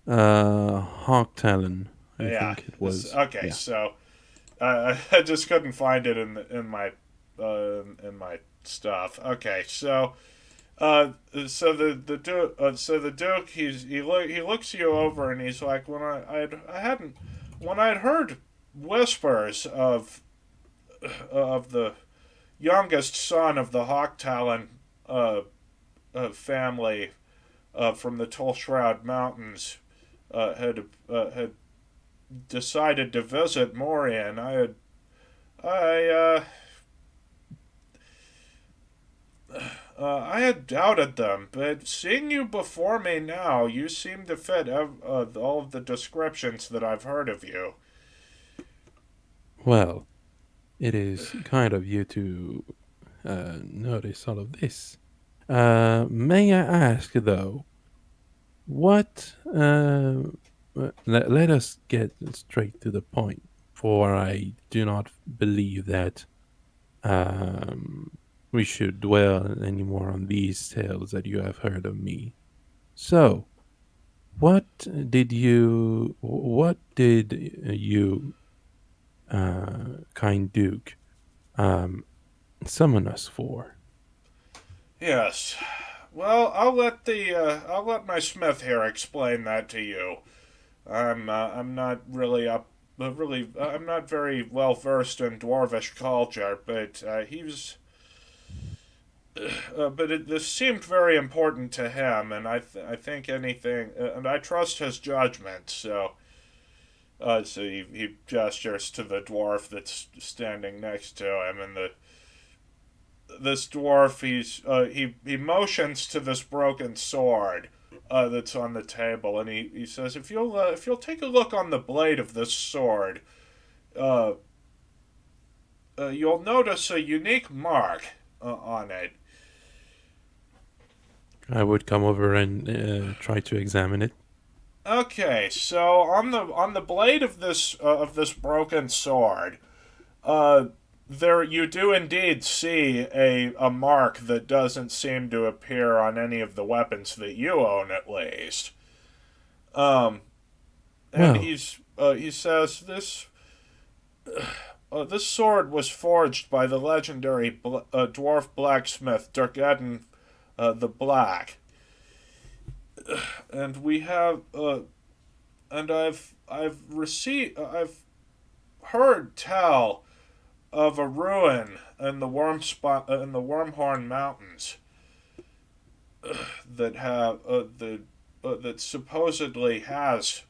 Hawk Talon, I yeah. think it was. Okay, Yeah. so I just couldn't find it in my stuff. Okay, so so the Duke he looks you over and he's like, when I'd heard whispers of the youngest son of the Hawk Talon family from the Tall Shroud Mountains had decided to visit Morian. I I had doubted them, but seeing you before me now, you seem to fit all of the descriptions that I've heard of you. Well, it is kind of you to notice all of this. May I ask, though, what? Let us get straight to the point, for I do not believe that we should dwell anymore on these tales that you have heard of me. So, what did you, kind Duke, um, summon us for? Yes. Well, I'll let my smith here explain that to you. I'm not really I'm not very well versed in dwarvish culture, but this seemed very important to him, and I think anything, and I trust his judgment. So he gestures to the dwarf that's standing next to him, and this dwarf he motions to this broken sword that's on the table, and he says, if you'll take a look on the blade of this sword, uh, you'll notice a unique mark on it. I would come over and try to examine it. Okay, so on the blade of this broken sword, uh, there you do indeed see a mark that doesn't seem to appear on any of the weapons that you own, at least. Um, and Well, he says this sword was forged by the legendary dwarf blacksmith Durgeddon the Black, and we have and I've heard tell of a ruin in the in the Wormhorn Mountains that have that supposedly has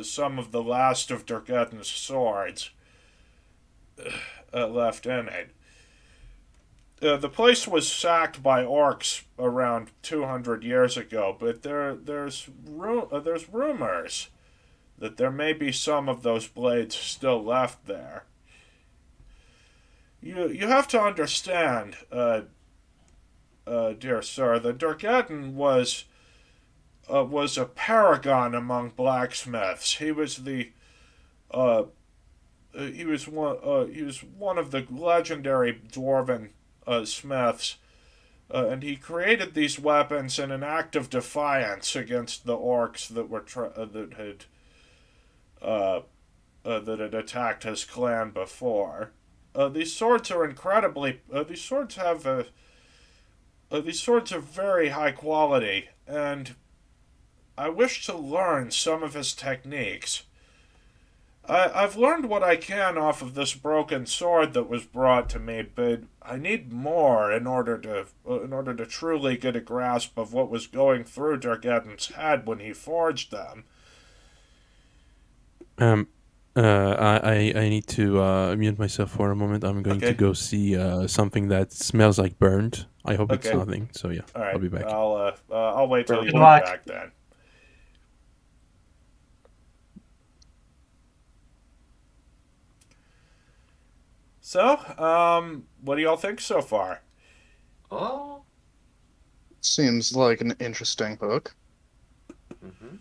some of the last of Durgeddon's swords left in it. The place was sacked by orcs around 200 years ago, but there's rumors that there may be some of those blades still left there. You have to understand, dear sir, that Durgeddon was a paragon among blacksmiths. Uh, he was one of the legendary dwarven smiths, and he created these weapons in an act of defiance against the orcs that had attacked his clan before. These swords are incredibly. These swords are very high quality, and I wish to learn some of his techniques. I've learned what I can off of this broken sword that was brought to me, but I need more in order to truly get a grasp of what was going through Dargeddon's head when he forged them. Um, I need to mute myself for a moment. I'm going to Okay. go see something that smells like burnt. I hope it's Okay. nothing. So yeah, All I'll right. be back. I'll wait till you Good get luck. back then. So, what do y'all think so far? Oh. Seems like an interesting book. Mm-hmm.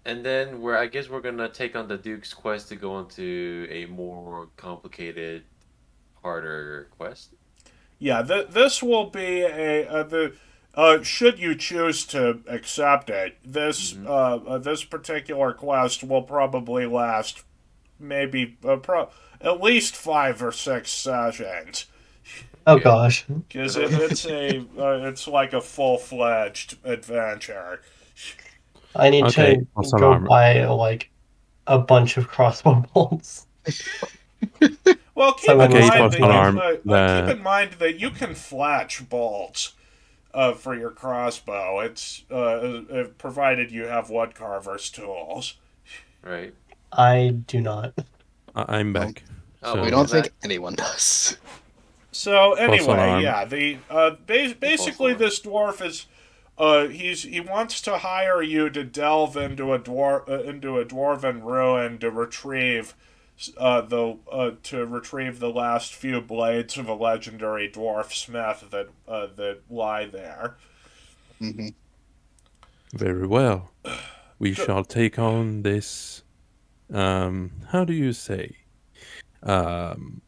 And then I guess we're gonna take on the Duke's quest to go into a more complicated, harder quest. Yeah, this will be the should you choose to accept it. Mm-hmm. This particular quest will probably last maybe at least 5 or 6 sessions. Oh Yeah. gosh. Because it's like a full-fledged adventure. I need Okay, to false go alarm. buy like a bunch of crossbow bolts. Well, keep Some in of Okay, those mind false that you alarm. keep in mind that you can fletch bolts for your crossbow. It's provided you have woodcarver's tools. Right. I do not. I'm back. Oh, So We welcome don't think back. anyone does. So false anyway, alarm. yeah, the basically alarm. this dwarf is he wants to hire you to delve into a dwarven ruin to retrieve the last few blades of a legendary dwarf smith that lie there. Hmm. Very well. We shall take on this. How do you say? Um,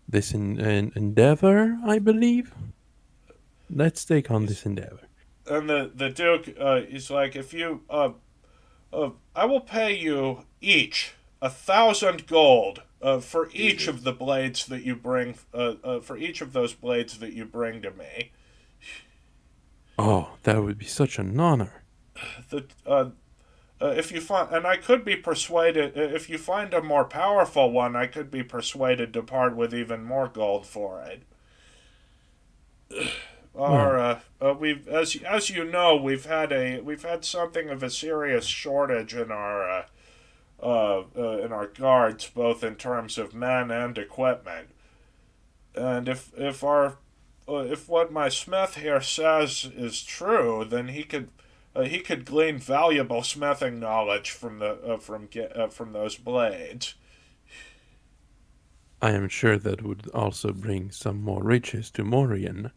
this endeavor, I believe. Let's take on this endeavor. And the duke is like, if you I will pay you each 1,000 gold for each Jesus. of the blades that you bring for each of those blades that you bring to me. Oh, that would be such an honor. The if you find, and I could be persuaded, if you find a more powerful one, I could be persuaded to part with even more gold for it. Our we've as you know, we've had something of a serious shortage in our guards, both in terms of men and equipment. And if what my smith here says is true, then he could glean valuable smithing knowledge from those blades. I am sure that would also bring some more riches to Morian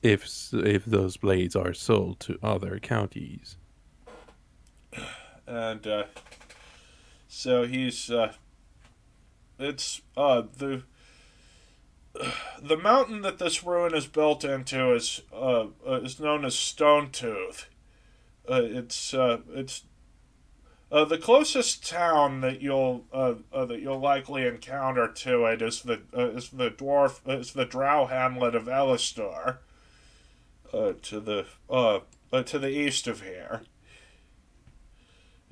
if those blades are sold to other counties. And so he's it's the mountain that this ruin is built into is known as Stone Tooth. It's the closest town that you'll likely encounter to it is the drow hamlet of Elistar, to the east of here.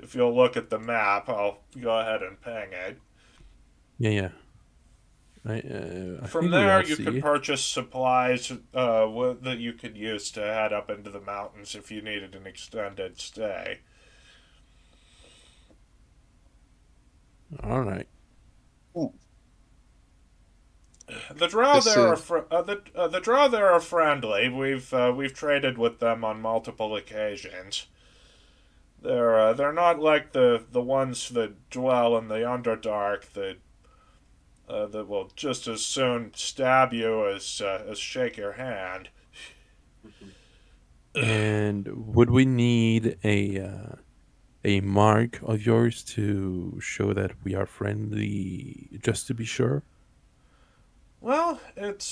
If you'll look at the map, I'll go ahead and ping it. Yeah. I From think we there, all you see could it. purchase supplies that you could use to head up into the mountains if you needed an extended stay. All right. The drow This there is- the drow there are friendly. We've traded with them on multiple occasions. They're not like the ones that dwell in the Underdark that will just as soon stab you as shake your hand. And would we need a mark of yours to show that we are friendly, just to be sure? Well, it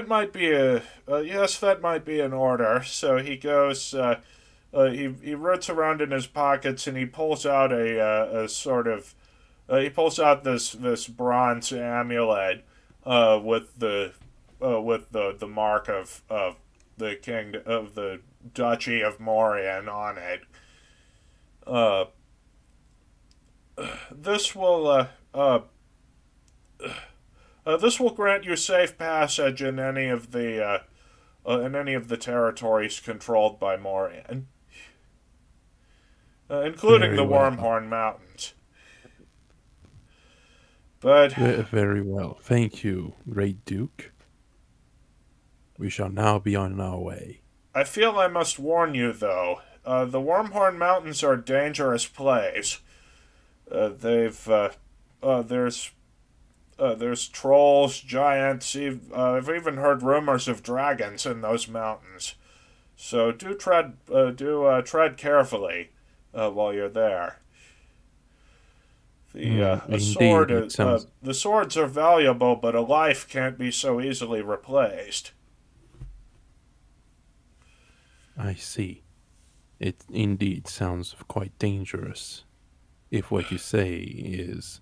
might be yes, that might be in order. So he goes he roots around in his pockets and he pulls out a sort of he pulls out this bronze amulet with the mark of the king of Duchy of Morian on it. Uh, this will this will grant you safe passage in any of the territories controlled by Morian, including Very the well. Wormhorn Mountains. But Very well. Thank you, Great Duke. We shall now be on our way. I feel I must warn you, though. The Wormhorn Mountains are a dangerous place. There's trolls, giants. I've even heard rumors of dragons in those mountains. So do tread carefully while you're there. Indeed, The swords are valuable, but a life can't be so easily replaced. I see. It indeed sounds quite dangerous. If what you say is,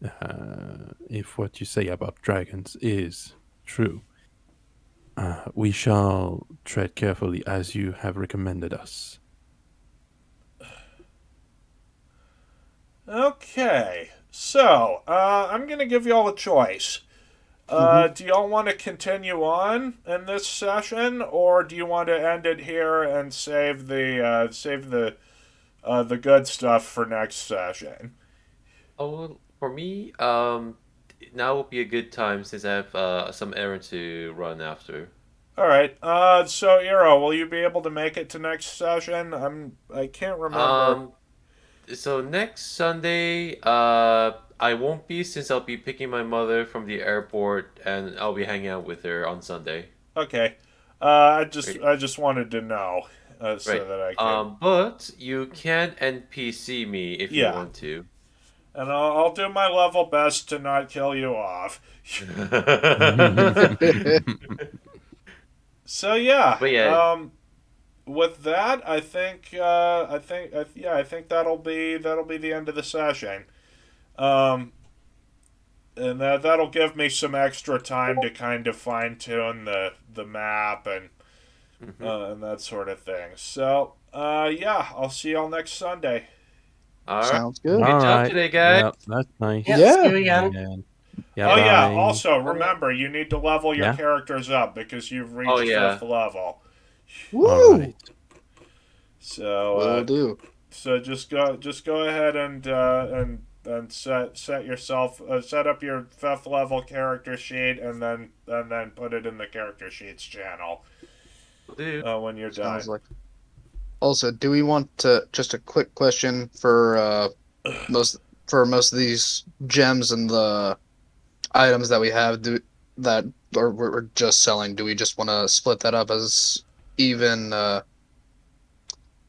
if what you say about dragons is true, we shall tread carefully as you have recommended us. Okay, so I'm gonna give y'all a choice. Do y'all want to continue on in this session, or do you want to end it here and save the good stuff for next session? Oh, for me, now would be a good time since I have some errand to run after. All right. So Eero, will you be able to make it to next session? I can't remember. So next Sunday, I won't be since I'll be picking my mother from the airport and I'll be hanging out with her on Sunday. Okay. Great. I just wanted to know so Right. that I can. But you can NPC me if you Yeah. want to. And I'll do my level best to not kill you off. So yeah. But yeah. With that, I think that'll be the end of the session. And that'll give me some extra time to kind of fine tune the map and that sort of thing. So yeah, I'll see y'all next Sunday. All right. Sounds good. Good job Alright. today, guys. Yep, that's nice. Yeah, Yeah. see you again. And, Oh yeah. bye. Also, remember you need to level your Yeah. characters up because you've reached Oh, yeah. 5th level. Woo! Alright. So Will do. so just go ahead and set yourself set up your 5th level character sheet and then put it in the character sheets channel Will do. when you're done. Sounds like. Also, do we want to just a quick question for most of these gems and the items that we have that or we're just selling? Do we just want to split that up as even?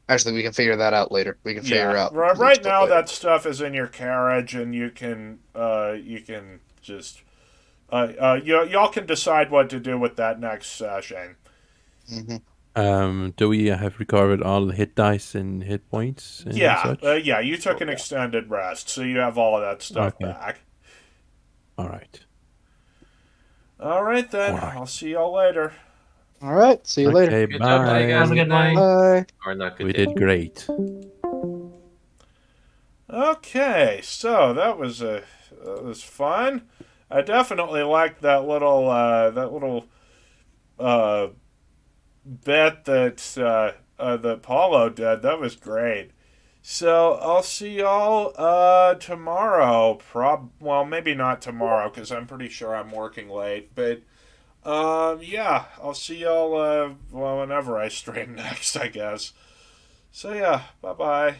Actually, we can figure that out later. We can figure out Right now later. that stuff is in your carriage and you can just y'all can decide what to do with that next session. Mhm. Do we have recovered all the hit dice and hit points and such? Yeah, you took an extended rest, so you have all of that stuff Okay. back. Alright. All right then. Alright. I'll see y'all later. All right. See you later. Okay, Good job, bye. guys. Have a good night. Bye. Or not good We day. did great. Okay, so that was fun. I definitely liked that little bit that Paulo did. That was great. So I'll see y'all tomorrow. Well, maybe not tomorrow because I'm pretty sure I'm working late. But yeah, I'll see y'all whenever I stream next, I guess. So yeah, bye bye.